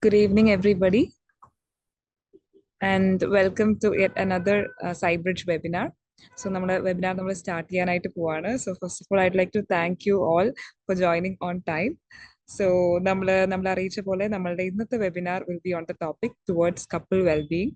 Good evening, everybody, and welcome to yet another Cybridge webinar. So, നമ്മുടെ webinar നമ്മൾ start ചെയ്യാനായിട്ട് പോവാണ്. So, first of all, I'd like to thank you all for joining on time. So, നമ്മൾ അറിയിച്ച പോലെ നമ്മളുടെ ഇന്നത്തെ webinar will be on the topic towards couple wellbeing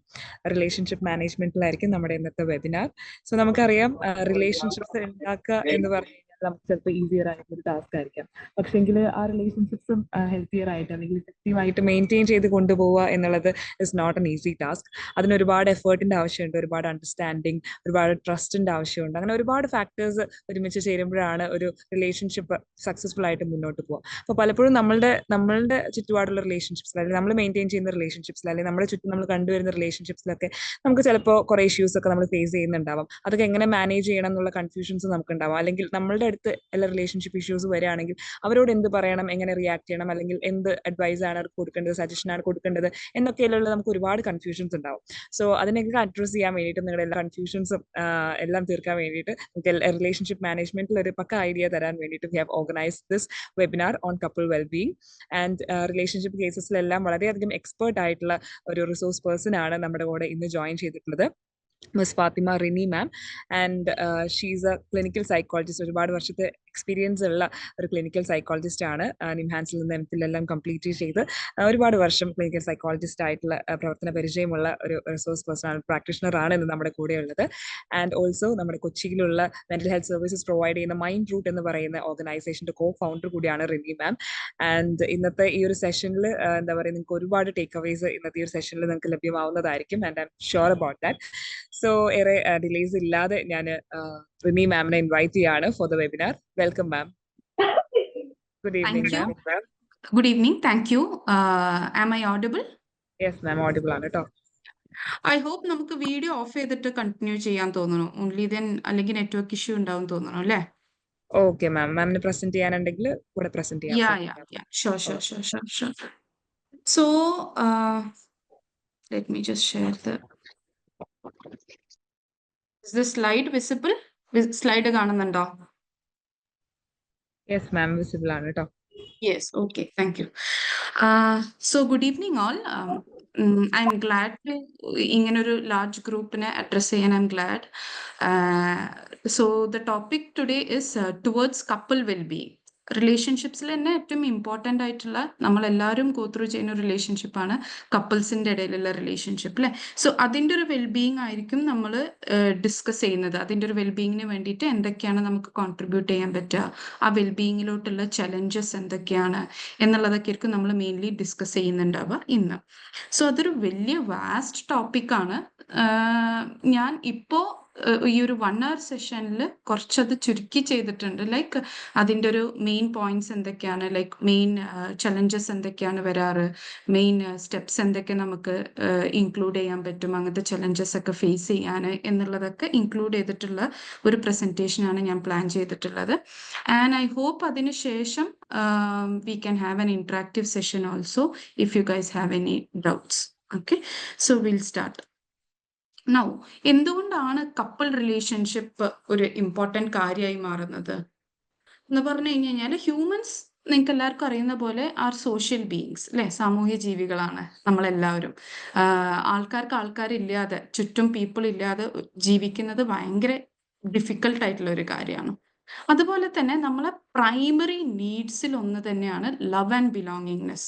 relationship മാനേജ്മെന്റിലായിരിക്കും നമ്മുടെ ഇന്നത്തെ വെബിനാർ. സോ നമുക്കറിയാം റിലേഷൻഷിപ്സ് ഉണ്ടാക്കുക എന്ന് പറഞ്ഞു കഴിഞ്ഞാൽ നമുക്ക് ചിലപ്പോൾ ഈസിയർ ആയിട്ടുള്ള ഒരു ടാസ്ക് ആയിരിക്കാം. പക്ഷെങ്കിൽ ആ റിലേഷൻഷിപ്സും ഹെൽത്തിയർ ആയിട്ട് അല്ലെങ്കിൽ എഫക്റ്റീവായിട്ട് മെയിൻറ്റെയിൻ ചെയ്ത് കൊണ്ടുപോവുക എന്നുള്ളത് is not an easy task. അതിന് ഒരുപാട് എഫേർട്ടിന്റെ ആവശ്യമുണ്ട്, ഒരുപാട് അണ്ടർസ്റ്റാൻഡിങ്, ഒരുപാട് ട്രസ്റ്റിന്റെ ആവശ്യമുണ്ട്. അങ്ങനെ ഒരുപാട് ഫാക്ടേഴ്സ് ഒരുമിച്ച് ചേരുമ്പോഴാണ് ഒരു റിലേഷൻഷിപ്പ് സക്സസ്ഫുൾ ആയിട്ട് മുന്നോട്ട് പോകുക. അപ്പോൾ പലപ്പോഴും നമ്മളുടെ ചുറ്റുപാടുള്ള റിലേഷൻഷിപ്സിൽ അല്ലെങ്കിൽ നമ്മൾ മെയിൻറ്റെയിൻ ചെയ്യുന്ന റിലേഷൻഷിപ്സിൽ അല്ലെങ്കിൽ നമ്മുടെ ചുറ്റും നമ്മൾ കണ്ടുവരുന്ന റിലേഷൻഷിപ്സിലൊക്കെ നമുക്ക് ചിലപ്പോൾ കുറേ ഇഷ്യൂസ് ഒക്കെ നമ്മൾ ഫേസ് ചെയ്യുന്നുണ്ടാവും. അതൊക്കെ എങ്ങനെ മാനേജ് ചെയ്യണം എന്നുള്ള കൺഫ്യൂഷൻസ് നമുക്ക് ഉണ്ടാവും. അല്ലെങ്കിൽ നമ്മളുടെ അടുത്ത് എല്ലാ റിലേഷൻഷിപ്പ് ഇഷ്യൂസ് വരികയാണെങ്കിൽ അവരോട് എന്ത് പറയണം, എങ്ങനെ റിയാക്ട് ചെയ്യണം, അല്ലെങ്കിൽ എന്ത് അഡ്വൈസ് ആണ് അവർക്ക് കൊടുക്കേണ്ടത്, സജഷൻ ആണ് കൊടുക്കേണ്ടത് എന്നൊക്കെയുള്ള നമുക്ക് ഒരുപാട് കൺഫ്യൂഷൻസ് ഉണ്ടാവും. സോ അതിനൊക്കെ അഡ്രസ് ചെയ്യാൻ വേണ്ടിയിട്ട് നിങ്ങളുടെ എല്ലാ കൺഫ്യൂഷൻസും എല്ലാം തീർക്കാൻ വേണ്ടിയിട്ട് നമുക്ക് റിലേഷൻഷിപ്പ് മാനേജ്മെന്റിൽ ഒരു പക്ക ഐഡിയ തരാൻ വേണ്ടിയിട്ട് we have organised this webinar on couple wellbeing and relationship കേസസിലെല്ലാം വളരെയധികം എക്സ്പേർട്ട് ആയിട്ടുള്ള ഒരു റിസോഴ്സ് പേഴ്സൺ ആണ് നമ്മുടെ കൂടെ ഇന്ന് ജോയിൻ ചെയ്തിട്ടുള്ളത്, Miss Fathima Rini ma'am. And she's a clinical psychologist. ഒരുപാട് വർഷത്തെ എക്സ്പീരിയൻസ് ഉള്ള ഒരു ക്ലിനിക്കൽ സൈക്കോളജിസ്റ്റ് ആണ്. നിംഹാൻസിൽ നിന്ന് എംഫിലെല്ലാം കംപ്ലീറ്റ് ചെയ്ത് ഒരുപാട് വർഷം ക്ലിനിക്കൽ സൈക്കോളജിസ്റ്റ് ആയിട്ടുള്ള പ്രവർത്തന പരിചയമുള്ള ഒരു റിസോഴ്സ് പേഴ്സൺ ആണ്, പ്രാക്ടീഷണർ ആണ് ഇന്ന് നമ്മുടെ കൂടെ ഉള്ളത്. ആൻഡ് ഓൾസോ നമ്മുടെ കൊച്ചിയിലുള്ള മെന്റൽ ഹെൽത്ത് സർവീസസ് പ്രൊവൈഡ് ചെയ്യുന്ന മൈൻഡ് റൂട്ട് എന്ന് പറയുന്ന ഓർഗനൈസേഷന്റെ കോ ഫൗണ്ടർ കൂടിയാണ് റിനി മാം. ആൻഡ് ഇന്നത്തെ ഈ ഒരു സെഷനിൽ എന്താ പറയുക, നിങ്ങൾക്ക് ഒരുപാട് ടേക്ക് അവേസ് ഇന്നത്തെ ഈ ഒരു സെഷനിൽ നിങ്ങൾക്ക് ലഭ്യമാവുന്നതായിരിക്കും. And I am sure about that. So ഏറെ ഡിലേസ് ഇല്ലാതെ ഞാൻ റിനി മാമിനെ ഇൻവൈറ്റ് ചെയ്യാണ് for the webinar. Welcome ma'am. Good evening ma'am. Good evening. Thank you. Am I audible? Yes ma'am, audible ആണ് കേട്ടോ. I hope നമുക്ക് വീഡിയോ ഓഫ് ചെയ്തിട്ട് continue ചെയ്യാൻ തോന്നുന്നു. ഓൺലി ദെൻ അല്ലെങ്കിൽ നെറ്റ്വർക്ക് ഇഷ്യൂ ഉണ്ടാവും തോന്നുന്നു അല്ലേ? ഓക്കെ മാം, മാമിന് പ്രസന്റ് ചെയ്യാനുണ്ടെങ്കിൽ കൂടെ പ്രസന്റ് ചെയ്യാം. Yeah. Sure. So, let me just share is the slide visible? Slide കാണുന്നുണ്ടോ? യെസ് മാം, വിസിബിൾ ആണ് കേട്ടോ. Yes, okay, thank you. So good evening all. I'm glad to ഇങ്ങനൊരു large ഗ്രൂപ്പിനെ address ചെയ്യാൻ I'm glad. So the topic today is towards couple well-being. റിലേഷൻഷിപ്സിൽ തന്നെ ഏറ്റവും important ആയിട്ടുള്ള നമ്മളെല്ലാവരും ഗോ ത്രൂ ചെയ്യുന്ന റിലേഷൻഷിപ്പാണ് കപ്പിൾസിൻ്റെ ഇടയിലുള്ള റിലേഷൻഷിപ്പ് അല്ലേ. സോ അതിൻ്റെ ഒരു വെൽബീയിങ് ആയിരിക്കും നമ്മൾ ഡിസ്കസ് ചെയ്യുന്നത്. അതിൻ്റെ ഒരു വെൽബീയിങ്ങിന് വേണ്ടിയിട്ട് എന്തൊക്കെയാണ് നമുക്ക് കോൺട്രിബ്യൂട്ട് ചെയ്യാൻ പറ്റുക, ആ വെൽബീയിങ്ങിലോട്ടുള്ള ചലഞ്ചസ് എന്തൊക്കെയാണ് എന്നുള്ളതൊക്കെ ആയിരിക്കും നമ്മൾ മെയിൻലി ഡിസ്കസ് ചെയ്യുന്നുണ്ടാവുക ഇന്ന്. സോ അതൊരു വലിയ വാസ്റ്റ് ടോപ്പിക്കാണ്. ഞാൻ ഇപ്പോൾ ഈ ഒരു 1 hour സെഷനിൽ കുറച്ചത് ചുരുക്കി ചെയ്തിട്ടുണ്ട്. ലൈക്ക് അതിൻ്റെ ഒരു മെയിൻ പോയിന്റ്സ് എന്തൊക്കെയാണ്, ലൈക്ക് മെയിൻ ചലഞ്ചസ് എന്തൊക്കെയാണ് വരാറ്, മെയിൻ സ്റ്റെപ്സ് എന്തൊക്കെ നമുക്ക് ഇൻക്ലൂഡ് ചെയ്യാൻ പറ്റും, അങ്ങനത്തെ ചലഞ്ചസ് ഒക്കെ ഫേസ് ചെയ്യാൻ എന്നുള്ളതൊക്കെ ഇൻക്ലൂഡ് ചെയ്തിട്ടുള്ള ഒരു പ്രസൻറ്റേഷനാണ് ഞാൻ പ്ലാൻ ചെയ്തിട്ടുള്ളത്. ആൻഡ് ഐ ഹോപ്പ് അതിന് ശേഷം we can have an interactive session also if you guys have any doubts. Okay, so will start. Now, എന്തുകൊണ്ടാണ് കപ്പിൾ റിലേഷൻഷിപ്പ് ഒരു ഇമ്പോർട്ടൻ്റ് കാര്യമായി മാറുന്നത് എന്ന് പറഞ്ഞു കഴിഞ്ഞാൽ, ഹ്യൂമൻസ് നിങ്ങൾക്ക് എല്ലാവർക്കും അറിയുന്ന പോലെ ആർ സോഷ്യൽ ബീയിങ്സ് അല്ലേ, സാമൂഹ്യ ജീവികളാണ് നമ്മളെല്ലാവരും. ആൾക്കാരില്ലാതെ, ചുറ്റും പീപ്പിൾ ഇല്ലാതെ ജീവിക്കുന്നത് ഭയങ്കര ഡിഫിക്കൽട്ട് ആയിട്ടുള്ള ഒരു കാര്യമാണ്. അതുപോലെ തന്നെ നമ്മളെ പ്രൈമറി നീഡ്സിൽ ഒന്ന് തന്നെയാണ് ലവ് ആൻഡ് ബിലോങ്ങിങ്നെസ്.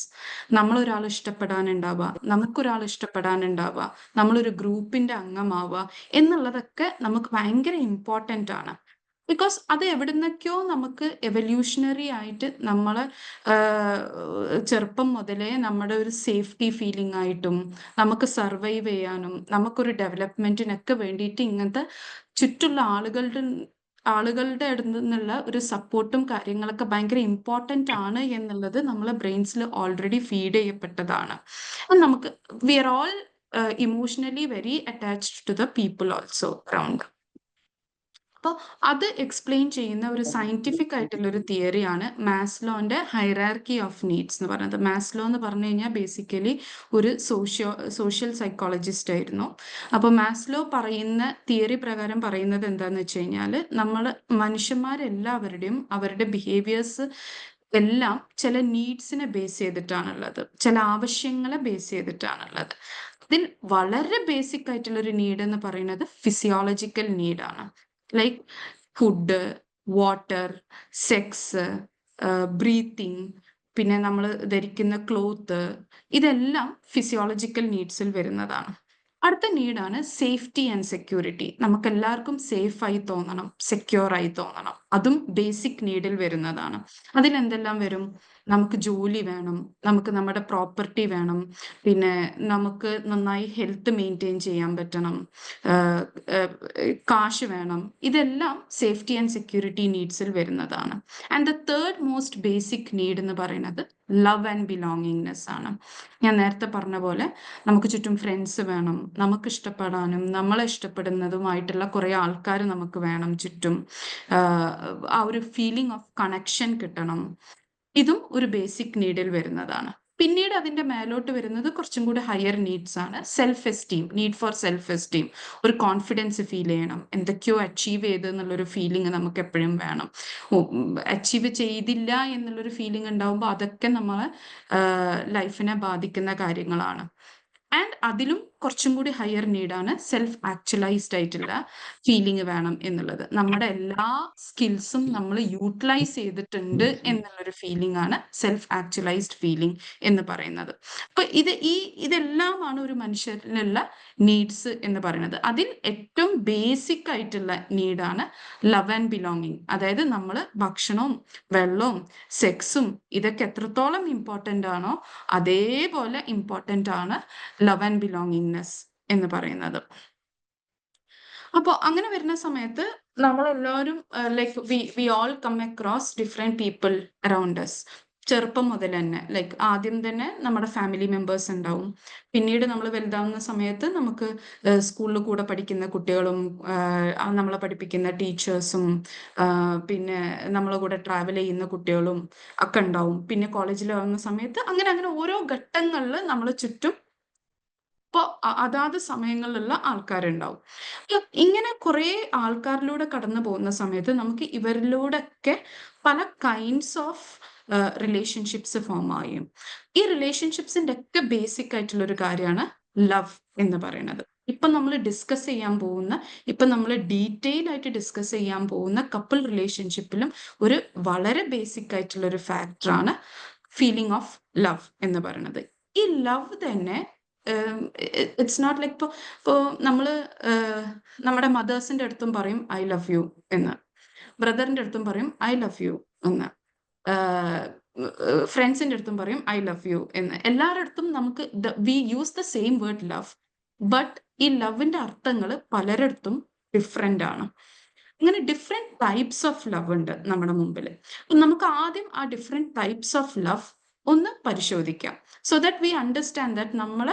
നമ്മളൊരാൾ ഇഷ്ടപ്പെടാനുണ്ടാവുക, നമുക്കൊരാൾ ഇഷ്ടപ്പെടാനുണ്ടാവുക, നമ്മളൊരു ഗ്രൂപ്പിൻ്റെ അംഗമാവുക എന്നുള്ളതൊക്കെ നമുക്ക് ഭയങ്കര ഇമ്പോർട്ടൻ്റ് ആണ്. ബിക്കോസ് അത് എവിടുന്നൊക്കെയോ നമുക്ക് എവല്യൂഷണറി ആയിട്ട് നമ്മളെ ചെറുപ്പം മുതലേ നമ്മുടെ ഒരു സേഫ്റ്റി ഫീലിംഗ് ആയിട്ടും നമുക്ക് സർവൈവ് ചെയ്യാനും നമുക്കൊരു ഡെവലപ്മെൻറ്റിനൊക്കെ വേണ്ടിയിട്ട് ഇങ്ങനത്തെ ചുറ്റുള്ള ആളുകളുടെ അടുത്ത് നിന്നുള്ള ഒരു സപ്പോർട്ടും കാര്യങ്ങളൊക്കെ ഭയങ്കര ഇമ്പോർട്ടൻ്റ് ആണ് എന്നുള്ളത് നമ്മളെ ബ്രെയിൻസിൽ ഓൾറെഡി ഫീഡ് ചെയ്യപ്പെട്ടതാണ്. നമുക്ക് we are all emotionally very attached to the people also around. അപ്പോൾ അത് എക്സ്പ്ലെയിൻ ചെയ്യുന്ന ഒരു സയൻറ്റിഫിക് ആയിട്ടുള്ള ഒരു തിയറിയാണ് മാസ്ലോന്റെ ഹൈറാർക്കി ഓഫ് നീഡ്സ് എന്ന് പറയുന്നത്. മാസ്ലോ എന്ന് പറഞ്ഞു കഴിഞ്ഞാൽ ബേസിക്കലി ഒരു സോഷ്യൽ സൈക്കോളജിസ്റ്റ് ആയിരുന്നു. അപ്പോൾ മാസ്ലോ പറയുന്ന തിയറി പ്രകാരം പറയുന്നത് എന്താണെന്ന് വെച്ച് കഴിഞ്ഞാൽ, നമ്മൾ മനുഷ്യന്മാരെല്ലാവരുടെയും അവരുടെ ബിഹേവിയേഴ്സ് എല്ലാം ചില നീഡ്സിനെ ബേസ് ചെയ്തിട്ടാണുള്ളത്, ചില ആവശ്യങ്ങളെ ബേസ് ചെയ്തിട്ടാണുള്ളത്. അതിൽ വളരെ ബേസിക് ആയിട്ടുള്ള ഒരു നീഡ് എന്ന് പറയുന്നത് ഫിസിയോളജിക്കൽ നീഡാണ്. Like food, water, sex, breathing, പിന്നെ നമ്മൾ ധരിക്കുന്ന ക്ലോത്ത്, ഇതെല്ലാം ഫിസിയോളജിക്കൽ നീഡ്സിൽ വരുന്നതാണ്. അടുത്ത നീഡാണ് സേഫ്റ്റി ആൻഡ് സെക്യൂരിറ്റി. നമുക്ക് എല്ലാവർക്കും സേഫ് ആയി തോന്നണം, സെക്യൂർ ആയി തോന്നണം. അതും ബേസിക് നീഡിൽ വരുന്നതാണ്. അതിലെന്തെല്ലാം വരും? നമുക്ക് ജോലി വേണം, നമുക്ക് നമ്മുടെ പ്രോപ്പർട്ടി വേണം, പിന്നെ നമുക്ക് നന്നായി ഹെൽത്ത് മെയിൻറ്റെയിൻ ചെയ്യാൻ പറ്റണം, കാശ് വേണം. ഇതെല്ലാം സേഫ്റ്റി ആൻഡ് സെക്യൂരിറ്റി നീഡ്സിൽ വരുന്നതാണ്. And the third most basic need എന്ന് പറയുന്നത് ലവ് ആൻഡ് ബിലോങ്ങിങ്നെസ് ആണ്. ഞാൻ നേരത്തെ പറഞ്ഞ പോലെ നമുക്ക് ചുറ്റും ഫ്രണ്ട്സ് വേണം, നമുക്ക് ഇഷ്ടപ്പെടാനും നമ്മളെ ഇഷ്ടപ്പെടുന്നതുമായിട്ടുള്ള കുറേ ആൾക്കാർ നമുക്ക് വേണം ചുറ്റും. ആ ഒരു ഫീലിംഗ് ഓഫ് കണക്ഷൻ കിട്ടണം. ഇതും ഒരു ബേസിക് നീഡിൽ വരുന്നതാണ്. പിന്നീട് അതിന്റെ മേലോട്ട് വരുന്നത് കുറച്ചും കൂടി ഹയർ നീഡ്സ് ആണ്. Self esteem, need for self esteem. ഒരു കോൺഫിഡൻസ് ഫീൽ ചെയ്യണം, എന്തൊക്കെയോ അച്ചീവ് ചെയ്ത് എന്നുള്ളൊരു ഫീലിംഗ് നമുക്ക് എപ്പോഴും വേണം. അച്ചീവ് ചെയ്തില്ല എന്നുള്ളൊരു ഫീലിംഗ് ഉണ്ടാവുമ്പോൾ അതൊക്കെ നമ്മളെ ലൈഫിനെ ബാധിക്കുന്ന കാര്യങ്ങളാണ്. ആൻഡ് അതിലും കുറച്ചും കൂടി ഹയർ നീഡാണ് സെൽഫ് ആക്ച്വലൈസ്ഡ് ആയിട്ടുള്ള ഫീലിംഗ് വേണം എന്നുള്ളത്. നമ്മുടെ എല്ലാ സ്കിൽസും നമ്മൾ യൂട്ടിലൈസ് ചെയ്തിട്ടുണ്ട് എന്നുള്ളൊരു ഫീലിംഗ് ആണ് സെൽഫ് ആക്ച്വലൈസ്ഡ് ഫീലിംഗ് എന്ന് പറയുന്നത്. അപ്പൊ ഇതെല്ലാമാണ് ഒരു മനുഷ്യരിലുള്ള നീഡ്സ് എന്ന് പറയുന്നത്. അതിൽ ഏറ്റവും ബേസിക് ആയിട്ടുള്ള നീഡാണ് ലവ് ആൻഡ് ബിലോങ്ങിങ്. അതായത് നമ്മൾ ഭക്ഷണവും വെള്ളവും സെക്സും ഇതൊക്കെ എത്രത്തോളം ഇമ്പോർട്ടൻ്റ് ആണോ അതേപോലെ ഇമ്പോർട്ടൻ്റ് ആണ് ലവ് ആൻഡ് ബിലോങ്ങിങ്നെസ് എന്ന് പറയുന്നത്. അപ്പോൾ അങ്ങനെ വരുന്ന സമയത്ത് നമ്മളെല്ലാവരും like we all come across different people around us. ചെറുപ്പം മുതൽ തന്നെ ലൈക്ക് ആദ്യം തന്നെ നമ്മുടെ ഫാമിലി മെമ്പേഴ്സ് ഉണ്ടാവും. പിന്നീട് നമ്മൾ വലുതാവുന്ന സമയത്ത് നമുക്ക് സ്കൂളിൽ കൂടെ പഠിക്കുന്ന കുട്ടികളും നമ്മളെ പഠിപ്പിക്കുന്ന ടീച്ചേഴ്സും പിന്നെ നമ്മളെ കൂടെ ട്രാവൽ ചെയ്യുന്ന കുട്ടികളും ഒക്കെ ഉണ്ടാവും. പിന്നെ കോളേജിലാവുന്ന സമയത്ത് അങ്ങനെ അങ്ങനെ ഓരോ ഘട്ടങ്ങളിൽ നമ്മളെ ചുറ്റും ഇപ്പോൾ അതാത് സമയങ്ങളിലുള്ള ആൾക്കാരുണ്ടാവും. ഇങ്ങനെ കുറേ ആൾക്കാരിലൂടെ കടന്നു പോകുന്ന സമയത്ത് നമുക്ക് ഇവരിലൂടെയൊക്കെ പല കൈൻഡ്സ് ഓഫ് റിലേഷൻഷിപ്സ് ഫോം ആയും. ഈ റിലേഷൻഷിപ്സിൻ്റെ ഒക്കെ ബേസിക് ആയിട്ടുള്ള ഒരു കാര്യമാണ് ലവ് എന്ന് പറയുന്നത്. ഇപ്പം നമ്മൾ ഡിസ്കസ് ചെയ്യാൻ പോകുന്ന, ഇപ്പം നമ്മൾ ഡീറ്റെയിൽ ആയിട്ട് ഡിസ്കസ് ചെയ്യാൻ പോകുന്ന കപ്പിൾ റിലേഷൻഷിപ്പിലും ഒരു വളരെ ബേസിക് ആയിട്ടുള്ള ഒരു ഫാക്ടറാണ് ഫീലിംഗ് ഓഫ് ലവ് എന്ന് പറയുന്നത്. ഈ ലവ് തന്നെ ഇറ്റ്സ് നോട്ട് ലൈക്ക് ഇപ്പോൾ നമ്മൾ നമ്മുടെ മദേഴ്സിൻ്റെ അടുത്തും പറയും ഐ ലവ് യു എന്ന്, ബ്രദറിൻ്റെ അടുത്തും പറയും ഐ ലവ് യു എന്ന്, ഫ്രണ്ട്സിൻ്റെ അടുത്തും പറയും ഐ ലവ് യു എന്ന്. എല്ലാവരുടെ അടുത്തും നമുക്ക് we use the same word love, but ഈ ലവിൻ്റെ അർത്ഥങ്ങൾ പലരിടത്തും ഡിഫറെൻ്റ് ആണ്. ഇങ്ങനെ ഡിഫറെൻറ്റ് ടൈപ്സ് ഓഫ് ലവ് ഉണ്ട് നമ്മുടെ മുമ്പിൽ. നമുക്ക് ആദ്യം ആ ഡിഫറെൻറ്റ് ടൈപ്സ് ഓഫ് ലവ് ഒന്ന് പരിശോധിക്കാം. So that we understand that നമ്മൾ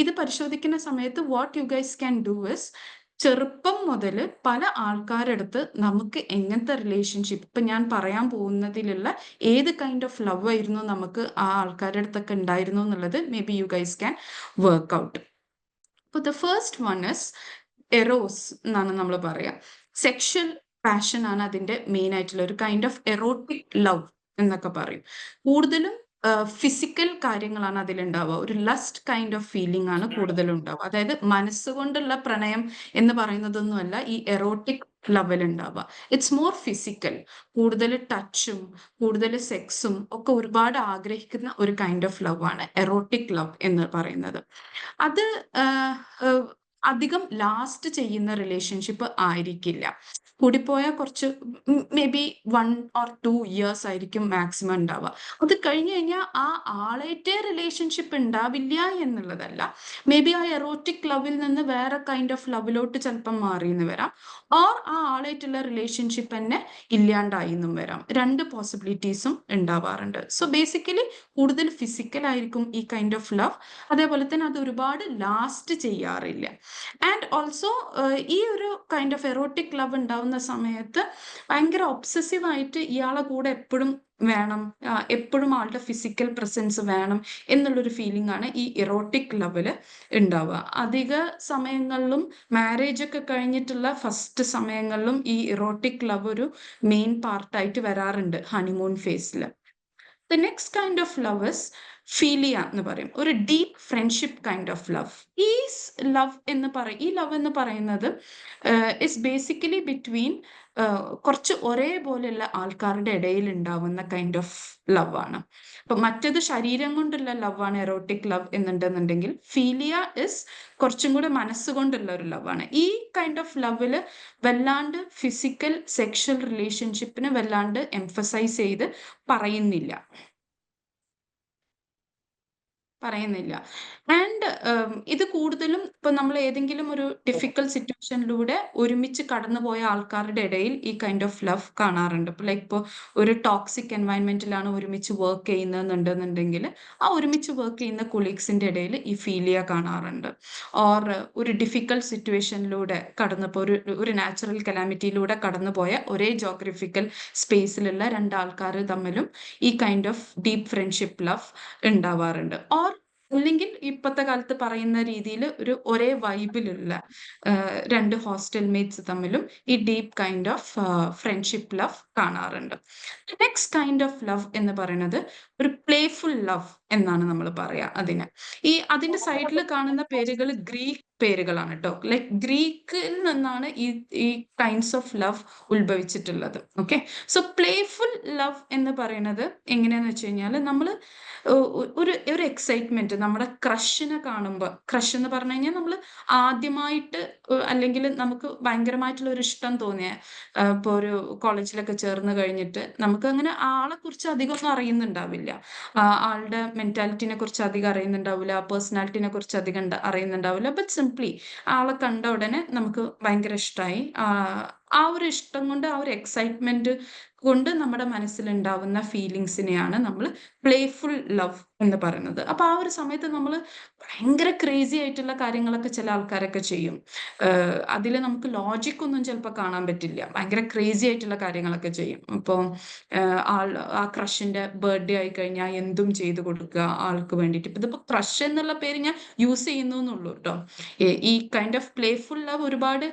ഇത് പരിശോധിക്കുന്ന സമയത്ത് what you guys can do is, ചെറുപ്പം മുതൽ പല ആൾക്കാരുടെ അടുത്ത് നമുക്ക് എങ്ങനത്തെ റിലേഷൻഷിപ്പ്, ഇപ്പം ഞാൻ പറയാൻ പോകുന്നതിലുള്ള ഏത് കൈൻഡ് ഓഫ് ലവ് ആയിരുന്നു നമുക്ക് ആ ആൾക്കാരുടെ അടുത്തൊക്കെ ഉണ്ടായിരുന്നു എന്നുള്ളത് maybe you guys can work out. അപ്പോൾ the first one is Eros എന്നാണ് നമ്മൾ പറയുക. സെക്ഷൽ പാഷൻ ആണ് അതിൻ്റെ മെയിൻ ആയിട്ടുള്ള ഒരു കൈൻഡ് ഓഫ് എറോട്ടിക് ലവ് എന്നൊക്കെ പറയും. കൂടുതലും ഫിസിക്കൽ കാര്യങ്ങളാണ് അതിലുണ്ടാവുക. ഒരു ലസ്റ്റ് കൈൻഡ് ഓഫ് ഫീലിംഗ് ആണ് കൂടുതലും ഉണ്ടാവുക. അതായത് മനസ്സുകൊണ്ടുള്ള പ്രണയം എന്ന് പറയുന്നതൊന്നുമല്ല ഈ എറോട്ടിക് ലവിൽ ഉണ്ടാവുക. It's more physical. കൂടുതൽ ടച്ചും കൂടുതൽ സെക്സും ഒക്കെ ഒരുപാട് ആഗ്രഹിക്കുന്ന ഒരു കൈൻഡ് ഓഫ് ലവ് ആണ് എറോട്ടിക് ലവ് എന്ന് പറയുന്നത്. അത് അധികം ലാസ്റ്റ് ചെയ്യുന്ന റിലേഷൻഷിപ്പ് ആയിരിക്കില്ല. കൂടിപ്പോയാൽ കുറച്ച് മേ ബി 1 or 2 years ആയിരിക്കും മാക്സിമം ഉണ്ടാവുക. അത് കഴിഞ്ഞ് കഴിഞ്ഞാൽ ആ ആളായിട്ടേ റിലേഷൻഷിപ്പ് ഉണ്ടാവില്ല എന്നുള്ളതല്ല. മേ ബി ആ എറോട്ടിക് ലവിൽ നിന്ന് വേറെ കൈൻഡ് ഓഫ് ലവിലോട്ട് ചിലപ്പം മാറിയെന്ന് വരാം, ഓർ ആ ആളായിട്ടുള്ള റിലേഷൻഷിപ്പ് തന്നെ ഇല്ലാണ്ടായി എന്നും വരാം. രണ്ട് പോസിബിലിറ്റീസും ഉണ്ടാവാറുണ്ട്. സോ ബേസിക്കലി കൂടുതൽ ഫിസിക്കൽ ആയിരിക്കും ഈ കൈൻഡ് ഓഫ് ലവ്. അതേപോലെ തന്നെ അത് ഒരുപാട് ലാസ്റ്റ് ചെയ്യാറില്ല. ആൻഡ് ഓൾസോ ഈ ഒരു കൈൻഡ് ഓഫ് എറോട്ടിക് ലവ് ഉണ്ടാവുന്ന സമയത്ത് ഭയങ്കര ഒബ്സസീവ് ആയിട്ട് ഇയാളെ കൂടെ എപ്പോഴും വേണം, എപ്പോഴും ആളുടെ ഫിസിക്കൽ പ്രസൻസ് വേണം എന്നുള്ളൊരു ഫീലിംഗ് ആണ് ഈ എറോട്ടിക് ലവില് ഉണ്ടാവുക. അധിക സമയങ്ങളിലും മാരേജ് ഒക്കെ കഴിഞ്ഞിട്ടുള്ള ഫസ്റ്റ് സമയങ്ങളിലും ഈ എറോട്ടിക് ലവ് ഒരു മെയിൻ പാർട്ടായിട്ട് വരാറുണ്ട് ഹണിമൂൺ ഫേസിൽ. The next kind of love is philia എന്ന് പറയും, ഒരു deep friendship kind of love. ഈ ലവ് എന്ന് പറയുന്നത് ഇസ് ബേസിക്കലി ബിറ്റ്വീൻ കുറച്ച് ഒരേപോലെയുള്ള ആൾക്കാരുടെ ഇടയിൽ ഉണ്ടാവുന്ന കൈൻഡ് ഓഫ് ലവ് ആണ്. അപ്പൊ മറ്റത് ശരീരം കൊണ്ടുള്ള ലവ് ആണ്, എറോട്ടിക് ലവ് എന്നുണ്ടെന്നുണ്ടെങ്കിൽ ഫീലിയ ഇസ് കുറച്ചും കൂടെ മനസ്സുകൊണ്ടുള്ള ഒരു ലവ് ആണ്. ഈ കൈൻഡ് ഓഫ് ലവില് വല്ലാണ്ട് ഫിസിക്കൽ സെക്ഷൽ റിലേഷൻഷിപ്പിന് വല്ലാണ്ട് എംഫസൈസ് ചെയ്ത് പറയുന്നില്ല. ആൻഡ് ഇത് കൂടുതലും ഇപ്പൊ നമ്മൾ ഏതെങ്കിലും ഒരു ഡിഫിക്കൽട്ട് സിറ്റുവേഷനിലൂടെ ഒരുമിച്ച് കടന്നുപോയ ആൾക്കാരുടെ ഇടയിൽ ഈ കൈൻഡ് ഓഫ് ലവ് കാണാറുണ്ട്. ഇപ്പൊ ലൈക്ക് ഇപ്പോൾ ഒരു ടോക്സിക് എൻവയൺമെന്റിലാണ് ഒരുമിച്ച് വർക്ക് ചെയ്യുന്നുണ്ടെന്നുണ്ടെങ്കിൽ ആ ഒരുമിച്ച് വർക്ക് ചെയ്യുന്ന കൊളീഗ്സിന്റെ ഇടയിൽ ഈ ഫീലിയ കാണാറുണ്ട്. ഓർ ഒരു ഡിഫിക്കൽട്ട് സിറ്റുവേഷനിലൂടെ കടന്നപ്പോൾ ഒരു നാച്ചുറൽ കലാമിറ്റിയിലൂടെ കടന്നുപോയ ഒരേ ജോഗ്രഫിക്കൽ സ്പേസിലുള്ള രണ്ടാൾക്കാർ തമ്മിലും ഈ kind of deep friendship love ഉണ്ടാവാറുണ്ട്. ഓർ അല്ലെങ്കിൽ ഇപ്പോഴത്തെ കാലത്ത് പറയുന്ന രീതിയിൽ ഒരേ വൈബിലുള്ള രണ്ട് ഹോസ്റ്റൽ മേറ്റ്സ് തമ്മിലും ഈ deep kind of friendship love കാണാറുണ്ട്. നെക്സ്റ്റ് കൈൻഡ് ഓഫ് ലവ് എന്ന് പറയുന്നത് ഒരു പ്ലേഫുൾ ലവ് എന്നാണ് നമ്മൾ പറയാ അതിന്. അതിന്റെ സൈഡിൽ കാണുന്ന പേരുകൾ ഗ്രീക്ക് പേരുകളാണ് കേട്ടോ. ലൈക്ക് ഗ്രീക്കിൽ നിന്നാണ് ഈ കൈൻഡ്സ് ഓഫ് ലവ് ഉത്ഭവിച്ചിട്ടുള്ളത്. ഓക്കെ, സോ പ്ലേഫുൾ ലവ് എന്ന് പറയുന്നത് എങ്ങനെയാന്ന് വെച്ച് കഴിഞ്ഞാൽ നമ്മൾ ഒരു എക്സൈറ്റ്മെന്റ് നമ്മുടെ ക്രഷിനെ കാണുമ്പോൾ, ക്രഷ് എന്ന് പറഞ്ഞു കഴിഞ്ഞാൽ നമ്മൾ ആദ്യമായിട്ട് അല്ലെങ്കിൽ നമുക്ക് ഭയങ്കരമായിട്ടുള്ള ഒരു ഇഷ്ടം തോന്നിയ ഇപ്പോൾ ഒരു കോളേജിലൊക്കെ ചേർന്ന് കഴിഞ്ഞിട്ട് നമുക്ക് അങ്ങനെ ആളെ കുറിച്ച് അധികം ഒന്നും അറിയുന്നുണ്ടാവില്ല, ആളുടെ മെന്റാലിറ്റിനെ കുറിച്ച് അധികം അറിയുന്നുണ്ടാവില്ല, പേഴ്സണാലിറ്റിനെ കുറിച്ച് അധികം അറിയുന്നുണ്ടാവില്ല. ബട്ട് സിംപ്ലി ആളെ കണ്ട ഉടനെ നമുക്ക് ഭയങ്കര ഇഷ്ടമായി. ആ ഒരു ഇഷ്ടം കൊണ്ട്, ആ ഒരു എക്സൈറ്റ്മെന്റ് കൊണ്ട് നമ്മുടെ മനസ്സിലുണ്ടാവുന്ന ഫീലിങ്സിനെയാണ് നമ്മൾ പ്ലേഫുൾ ലവ് എന്ന് പറയുന്നത്. അപ്പൊ ആ ഒരു സമയത്ത് നമ്മൾ ഭയങ്കര ക്രേസി ആയിട്ടുള്ള കാര്യങ്ങളൊക്കെ ചില ആൾക്കാരൊക്കെ ചെയ്യും. അതിൽ നമുക്ക് ലോജിക് ഒന്നും ചിലപ്പോൾ കാണാൻ പറ്റില്ല, ഭയങ്കര ക്രേസി ആയിട്ടുള്ള കാര്യങ്ങളൊക്കെ ചെയ്യും. ഇപ്പോൾ ആ ക്രഷിന്റെ ബർത്ത്ഡേ ആയി കഴിഞ്ഞാൽ എന്തും ചെയ്തു കൊടുക്കുക ആൾക്ക് വേണ്ടിയിട്ട്. ഇപ്പൊ ഇതിപ്പോ ക്രഷ് എന്നുള്ള പേര് ഞാൻ യൂസ് ചെയ്യുന്നു എന്നുള്ളൂ കേട്ടോ. ഈ കൈൻഡ് ഓഫ് പ്ലേഫുൾ ലവ് ഒരുപാട്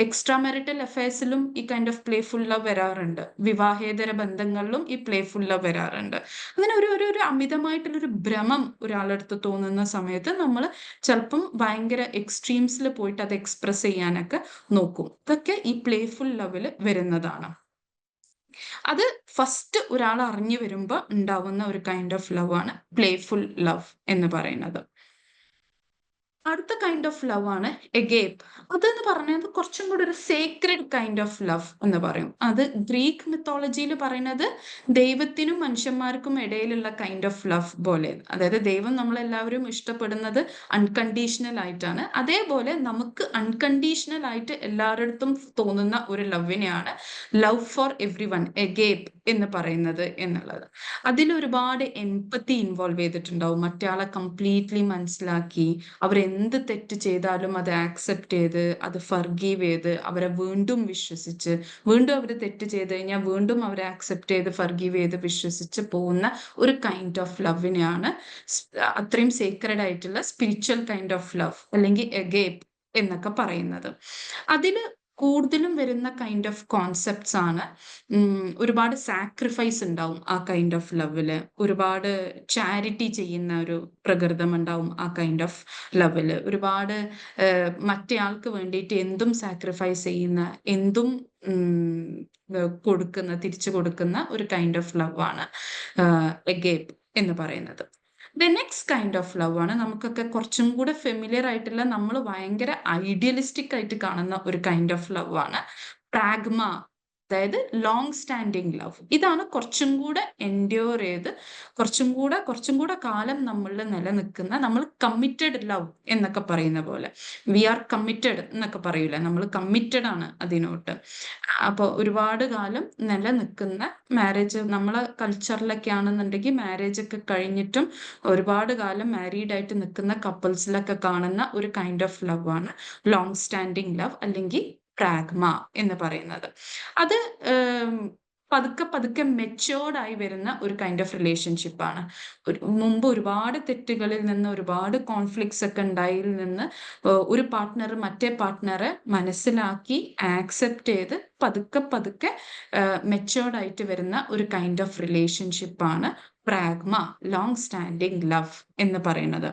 എക്സ്ട്രാ മാരിറ്റൽ അഫയേഴ്സിലും ഈ കൈൻഡ് ഓഫ് പ്ലേഫുൾ ലവ് വരാറുണ്ട്, വിവാഹേതര ബന്ധങ്ങളിലും ഈ പ്ലേഫുൾ ലവ് വരാറുണ്ട്. അങ്ങനെ ഒരു അമിതമായിട്ടുള്ളൊരു ഭ്രമം ഒരാളടുത്ത് തോന്നുന്ന സമയത്ത് നമ്മൾ ചിലപ്പം ഭയങ്കര എക്സ്ട്രീംസിൽ പോയിട്ട് അത് എക്സ്പ്രസ് ചെയ്യാനൊക്കെ നോക്കും. ഇതൊക്കെ ഈ പ്ലേഫുൾ ലെവൽ വരുന്നതാണ്. അത് ഫസ്റ്റ് ഒരാൾ അറിഞ്ഞു വരുമ്പോൾ ഉണ്ടാവുന്ന ഒരു കൈൻഡ് ഓഫ് ലവ് ആണ് പ്ലേഫുൾ ലവ് എന്ന് പറയുന്നത്. അടുത്ത കൈൻഡ് ഓഫ് ലവ് ആണ് എഗേപ്പ്. അതെന്ന് പറയുന്നത് കുറച്ചും കൂടി ഒരു സേക്രഡ് കൈൻഡ് ഓഫ് ലവ് എന്ന് പറയും. അത് ഗ്രീക്ക് മിത്തോളജിയിൽ പറയുന്നത് ദൈവത്തിനും മനുഷ്യന്മാർക്കും ഇടയിലുള്ള കൈൻഡ് ഓഫ് ലവ് പോലെ. അതായത് ദൈവം നമ്മളെല്ലാവരും ഇഷ്ടപ്പെടുന്നത് അൺകണ്ടീഷണൽ ആയിട്ടാണ്, അതേപോലെ നമുക്ക് അൺകണ്ടീഷണൽ ആയിട്ട് എല്ലാവരുടെ തോന്നുന്ന ഒരു ലവിനെയാണ് ലവ് ഫോർ എവ്രി വൺ, എഗേപ്പ് എന്ന് പറയുന്നത് എന്നുള്ളത്. അതിൽ ഒരുപാട് എംപത്തി ഇൻവോൾവ് ചെയ്തിട്ടുണ്ടാവും. മറ്റയാളെ കംപ്ലീറ്റ്ലി മനസ്സിലാക്കി അവരെന്ത് തെറ്റ് ചെയ്താലും അത് ആക്സെപ്റ്റ് ചെയ്ത് അത് ഫർഗീവ് ചെയ്ത് അവരെ വീണ്ടും വിശ്വസിച്ച്, വീണ്ടും അവർ തെറ്റ് ചെയ്ത് കഴിഞ്ഞാൽ വീണ്ടും അവരെ ആക്സെപ്റ്റ് ചെയ്ത് ഫർഗീവ് ചെയ്ത് വിശ്വസിച്ച് പോകുന്ന ഒരു കൈൻഡ് ഓഫ് ലവിനെയാണ് അത്രയും സേക്രഡ് ആയിട്ടുള്ള സ്പിരിച്വൽ കൈൻഡ് ഓഫ് ലവ് അല്ലെങ്കിൽ എഗേപ്പ് എന്നൊക്കെ പറയുന്നത്. അതില് കൂടുതലും വരുന്ന കൈൻഡ് ഓഫ് കോൺസെപ്റ്റ്സ് ആണ്. ഒരുപാട് സാക്രിഫൈസ് ഉണ്ടാവും ആ കൈൻഡ് ഓഫ് ലവില്, ഒരുപാട് ചാരിറ്റി ചെയ്യുന്ന ഒരു പ്രകൃതം ഉണ്ടാവും ആ കൈൻഡ് ഓഫ് ലവില്, ഒരുപാട് മറ്റേയാൾക്ക് വേണ്ടിയിട്ട് എന്തും സാക്രിഫൈസ് ചെയ്യുന്ന, എന്തും തിരിച്ചു കൊടുക്കുന്ന ഒരു കൈൻഡ് ഓഫ് ലവ് ആണ് എഗേപ്പ് എന്ന് പറയുന്നത്. The next kind of love ആണ് നമുക്കൊക്കെ കുറച്ചും കൂടെ ഫെമിലിയർ ആയിട്ടുള്ള, നമ്മൾ ഭയങ്കര ഐഡിയലിസ്റ്റിക് ആയിട്ട് കാണുന്ന ഒരു കൈൻഡ് ഓഫ് ലവ് ആണ് പ്രാഗ്മ, അതായത് ലോങ് സ്റ്റാൻഡിങ് ലവ്. ഇതാണ് കുറച്ചും കൂടെ എൻഡ്യൂർ ചെയ്ത് കുറച്ചും കൂടെ കാലം നമ്മളിൽ നിലനിൽക്കുന്ന, നമ്മൾ കമ്മിറ്റഡ് ലവ് എന്നൊക്കെ പറയുന്ന പോലെ, വി ആർ കമ്മിറ്റഡ് എന്നൊക്കെ പറയൂല, നമ്മൾ കമ്മിറ്റഡ് ആണ് അതിനോട്ട്. അപ്പോൾ ഒരുപാട് കാലം നിലനിൽക്കുന്ന മാരേജ്, നമ്മളെ കൾച്ചറിലൊക്കെ ആണെന്നുണ്ടെങ്കിൽ മാരേജ് ഒക്കെ കഴിഞ്ഞിട്ടും ഒരുപാട് കാലം മാരീഡ് ആയിട്ട് നിൽക്കുന്ന കപ്പിൾസിലൊക്കെ കാണുന്ന ഒരു കൈൻഡ് ഓഫ് ലവ് ആണ് ലോങ് സ്റ്റാൻഡിങ് ലവ് അല്ലെങ്കിൽ പ്രാഗ്മ എന്ന് പറയുന്നത്. അത് പതുക്കെ പതുക്കെ മെച്ചുവേർഡ് ആയി വരുന്ന ഒരു കൈൻഡ് ഓഫ് റിലേഷൻഷിപ്പാണ്. മുമ്പ് ഒരുപാട് തെറ്റുകളിൽ നിന്ന്, ഒരുപാട് കോൺഫ്ലിക്ട്സ് ഒക്കെ ഉണ്ടായിൽ നിന്ന് ഒരു പാർട്ട്ണർ മറ്റേ പാർട്ട്ണറെ മനസ്സിലാക്കി ആക്സെപ്റ്റ് ചെയ്ത് പതുക്കെ പതുക്കെ മെച്ചുവേർഡ് ആയിട്ട് വരുന്ന ഒരു കൈൻഡ് ഓഫ് റിലേഷൻഷിപ്പാണ് പ്രാഗ്മ, ലോങ് സ്റ്റാൻഡിങ് ലവ് എന്ന് പറയുന്നത്.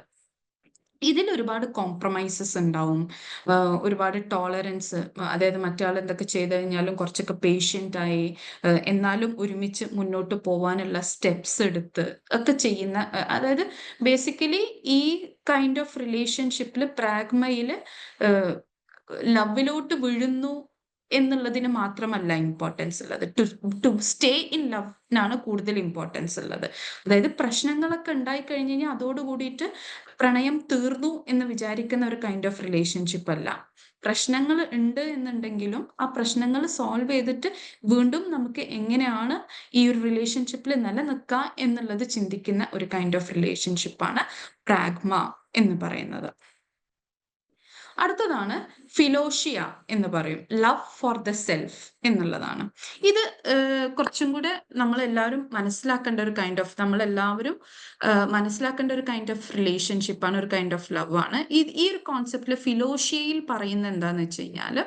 ഇതിൽ ഒരുപാട് കോംപ്രമൈസസ് ഉണ്ടാവും, ഒരുപാട് ടോളറൻസ്, അതായത് മറ്റാൾ എന്തൊക്കെ ചെയ്തു കഴിഞ്ഞാലും കുറച്ചൊക്കെ പേഷ്യൻ്റ് ആയി എന്നാലും ഒരുമിച്ച് മുന്നോട്ട് പോകാനുള്ള സ്റ്റെപ്സ് എടുത്ത് ഒക്കെ ചെയ്യുന്ന, അതായത് ബേസിക്കലി ഈ കൈൻഡ് ഓഫ് റിലേഷൻഷിപ്പിൽ പ്രാഗ്മയിൽ ലവിലോട്ട് വീഴുന്നു എന്നുള്ളതിന് മാത്രമല്ല ഇമ്പോർട്ടൻസ് ഉള്ളത്, ടു സ്റ്റേ ഇൻ ലവിനാണ് കൂടുതൽ ഇമ്പോർട്ടൻസ് ഉള്ളത്. അതായത് പ്രശ്നങ്ങളൊക്കെ ഉണ്ടായി കഴിഞ്ഞ് കഴിഞ്ഞാൽ അതോടുകൂടിയിട്ട് പ്രണയം തീർന്നു എന്ന് വിചാരിക്കുന്ന ഒരു കൈൻഡ് ഓഫ് റിലേഷൻഷിപ്പ് അല്ല. പ്രശ്നങ്ങൾ ഉണ്ട് എന്നുണ്ടെങ്കിലും ആ പ്രശ്നങ്ങൾ സോൾവ് ചെയ്തിട്ട് വീണ്ടും നമുക്ക് എങ്ങനെയാണ് ഈ ഒരു റിലേഷൻഷിപ്പിൽ നിലനിൽക്കുക എന്നുള്ളത് ചിന്തിക്കുന്ന ഒരു കൈൻഡ് ഓഫ് റിലേഷൻഷിപ്പാണ് പ്രാഗ്മ എന്ന് പറയുന്നത്. അടുത്തതാണ് ഫിലോഷിയ എന്ന് പറയും, ലവ് ഫോർ ദ സെൽഫ് എന്നുള്ളതാണ്. ഇത് കുറച്ചും കൂടെ നമ്മളെല്ലാവരും മനസ്സിലാക്കേണ്ട ഒരു കൈൻഡ് ഓഫ്, നമ്മളെല്ലാവരും മനസ്സിലാക്കേണ്ട ഒരു കൈൻഡ് ഓഫ് റിലേഷൻഷിപ്പാണ്, ഒരു കൈൻഡ് ഓഫ് ലവ് ആണ്. ഈ ഒരു കോൺസെപ്റ്റിൽ ഫിലോഷിയയിൽ പറയുന്നത് എന്താന്ന് വെച്ച് കഴിഞ്ഞാൽ,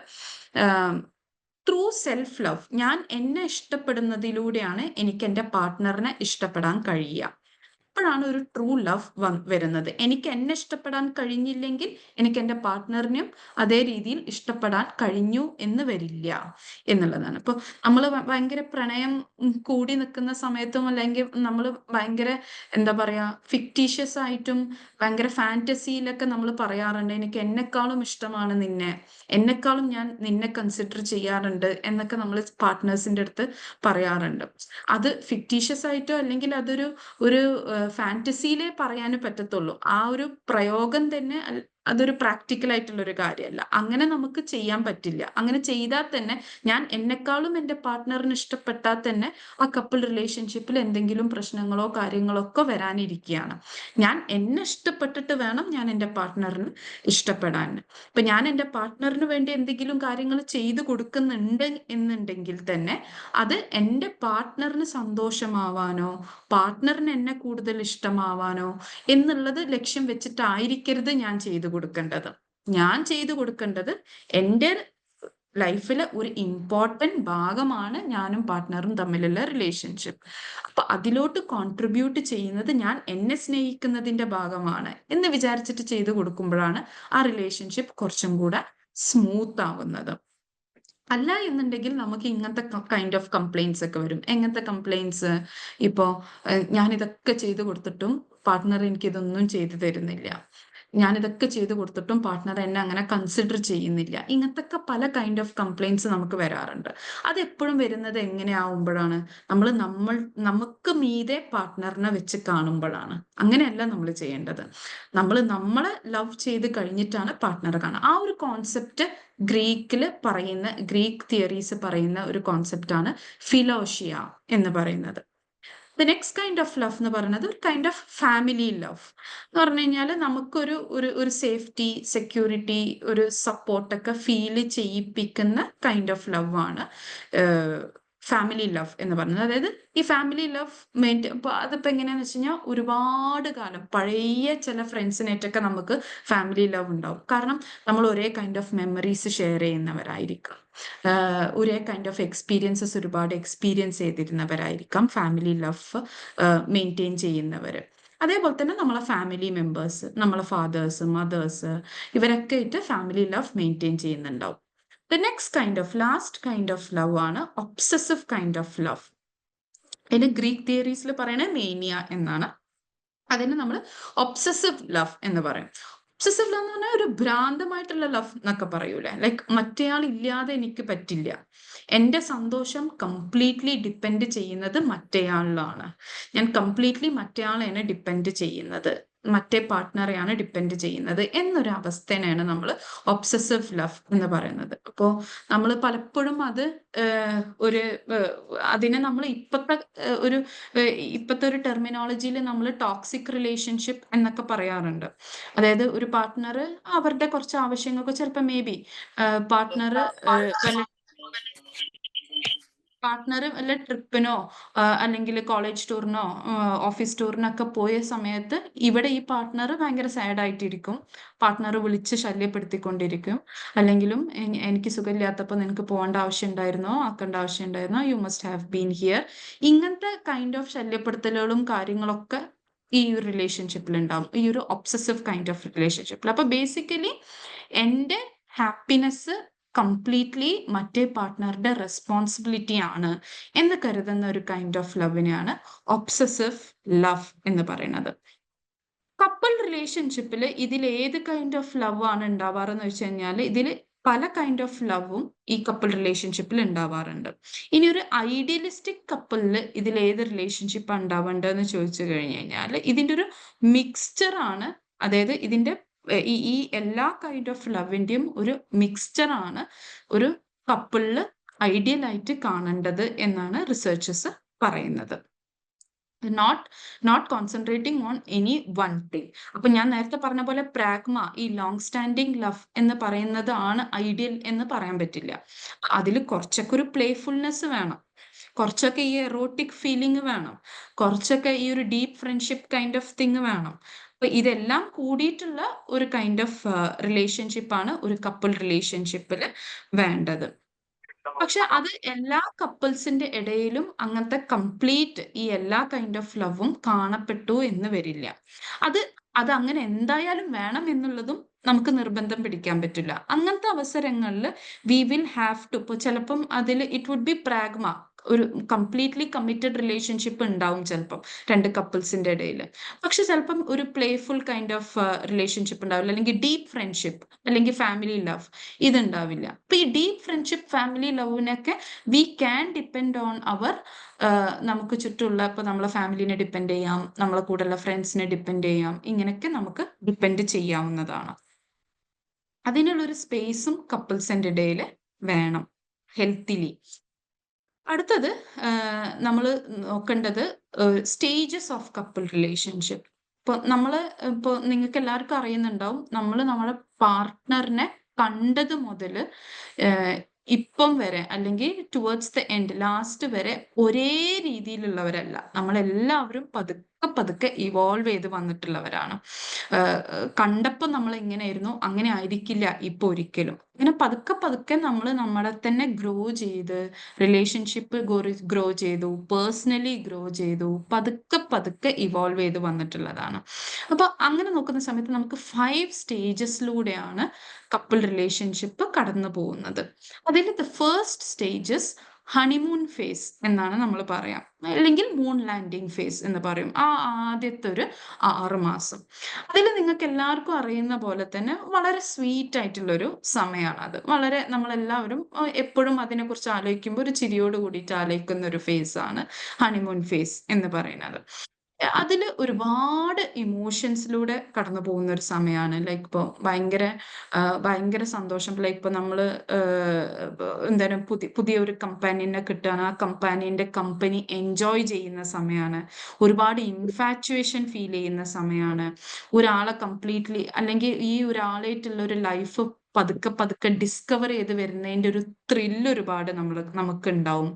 ത്രൂ സെൽഫ് ലവ്, ഞാൻ എന്നെ ഇഷ്ടപ്പെടുന്നതിലൂടെയാണ് എനിക്ക് എൻ്റെ പാർട്ട്ണറിനെ ഇഷ്ടപ്പെടാൻ കഴിയുക. അപ്പോഴാണ് ഒരു ട്രൂ ലവ് വരുന്നത്. എനിക്ക് എന്നെ ഇഷ്ടപ്പെടാൻ കഴിഞ്ഞില്ലെങ്കിൽ എനിക്ക് എൻ്റെ പാർട്ട്ണറിനും അതേ രീതിയിൽ ഇഷ്ടപ്പെടാൻ കഴിഞ്ഞു എന്ന് വരില്ല എന്നുള്ളതാണ്. ഇപ്പോൾ നമ്മൾ ഭയങ്കര പ്രണയം കൂടി നിൽക്കുന്ന സമയത്തും, അല്ലെങ്കിൽ നമ്മൾ ഭയങ്കര എന്താ പറയുക, ഫിക്റ്റീഷ്യസ് ആയിട്ടും ഭയങ്കര ഫാൻറ്റസിയിലൊക്കെ നമ്മൾ പറയാറുണ്ട്, എനിക്ക് എന്നെക്കാളും ഇഷ്ടമാണ് നിന്നെ, എന്നെക്കാളും ഞാൻ നിന്നെ കൺസിഡർ ചെയ്യാറുണ്ട് എന്നൊക്കെ നമ്മൾ പാർട്ട്നേഴ്സിൻ്റെ അടുത്ത് പറയാറുണ്ട്. അത് ഫിക്റ്റീഷ്യസ് ആയിട്ടോ അല്ലെങ്കിൽ അതൊരു ഫാൻറ്റസിയിലേ പറയാനും പറ്റത്തുള്ളൂ. ആ ഒരു പ്രയോഗം തന്നെ അതൊരു പ്രാക്ടിക്കൽ ആയിട്ടുള്ള ഒരു കാര്യമല്ല. അങ്ങനെ നമുക്ക് ചെയ്യാൻ പറ്റില്ല. അങ്ങനെ ചെയ്താൽ തന്നെ, ഞാൻ എന്നെക്കാളും എൻ്റെ പാർട്ട്ണറിന് ഇഷ്ടപ്പെട്ടാൽ തന്നെ ആ കപ്പിൾ റിലേഷൻഷിപ്പിൽ എന്തെങ്കിലും പ്രശ്നങ്ങളോ കാര്യങ്ങളോ ഒക്കെ വരാനിരിക്കുകയാണ്. ഞാൻ എന്നെ ഇഷ്ടപ്പെട്ടിട്ട് വേണം ഞാൻ എൻ്റെ പാർട്ട്ണറിന് ഇഷ്ടപ്പെടാൻ. ഇപ്പൊ ഞാൻ എൻ്റെ പാർട്ട്ണറിന് വേണ്ടി എന്തെങ്കിലും കാര്യങ്ങൾ ചെയ്തു കൊടുക്കുന്നുണ്ട് എന്നുണ്ടെങ്കിൽ തന്നെ അത് എൻ്റെ പാർട്ട്ണറിന് സന്തോഷമാവാനോ പാർട്ട്ണറിന് എന്നെ കൂടുതൽ ഇഷ്ടമാവാനോ എന്നുള്ളത് ലക്ഷ്യം വെച്ചിട്ടായിരിക്കരുത് ഞാൻ ചെയ്തു കൊടുക്കേണ്ടത്. ഞാൻ ചെയ്തു കൊടുക്കേണ്ടത് എൻ്റെ ലൈഫിലെ ഒരു ഇമ്പോർട്ടൻറ്റ് ഭാഗമാണ് ഞാനും പാർട്ട്ണറും തമ്മിലുള്ള റിലേഷൻഷിപ്പ്. അപ്പൊ അതിലോട്ട് കോൺട്രിബ്യൂട്ട് ചെയ്യുന്നത് ഞാൻ എന്നെ സ്നേഹിക്കുന്നതിൻ്റെ ഭാഗമാണ് എന്ന് വിചാരിച്ചിട്ട് ചെയ്തു കൊടുക്കുമ്പോഴാണ് ആ റിലേഷൻഷിപ്പ് കുറച്ചും കൂടെ സ്മൂത്ത് ആവുന്നത്. അല്ല എന്നുണ്ടെങ്കിൽ നമുക്ക് ഇങ്ങനത്തെ കൈൻഡ് ഓഫ് കംപ്ലൈൻറ്റ്സ് ഒക്കെ വരും. എങ്ങനത്തെ കംപ്ലൈൻറ്റ്സ്? ഇപ്പോൾ ഞാനിതൊക്കെ ചെയ്തു കൊടുത്തിട്ടും പാർട്ട്ണർ എനിക്കിതൊന്നും ചെയ്തു തരുന്നില്ല, ഞാനിതൊക്കെ ചെയ്തു കൊടുത്തിട്ടും പാർട്ട്ണർ എന്നെ അങ്ങനെ കൺസിഡർ ചെയ്യുന്നില്ല. ഇങ്ങനത്തെ പല കൈൻഡ് ഓഫ് കംപ്ലൈൻറ്റ്സ് നമുക്ക് വരാറുണ്ട്. അതെപ്പോഴും വരുന്നത് എങ്ങനെയാവുമ്പോഴാണ്? നമുക്ക് മീതെ പാർട്ട്ണറിനെ വെച്ച് കാണുമ്പോഴാണ്. അങ്ങനെയല്ല നമ്മൾ ചെയ്യേണ്ടത്. നമ്മളെ ലവ് ചെയ്ത് കഴിഞ്ഞിട്ടാണ് പാർട്ട്ണറെ കാണുക. ആ ഒരു കോൺസെപ്റ്റ് ഗ്രീക്ക് തിയറീസ് പറയുന്ന ഒരു കോൺസെപ്റ്റാണ് ഫിലോഷിയ എന്ന് പറയുന്നത്. The next kind of love എന്ന് പറയുന്നത് ഒരു കൈൻഡ് ഓഫ് ഫാമിലി ലവ് എന്ന് പറഞ്ഞു കഴിഞ്ഞാൽ നമുക്കൊരു ഒരു സേഫ്റ്റി, സെക്യൂരിറ്റി, ഒരു സപ്പോർട്ടൊക്കെ ഫീൽ ചെയ്യിപ്പിക്കുന്ന കൈൻഡ് ഓഫ് ലവ് ആണ് ഫാമിലി ലവ് എന്ന് പറയുന്നത്. അതായത് ഈ ഫാമിലി ലവ് അതിപ്പോൾ എങ്ങനെയാന്ന് വെച്ച് കഴിഞ്ഞാൽ, ഒരുപാട് കാലം പഴയ ചില ഫ്രണ്ട്സിനായിട്ടൊക്കെ നമുക്ക് ഫാമിലി ലവ് ഉണ്ടാവും. കാരണം നമ്മൾ ഒരേ കൈൻഡ് ഓഫ് മെമ്മറീസ് ഷെയർ ചെയ്യുന്നവരായിരിക്കും, ഒരേ കൈൻഡ് ഓഫ് എക്സ്പീരിയൻസസ് ഒരുപാട് എക്സ്പീരിയൻസ് ചെയ്തിരുന്നവരായിരിക്കാം ഫാമിലി ലവ് മെയിൻറ്റെയിൻ ചെയ്യുന്നവർ. അതേപോലെ തന്നെ നമ്മളെ ഫാമിലി മെമ്പേഴ്സ്, നമ്മളെ ഫാദേഴ്സ്, മദേഴ്സ്, ഇവരൊക്കെ ആയിട്ട് ഫാമിലി ലവ് മെയിൻറ്റെയിൻ ചെയ്യുന്നുണ്ടാവും. The next kind of last kind of love ആണ് ഒബ്സസീവ് കൈൻഡ് ഓഫ് ലവ്. അതിന് ഗ്രീക്ക് തിയറീസിൽ പറയണ മേനിയ എന്നാണ്. അതിന് നമ്മൾ ഒബ്സസീവ് ലവ് എന്ന് പറയും. ഒബ്സസീവ് ലവ് എന്ന് പറഞ്ഞാൽ ഒരു ഭ്രാന്തമായിട്ടുള്ള ലവ് എന്നൊക്കെ പറയൂലേ, ലൈക്ക് മറ്റേയാൾ ഇല്ലാതെ എനിക്ക് പറ്റില്ല, എൻ്റെ സന്തോഷം കംപ്ലീറ്റ്ലി ഡിപ്പെൻഡ് ചെയ്യുന്നത് മറ്റേയാളിലാണ്, ഞാൻ കംപ്ലീറ്റ്ലി മറ്റേയാളെയാണ് ഡിപ്പെൻഡ് ചെയ്യുന്നത്, മറ്റേ പാർട്ട്ണറെയാണ് ഡിപ്പെൻഡ് ചെയ്യുന്നത് എന്നൊരു അവസ്ഥേനെയാണ് നമ്മൾ ഒബ്സസീവ് ലവ് എന്ന് പറയുന്നത്. അപ്പോൾ നമ്മൾ പലപ്പോഴും അത് അതിനെ നമ്മൾ ഇപ്പോഴത്തെ ഒരു ടെർമിനോളജിയിൽ നമ്മൾ ടോക്സിക് റിലേഷൻഷിപ്പ് എന്നൊക്കെ പറയാറുണ്ട്. അതായത് ഒരു പാർട്ട്ണർ അവരുടെ കുറച്ച് ആവശ്യങ്ങൾക്ക് ചിലപ്പോൾ മേ ബി പാർട്ട്ണർ പാർട്ട്ണർ വല്ല ട്രിപ്പിനോ അല്ലെങ്കിൽ കോളേജ് ടൂറിനോ ഓഫീസ് ടൂറിനൊക്കെ പോയ സമയത്ത് ഇവിടെ ഈ പാർട്ട്ണർ ഭയങ്കര സാഡ് ആയിട്ടിരിക്കും. പാർട്ട്ണർ വിളിച്ച് ശല്യപ്പെടുത്തിക്കൊണ്ടിരിക്കും. അല്ലെങ്കിലും എനിക്ക് സുഖമില്ലാത്തപ്പോൾ നിനക്ക് പോകേണ്ട ആവശ്യം ഉണ്ടായിരുന്നോ, ആക്കേണ്ട ആവശ്യം ഉണ്ടായിരുന്നോ, you must have been here. ഇങ്ങനത്തെ കൈൻഡ് ഓഫ് ശല്യപ്പെടുത്തലുകളും കാര്യങ്ങളൊക്കെ ഈ ഒരു റിലേഷൻഷിപ്പിൽ ഉണ്ടാവും, ഈ ഒരു ഒബ്സസീവ് കൈൻഡ് ഓഫ് റിലേഷൻഷിപ്പിൽ. അപ്പൊ ബേസിക്കലി എൻ്റെ ഹാപ്പിനെസ് കംപ്ലീറ്റ്ലി മറ്റേ പാർട്ട്ണറുടെ റെസ്പോൺസിബിലിറ്റി ആണ് എന്ന് കരുതുന്ന ഒരു കൈൻഡ് ഓഫ് ലവിനെയാണ് ഒബ്സസീവ് ലവ് എന്ന് പറയുന്നത്. കപ്പിൾ റിലേഷൻഷിപ്പിൽ ഇതിൽ ഏത് കൈൻഡ് ഓഫ് ലവ് ആണ് ഉണ്ടാവാറെന്ന് വെച്ച് കഴിഞ്ഞാൽ ഇതിൽ പല കൈൻഡ് ഓഫ് ലവും ഈ കപ്പിൾ റിലേഷൻഷിപ്പിൽ ഉണ്ടാവാറുണ്ട്. ഇനി ഒരു ഐഡിയലിസ്റ്റിക് കപ്പിളിൽ ഇതിൽ ഏത് റിലേഷൻഷിപ്പാണ് ഉണ്ടാവേണ്ടതെന്ന് ചോദിച്ചു കഴിഞ്ഞു കഴിഞ്ഞാൽ ഇതിൻ്റെ ഒരു മിക്സ്ചർ ആണ്. അതായത് ഇതിൻ്റെ ഈ എല്ലാ കൈൻഡ് ഓഫ് ലവിൻ്റെയും ഒരു മിക്സ്ചർ ആണ് ഒരു കപ്പിളിൽ ഐഡിയൽ ആയിട്ട് കാണേണ്ടത് എന്നാണ് റിസർച്ചേഴ്സ് പറയുന്നത്. Not concentrating on any one thing. അപ്പൊ ഞാൻ നേരത്തെ പറഞ്ഞ പോലെ പ്രാഗ്മ, ഈ ലോങ് സ്റ്റാൻഡിങ് ലവ് എന്ന് പറയുന്നത് ആണ് ഐഡിയൽ എന്ന് പറയാൻ പറ്റില്ല. അതിൽ കുറച്ചൊക്കെ ഒരു പ്ലേഫുൾനെസ് വേണം, കുറച്ചൊക്കെ ഈ എറോട്ടിക് ഫീലിംഗ് വേണം, കുറച്ചൊക്കെ ഈ ഒരു deep friendship kind of thing വേണം. അപ്പൊ ഇതെല്ലാം കൂടിയിട്ടുള്ള ഒരു കൈൻഡ് ഓഫ് റിലേഷൻഷിപ്പാണ് ഒരു കപ്പിൾ റിലേഷൻഷിപ്പിൽ വേണ്ടത്. പക്ഷെ അത് എല്ലാ കപ്പിൾസിന്റെ ഇടയിലും അങ്ങനത്തെ കംപ്ലീറ്റ് ഈ എല്ലാ കൈൻഡ് ഓഫ് ലവും കാണപ്പെട്ടു എന്ന് വരില്ല. അത് അത് അങ്ങനെ എന്തായാലും വേണം എന്നുള്ളതും നമുക്ക് നിർബന്ധം പിടിക്കാൻ പറ്റില്ല. അങ്ങനത്തെ അവസരങ്ങളിൽ വി വിൽ ഹാവ് ടു, ഇപ്പോൾ ചിലപ്പം അതിൽ ഇറ്റ് വുഡ് ബി പ്രാഗ്മ, ഒരു കംപ്ലീറ്റ്ലി കമ്മിറ്റഡ് റിലേഷൻഷിപ്പ് ഉണ്ടാവും ചിലപ്പം രണ്ട് കപ്പിൾസിന്റെ ഇടയിൽ. പക്ഷെ ചിലപ്പം ഒരു പ്ലേഫുൾ കൈൻഡ് ഓഫ് റിലേഷൻഷിപ്പ് ഉണ്ടാവില്ല, അല്ലെങ്കിൽ ഡീപ്പ് ഫ്രണ്ട്ഷിപ്പ് അല്ലെങ്കിൽ ഫാമിലി ലവ് ഇതുണ്ടാവില്ല. അപ്പൊ ഈ ഡീപ്പ് ഫ്രണ്ട്ഷിപ്പ് ഫാമിലി ലവിനൊക്കെ വി ക്യാൻ ഡിപ്പെൻഡ് ഓൺ അവർ നമുക്ക് ചുറ്റുമുള്ള, ഇപ്പൊ നമ്മളെ ഫാമിലിനെ ഡിപ്പെൻഡ് ചെയ്യാം, നമ്മളെ കൂടെയുള്ള ഫ്രണ്ട്സിനെ ഡിപ്പെൻഡ് ചെയ്യാം, ഇങ്ങനെയൊക്കെ നമുക്ക് ഡിപ്പെൻഡ് ചെയ്യാവുന്നതാണ്. അതിനുള്ളൊരു സ്പേസും കപ്പിൾസിന്റെ ഇടയിൽ വേണം ഹെൽത്തിലി. അടുത്തത് നമ്മൾ നോക്കേണ്ടത് സ്റ്റേജസ് ഓഫ് കപ്പിൾ റിലേഷൻഷിപ്പ്. ഇപ്പോൾ നിങ്ങൾക്ക് എല്ലാവർക്കും അറിയുന്നുണ്ടാവും, നമ്മൾ നമ്മളെ പാർട്ട്ണറിനെ കണ്ടത് മുതൽ ഇപ്പം വരെ അല്ലെങ്കിൽ ടുവേർഡ്സ് ദ എൻഡ് ലാസ്റ്റ് വരെ ഒരേ രീതിയിലുള്ളവരല്ല. നമ്മളെല്ലാവരും പതുക്കെ ഇവോൾവ് ചെയ്ത് വന്നിട്ടുള്ളവരാണ്. കണ്ടപ്പോൾ നമ്മൾ എങ്ങനെയായിരുന്നു അങ്ങനെ ആയിരിക്കില്ല ഇപ്പൊ ഒരിക്കലും. ഇങ്ങനെ പതുക്കെ നമ്മൾ നമ്മളെ തന്നെ ഗ്രോ ചെയ്ത്, റിലേഷൻഷിപ്പ് ഗ്രോ ചെയ്തു, പേഴ്സണലി ഗ്രോ ചെയ്തു, പതുക്കെ ഇവോൾവ് ചെയ്ത് വന്നിട്ടുള്ളതാണ്. അപ്പൊ അങ്ങനെ നോക്കുന്ന സമയത്ത് നമുക്ക് 5 സ്റ്റേജസിലൂടെയാണ് കപ്പിൾ റിലേഷൻഷിപ്പ് കടന്നു പോകുന്നത്. അതിൽ the first stages honeymoon phase എന്നാണ് നമ്മൾ പറയാം, അല്ലെങ്കിൽ മൂൺ ലാൻഡിങ് ഫേസ് എന്ന് പറയും. ആദ്യത്തെ ഒരു 6 മാസം അതിൽ നിങ്ങൾക്ക് എല്ലാവർക്കും അറിയുന്ന പോലെ തന്നെ വളരെ സ്വീറ്റ് ആയിട്ടുള്ളൊരു സമയമാണ് അത്. വളരെ നമ്മളെല്ലാവരും എപ്പോഴും അതിനെക്കുറിച്ച് ആലോചിക്കുമ്പോൾ ഒരു ചിരിയോട് കൂടിയിട്ട് ആലോചിക്കുന്ന ഒരു ഫേസ് ആണ് ഹണിമൂൺ ഫേസ് എന്ന് പറയുന്നത്. അതിൽ ഒരുപാട് ഇമോഷൻസിലൂടെ കടന്നു പോകുന്ന ഒരു സമയമാണ്. ലൈക്ക് ഇപ്പോൾ ഭയങ്കര സന്തോഷം. ലൈക്ക് ഇപ്പോൾ നമ്മൾ എന്താണ് പുതിയ ഒരു കമ്പാനിയനെ കിട്ടുകയാണ്, ആ കമ്പാനിയന്റെ കമ്പനി എൻജോയ് ചെയ്യുന്ന സമയമാണ്, ഒരുപാട് ഇൻഫാച്വേഷൻ ഫീൽ ചെയ്യുന്ന സമയമാണ്, ഒരാളെ കംപ്ലീറ്റ്ലി അല്ലെങ്കിൽ ഈ ഒരാളായിട്ടുള്ള ഒരു ലൈഫ് പതുക്കെ ഡിസ്കവർ ചെയ്ത് വരുന്നതിൻ്റെ ഒരു ത്രില്ല് ഒരുപാട് നമുക്ക് ഉണ്ടാവും.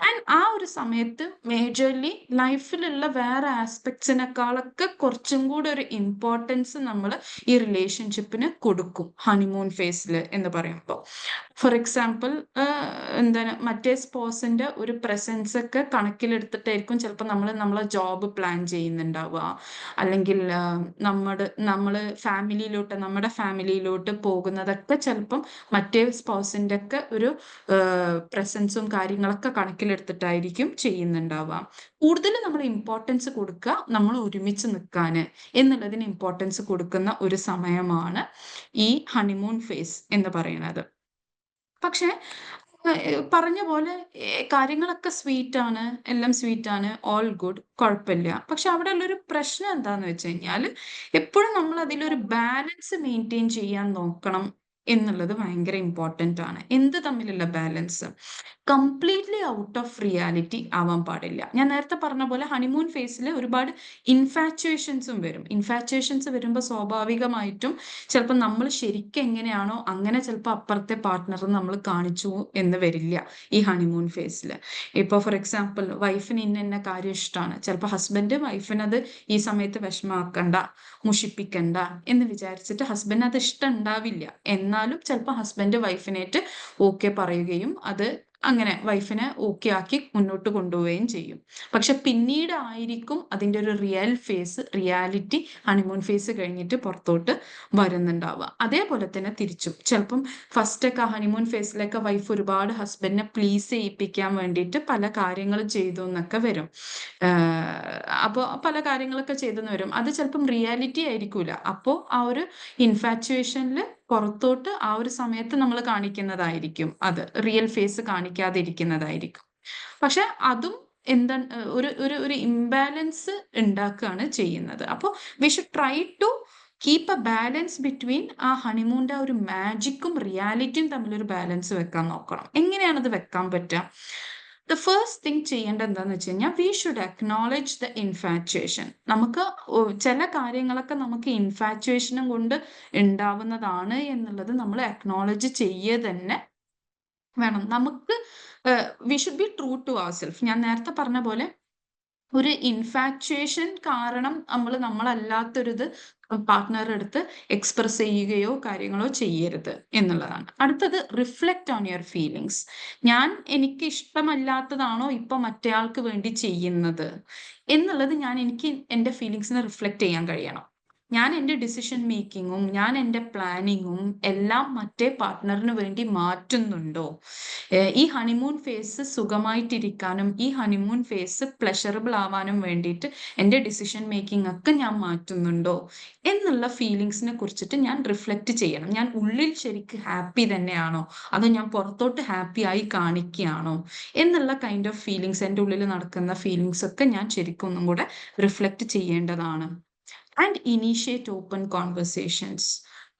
ആൻഡ് ആ ഒരു സമയത്ത് മേജർലി ലൈഫിലുള്ള വേറെ ആസ്പെക്ട്സിനെക്കാളൊക്കെ കുറച്ചും കൂടെ ഒരു ഇമ്പോർട്ടൻസ് നമ്മൾ ഈ റിലേഷൻഷിപ്പിന് കൊടുക്കും ഹണിമൂൺ ഫേസിൽ എന്ന് പറയുമ്പോൾ. ഫോർ എക്സാമ്പിൾ, എന്താണ് മറ്റേ സ്പോസിന്റെ ഒരു പ്രസൻസ് ഒക്കെ കണക്കിലെടുത്തിട്ടായിരിക്കും ചിലപ്പോൾ നമ്മളെ ജോബ് പ്ലാൻ ചെയ്യുന്നുണ്ടാവുക, അല്ലെങ്കിൽ നമ്മുടെ ഫാമിലിയിലോട്ട് പോകുന്നതൊക്കെ ചിലപ്പം മറ്റേ സ്പോസിന്റെ ഒക്കെ ഒരു പ്രസൻസും കാര്യങ്ങളൊക്കെ കണക്കിലെടുത്തിട്ടായിരിക്കും ചെയ്യുന്നുണ്ടാവുക. കൂടുതൽ നമ്മൾ ഇമ്പോർട്ടൻസ് കൊടുക്കുക നമ്മൾ ഒരുമിച്ച് നിൽക്കാന് എന്നുള്ളതിന് ഇമ്പോർട്ടൻസ് കൊടുക്കുന്ന ഒരു സമയമാണ് ഈ ഹണിമൂൺ ഫേസ് എന്ന് പറയുന്നത്. പക്ഷെ പറഞ്ഞ പോലെ കാര്യങ്ങളൊക്കെ സ്വീറ്റ് ആണ്, എല്ലാം സ്വീറ്റ് ആണ്, ഓൾ ഗുഡ്, കുഴപ്പമില്ല. പക്ഷെ അവിടെ ഉള്ളൊരു പ്രശ്നം എന്താന്ന് വെച്ച് കഴിഞ്ഞാൽ എപ്പോഴും നമ്മൾ അതിലൊരു ബാലൻസ് മെയിൻറ്റെയിൻ ചെയ്യാൻ നോക്കണം എന്നുള്ളത് ഭയങ്കര ഇമ്പോർട്ടന്റ് ആണ്. എന്ത് തമ്മിലുള്ള balance? Completely out of reality ആവാൻ പാടില്ല. ഞാൻ നേരത്തെ പറഞ്ഞ പോലെ ഹണിമൂൺ ഫേസിൽ ഒരുപാട് ഇൻഫാച്വേഷൻസും വരും. ഇൻഫാച്വേഷൻസ് വരുമ്പോൾ സ്വാഭാവികമായിട്ടും ചിലപ്പോൾ നമ്മൾ ശരിക്കും എങ്ങനെയാണോ അങ്ങനെ ചിലപ്പോൾ അപ്പുറത്തെ പാർട്ട്ണർ നമ്മൾ കാണിച്ചു എന്ന് വരില്ല ഈ ഹണിമൂൺ ഫേസിൽ. ഇപ്പോൾ ഫോർ എക്സാമ്പിൾ വൈഫിന് ഇന്ന കാര്യം ഇഷ്ടമാണ്, ചിലപ്പോൾ ഹസ്ബൻഡ് വൈഫിനത് ഈ സമയത്ത് വിഷമാക്കണ്ട, മുഷിപ്പിക്കണ്ട എന്ന് വിചാരിച്ചിട്ട് ഹസ്ബൻഡ് അത് ഇഷ്ടം ഉണ്ടാവില്ല. എന്നാലും ചിലപ്പോൾ ഹസ്ബൻഡ് വൈഫിനായിട്ട് ഓക്കെ പറയുകയും അത് അങ്ങനെ വൈഫിനെ ഓക്കെ ആക്കി മുന്നോട്ട് കൊണ്ടുപോവുകയും ചെയ്യും. പക്ഷെ പിന്നീട് ആയിരിക്കും അതിൻ്റെ ഒരു റിയാലിറ്റി ഹണിമൂൺ ഫേസ് കഴിഞ്ഞിട്ട് പുറത്തോട്ട് വരുന്നുണ്ടാവുക. അതേപോലെ തന്നെ തിരിച്ചും ചിലപ്പം ഫസ്റ്റൊക്കെ ഹണിമൂൺ ഫേസിലൊക്കെ വൈഫ് ഒരുപാട് ഹസ്ബൻഡിനെ പ്ലീസ് ചെയ്യിപ്പിക്കാൻ വേണ്ടിയിട്ട് പല കാര്യങ്ങളും ചെയ്തു എന്നൊക്കെ വരും. അപ്പോൾ പല കാര്യങ്ങളൊക്കെ ചെയ്തെന്ന് വരും. അത് ചിലപ്പം റിയാലിറ്റി ആയിരിക്കൂല. അപ്പോൾ ആ ഒരു ഇൻഫാച്വേഷനിൽ പുറത്തോട്ട് ആ ഒരു സമയത്ത് നമ്മൾ കാണിക്കുന്നതായിരിക്കും, അത് റിയൽ ഫേസ് കാണിക്കാതിരിക്കുന്നതായിരിക്കും. പക്ഷെ അതും എന്താ ഒരു ഒരു ഒരു ഇംബാലൻസ് ഉണ്ടാക്കുകയാണ് ചെയ്യുന്നത്. അപ്പോൾ we should try to keep a balance between ആ ഹണിമൂണിന്റെ ആ ഒരു മാജിക്കും റിയാലിറ്റിയും തമ്മിലൊരു ബാലൻസ് വെക്കാൻ നോക്കണം. എങ്ങനെയാണത് വെക്കാൻ പറ്റുക? ദ ഫസ്റ്റ് തിങ് ചെയ്യേണ്ടത് എന്താണെന്ന് വെച്ച് കഴിഞ്ഞാൽ we should acknowledge the infatuation. നമുക്ക് ചില കാര്യങ്ങളൊക്കെ നമുക്ക് ഇൻഫാച്വേഷനും കൊണ്ട് ഉണ്ടാവുന്നതാണ് എന്നുള്ളത് നമ്മൾ അക്നോളജ് ചെയ്യുക തന്നെ വേണം. നമുക്ക് we should be true to our self. ഞാൻ നേരത്തെ പറഞ്ഞ പോലെ ഒരു ഇൻഫാക്ച്വേഷൻ കാരണം നമ്മളല്ലാത്തൊരിത് പാർട്ട്ണറുടെ അടുത്ത് എക്സ്പ്രസ് ചെയ്യുകയോ കാര്യങ്ങളോ ചെയ്യരുത് എന്നുള്ളതാണ്. അടുത്തത് റിഫ്ലക്റ്റ് ഓൺ യുവർ ഫീലിങ്സ്. എനിക്ക് ഇഷ്ടമല്ലാത്തതാണോ ഇപ്പൊ മറ്റേയാൾക്ക് വേണ്ടി ചെയ്യുന്നത് എന്നുള്ളത് എനിക്ക് എൻ്റെ ഫീലിങ്സിനെ റിഫ്ലക്റ്റ് ചെയ്യാൻ കഴിയണം. ഞാൻ എൻ്റെ ഡിസിഷൻ മേക്കിങ്ങും ഞാൻ എൻ്റെ പ്ലാനിങ്ങും എല്ലാം മറ്റേ പാർട്ട്ണറിന് വേണ്ടി മാറ്റുന്നുണ്ടോ? ഈ ഹണിമൂൺ ഫേസ് സുഖമായിട്ടിരിക്കാനും ഈ ഹണിമൂൺ ഫേസ് പ്ലഷറബിൾ ആവാനും വേണ്ടിയിട്ട് എൻ്റെ ഡിസിഷൻ മേക്കിംഗ് ഒക്കെ ഞാൻ മാറ്റുന്നുണ്ടോ എന്നുള്ള ഫീലിങ്സിനെ കുറിച്ചിട്ട് ഞാൻ റിഫ്ലക്റ്റ് ചെയ്യണം. ഞാൻ ഉള്ളിൽ ശരിക്കും ഹാപ്പി തന്നെയാണോ, അതോ ഞാൻ പുറത്തോട്ട് ഹാപ്പി ആയി കാണിക്കുകയാണോ എന്നുള്ള കൈൻഡ് ഓഫ് ഫീലിങ്സ്, എൻ്റെ ഉള്ളിൽ നടക്കുന്ന ഫീലിങ്സ് ഒക്കെ ഞാൻ ശരിക്കും ഒന്നും കൂടെ റിഫ്ലക്റ്റ് ചെയ്യേണ്ടതാണ്. And initiate open conversations.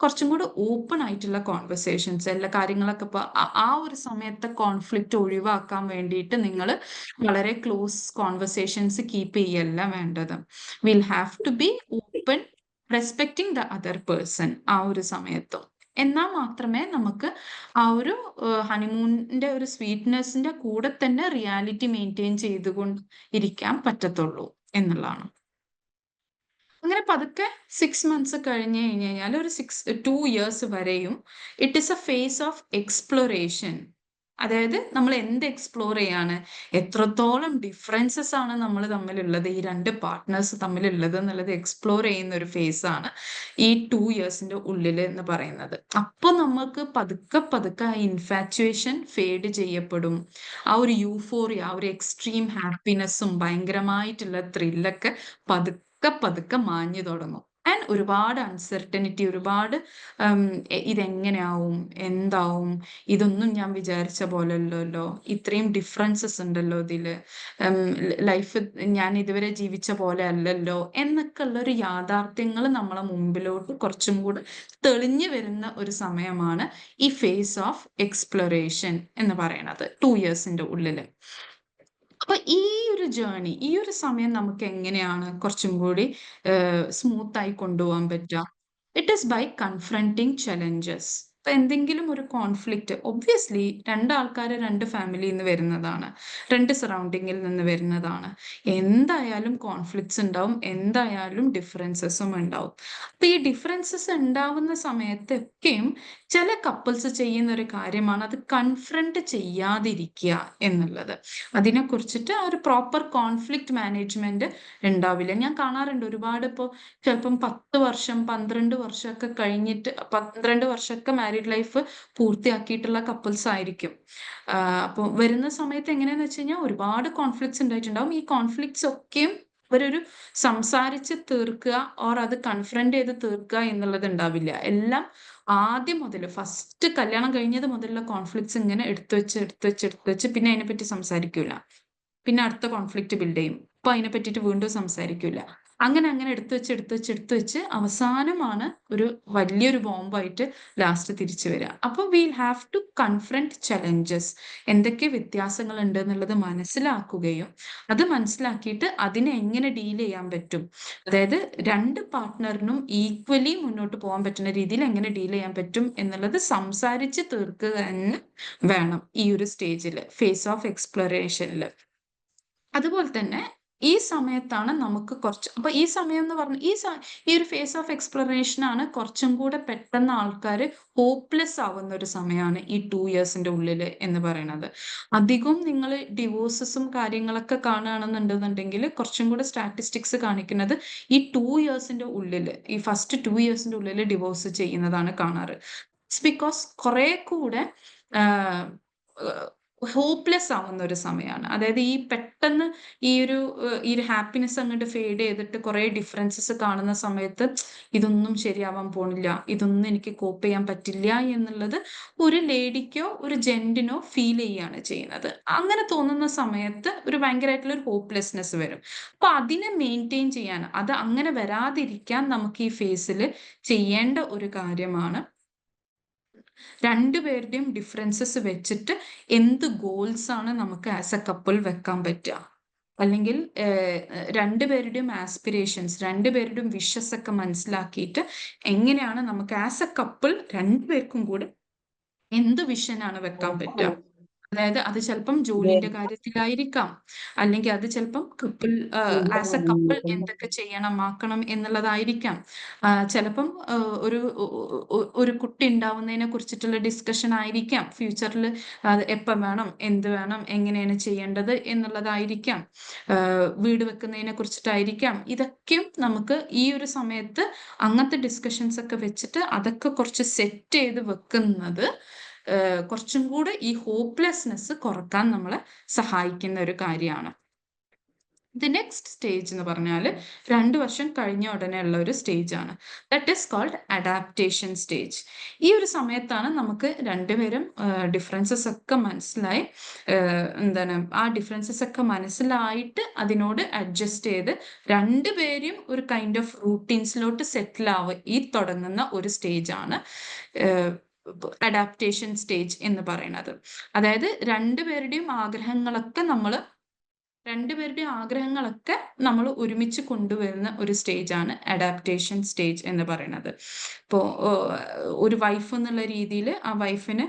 കുറച്ചും കൂടെ ഓപ്പൺ ആയിട്ടുള്ള കോൺവെർസേഷൻസ്, എല്ലാ കാര്യങ്ങളൊക്കെ ഇപ്പോൾ ആ ഒരു സമയത്തെ കോൺഫ്ലിക്റ്റ് ഒഴിവാക്കാൻ വേണ്ടിയിട്ട് നിങ്ങൾ വളരെ ക്ലോസ് കോൺവെർസേഷൻസ് കീപ്പ് ചെയ്യല്ല വേണ്ടത്. Will have to be open, respecting the other person ആ ഒരു സമയത്തും. എന്നാൽ മാത്രമേ നമുക്ക് ആ ഒരു ഹണിമൂണിന്റെ ഒരു സ്വീറ്റ്നെസ്സിന്റെ കൂടെ തന്നെ റിയാലിറ്റി മെയിൻറ്റെയിൻ ചെയ്തുകൊണ്ട് ഇരിക്കാൻ പറ്റത്തുള്ളൂ എന്നുള്ളതാണ്. അങ്ങനെ പതുക്കെ 6 മന്ത്സ് കഴിഞ്ഞ് കഴിഞ്ഞാൽ ഒരു 2 ഇയേഴ്സ് വരെയും it is a phase of exploration. അതായത് നമ്മൾ എന്ത് എക്സ്പ്ലോർ ചെയ്യാണ്, എത്രത്തോളം ഡിഫറൻസസ് ആണ് നമ്മൾ തമ്മിലുള്ളത്, ഈ രണ്ട് പാർട്ട്നേഴ്സ് തമ്മിലുള്ളത് എന്നുള്ളത് എക്സ്പ്ലോർ ചെയ്യുന്ന ഒരു ഫേസ് ആണ് ഈ 2 ഇയേഴ്സിന്റെ ഉള്ളിൽ എന്ന് പറയുന്നത്. അപ്പോൾ നമുക്ക് പതുക്കെ പതുക്കെ ആ ഇൻഫാച്വേഷൻ ഫേഡ് ചെയ്യപ്പെടും. ആ ഒരു യൂഫോറിയ, ആ ഒരു എക്സ്ട്രീം ഹാപ്പിനെസ്സും ഭയങ്കരമായിട്ടുള്ള ത്രില്ലൊക്കെ പതുക്കെ പതുക്കെ മാഞ്ഞു തുടങ്ങും. ആൻഡ് ഒരുപാട് അൺസെർട്ടനിറ്റി, ഒരുപാട് ഇതെങ്ങനെയാവും, എന്താവും, ഇതൊന്നും ഞാൻ വിചാരിച്ച പോലെ അല്ലല്ലോ, ഇത്രയും ഡിഫറൻസസ് ഉണ്ടല്ലോ ഇതില്, ലൈഫ് ഞാൻ ഇതുവരെ ജീവിച്ച പോലെ അല്ലല്ലോ എന്നൊക്കെ ഉള്ളൊരു യാഥാർത്ഥ്യങ്ങൾ നമ്മളെ മുമ്പിലോട്ട് കുറച്ചും കൂടെ തെളിഞ്ഞു വരുന്ന ഒരു സമയമാണ് ഈ ഫേസ് ഓഫ് എക്സ്പ്ലോറേഷൻ എന്ന് പറയുന്നത് 2 ഇയേഴ്സിന്റെ ഉള്ളില്. അപ്പൊ ഈ ഒരു ജേർണി, ഈ ഒരു സമയം നമുക്ക് എങ്ങനെയാണ് കുറച്ചും കൂടി സ്മൂത്ത് ആയി കൊണ്ടുപോകാൻ പറ്റുക? It is by confronting challenges. ഇപ്പൊ എന്തെങ്കിലും ഒരു കോൺഫ്ലിക്റ്റ്, ഒബ്വിയസ്ലി രണ്ടാൾക്കാർ രണ്ട് ഫാമിലിയിൽ നിന്ന് വരുന്നതാണ്, രണ്ട് സറൗണ്ടിങ്ങിൽ നിന്ന് വരുന്നതാണ്. എന്തായാലും കോൺഫ്ലിക്ട്സ് ഉണ്ടാവും, എന്തായാലും ഡിഫറൻസസും ഉണ്ടാവും. അപ്പൊ ഈ ഡിഫറൻസസ് ഉണ്ടാവുന്ന സമയത്തൊക്കെയും ചില കപ്പിൾസ് ചെയ്യുന്ന ഒരു കാര്യമാണ് അത് കൺഫ്രണ്ട് ചെയ്യാതിരിക്കുക എന്നുള്ളത്. അതിനെക്കുറിച്ചിട്ട് ആ ഒരു പ്രോപ്പർ കോൺഫ്ലിക്റ്റ് മാനേജ്മെന്റ് ഉണ്ടാവില്ല. ഞാൻ കാണാറുണ്ട് ഒരുപാട്. ഇപ്പോൾ ചിലപ്പം 10 വർഷം 12 വർഷമൊക്കെ കഴിഞ്ഞിട്ട്, 12 വർഷമൊക്കെ മാരീഡ് ലൈഫ് പൂർത്തിയാക്കിയിട്ടുള്ള കപ്പിൾസ് ആയിരിക്കും. അപ്പോൾ വരുന്ന സമയത്ത് എങ്ങനെയാന്ന് വെച്ച് കഴിഞ്ഞാൽ ഒരുപാട് കോൺഫ്ലിക്ട്സ് ഉണ്ടായിട്ടുണ്ടാവും. ഈ കോൺഫ്ലിക്ട്സ് ഒക്കെയും അവരൊരു സംസാരിച്ച് തീർക്കുക ഓർ അത് കൺഫ്രണ്ട് ചെയ്ത് തീർക്കുക എന്നുള്ളത് ഉണ്ടാവില്ല. എല്ലാം ആദ്യം മുതൽ, ഫസ്റ്റ് കല്യാണം കഴിഞ്ഞത് മുതലുള്ള കോൺഫ്ലിക്ട്സ് ഇങ്ങനെ എടുത്തു വെച്ച് പിന്നെ അതിനെപ്പറ്റി സംസാരിക്കൂല. പിന്നെ അടുത്ത കോൺഫ്ലിക്റ്റ് ബിൽഡ് ചെയ്യും. അപ്പൊ അതിനെ പറ്റിയിട്ട് വീണ്ടും സംസാരിക്കൂല. അങ്ങനെ അങ്ങനെ എടുത്തു വെച്ച് അവസാനമാണ് ഒരു വലിയൊരു ബോംബായിട്ട് ലാസ്റ്റ് തിരിച്ചു വരിക. അപ്പോൾ we'll have to confront challenges, എന്തൊക്കെ വ്യത്യാസങ്ങൾ ഉണ്ട് എന്നുള്ളത് മനസ്സിലാക്കുകയും അത് മനസ്സിലാക്കിയിട്ട് അതിനെ എങ്ങനെ ഡീൽ ചെയ്യാൻ പറ്റും, അതായത് രണ്ട് പാർട്ട്ണറിനും ഈക്വലി മുന്നോട്ട് പോകാൻ പറ്റുന്ന രീതിയിൽ എങ്ങനെ ഡീൽ ചെയ്യാൻ പറ്റും എന്നുള്ളത് സംസാരിച്ച് തീർക്കുക തന്നെ വേണം ഈ ഒരു സ്റ്റേജിൽ, ഫേസ് ഓഫ് എക്സ്പ്ലോറേഷനിൽ. അതുപോലെ തന്നെ ഈ സമയത്താണ് നമുക്ക് കുറച്ച്, അപ്പൊ ഈ സമയം എന്ന് പറഞ്ഞ ഈ ഒരു ഫേസ് ഓഫ് എക്സ്പ്ലോറേഷൻ ആണ് കുറച്ചും കൂടെ പെട്ടെന്ന് ആൾക്കാർ ഹോപ്പ്ലെസ് ആവുന്ന ഒരു സമയമാണ് ഈ 2 ഇയേഴ്സിന്റെ ഉള്ളിൽ എന്ന് പറയുന്നത്. അധികം നിങ്ങൾ ഡിവോഴ്സസും കാര്യങ്ങളൊക്കെ കാണുകയാണെന്നുണ്ടെന്നുണ്ടെങ്കിൽ കുറച്ചും കൂടെ സ്റ്റാറ്റിസ്റ്റിക്സ് കാണിക്കുന്നത് ഈ 2 ഇയേഴ്സിന്റെ ഉള്ളിൽ, ഈ ഫസ്റ്റ് 2 ഇയേഴ്സിന്റെ ഉള്ളിൽ ഡിവോഴ്സ് ചെയ്യുന്നതാണ് കാണാറ്. ഇറ്റ്സ് ബിക്കോസ് കുറെ കൂടെ ഹോപ്പ്ലെസ് ആവുന്ന ഒരു സമയമാണ്. അതായത് ഈ പെട്ടെന്ന് ഈ ഒരു ഹാപ്പിനെസ് അങ്ങോട്ട് ഫെയ്ഡ് ചെയ്തിട്ട് കുറെ ഡിഫറൻസസ് കാണുന്ന സമയത്ത് ഇതൊന്നും ശരിയാവാൻ പോണില്ല, ഇതൊന്നും എനിക്ക് കോപ്പ് ചെയ്യാൻ പറ്റില്ല എന്നുള്ളത് ഒരു ലേഡിക്കോ ഒരു ജെന്റിനോ ഫീൽ ചെയ്യാണ് ചെയ്യുന്നത്. അങ്ങനെ തോന്നുന്ന സമയത്ത് ഒരു ഭയങ്കരമായിട്ടുള്ള ഒരു ഹോപ്പ്ലെസ്നെസ് വരും. അപ്പൊ അതിനെ മെയിൻറ്റെയിൻ ചെയ്യാൻ, അത് അങ്ങനെ വരാതിരിക്കാൻ നമുക്ക് ഈ ഫേസിൽ ചെയ്യേണ്ട ഒരു കാര്യമാണ് രണ്ടുപേരുടെയും ഡിഫറൻസസ് വെച്ചിട്ട് എന്ത് ഗോൾസ് ആണ് നമുക്ക് ആസ് എ കപ്പിൾ വെക്കാൻ പറ്റുക, അല്ലെങ്കിൽ രണ്ടുപേരുടെയും ആസ്പിരേഷൻസ്, രണ്ടുപേരുടെയും വിഷസ് ഒക്കെ മനസ്സിലാക്കിയിട്ട് എങ്ങനെയാണ് നമുക്ക് ആസ് എ കപ്പിൾ രണ്ടുപേർക്കും കൂടെ എന്ത് വിഷനാണ് വെക്കാൻ പറ്റുക. അതായത് അത് ചിലപ്പം ജോലിന്റെ കാര്യത്തിലായിരിക്കാം, അല്ലെങ്കിൽ അത് ചിലപ്പം കപ്പിൾ ആസ് എ കപ്പിൾ എന്തൊക്കെ ആക്കണം എന്നുള്ളതായിരിക്കാം. ചിലപ്പം ഒരു കുട്ടി ഉണ്ടാവുന്നതിനെ കുറിച്ചിട്ടുള്ള ഡിസ്കഷൻ ആയിരിക്കാം ഫ്യൂച്ചറിൽ, അത് എപ്പം വേണം, എന്ത് വേണം, എങ്ങനെയാണ് ചെയ്യേണ്ടത് എന്നുള്ളതായിരിക്കാം. വീട് വെക്കുന്നതിനെ കുറിച്ചിട്ടായിരിക്കാം. ഇതൊക്കെയും നമുക്ക് ഈ ഒരു സമയത്ത് അങ്ങനത്തെ ഡിസ്കഷൻസ് ഒക്കെ വെച്ചിട്ട് അതൊക്കെ കുറച്ച് സെറ്റ് ചെയ്ത് വെക്കുന്നത് കുറച്ചും കൂടെ ഈ ഹോപ്പ്ലെസ്നെസ് കുറക്കാൻ നമ്മളെ സഹായിക്കുന്ന ഒരു കാര്യമാണ്. ദി നെക്സ്റ്റ് സ്റ്റേജ് എന്ന് പറഞ്ഞാൽ 2 വർഷം കഴിഞ്ഞ ഉടനെ ഉള്ള ഒരു സ്റ്റേജ് ആണ്. That is called adaptation stage. ഈ ഒരു സമയത്താണ് നമുക്ക് രണ്ടുപേരും ഡിഫറൻസസ് ഒക്കെ മനസ്സിലായി, എന്താണ് ആ ഡിഫറൻസസ് ഒക്കെ മനസ്സിലായിട്ട് അതിനോട് അഡ്ജസ്റ്റ് ചെയ്ത് രണ്ടുപേരും ഒരു കൈൻഡ് ഓഫ് റൂട്ടീൻസിലോട്ട് സെറ്റിൽ ഈ തുടങ്ങുന്ന ഒരു സ്റ്റേജ് ആണ് അഡാപ്റ്റേഷൻ സ്റ്റേജ് എന്ന് പറയുന്നത്. അതായത് രണ്ടുപേരുടെയും ആഗ്രഹങ്ങളൊക്കെ നമ്മൾ ഒരുമിച്ച് കൊണ്ടുവരുന്ന ഒരു സ്റ്റേജാണ് അഡാപ്റ്റേഷൻ സ്റ്റേജ് എന്ന് പറയുന്നത്. ഇപ്പോൾ ഒരു വൈഫ് എന്നുള്ള രീതിയിൽ ആ വൈഫിന്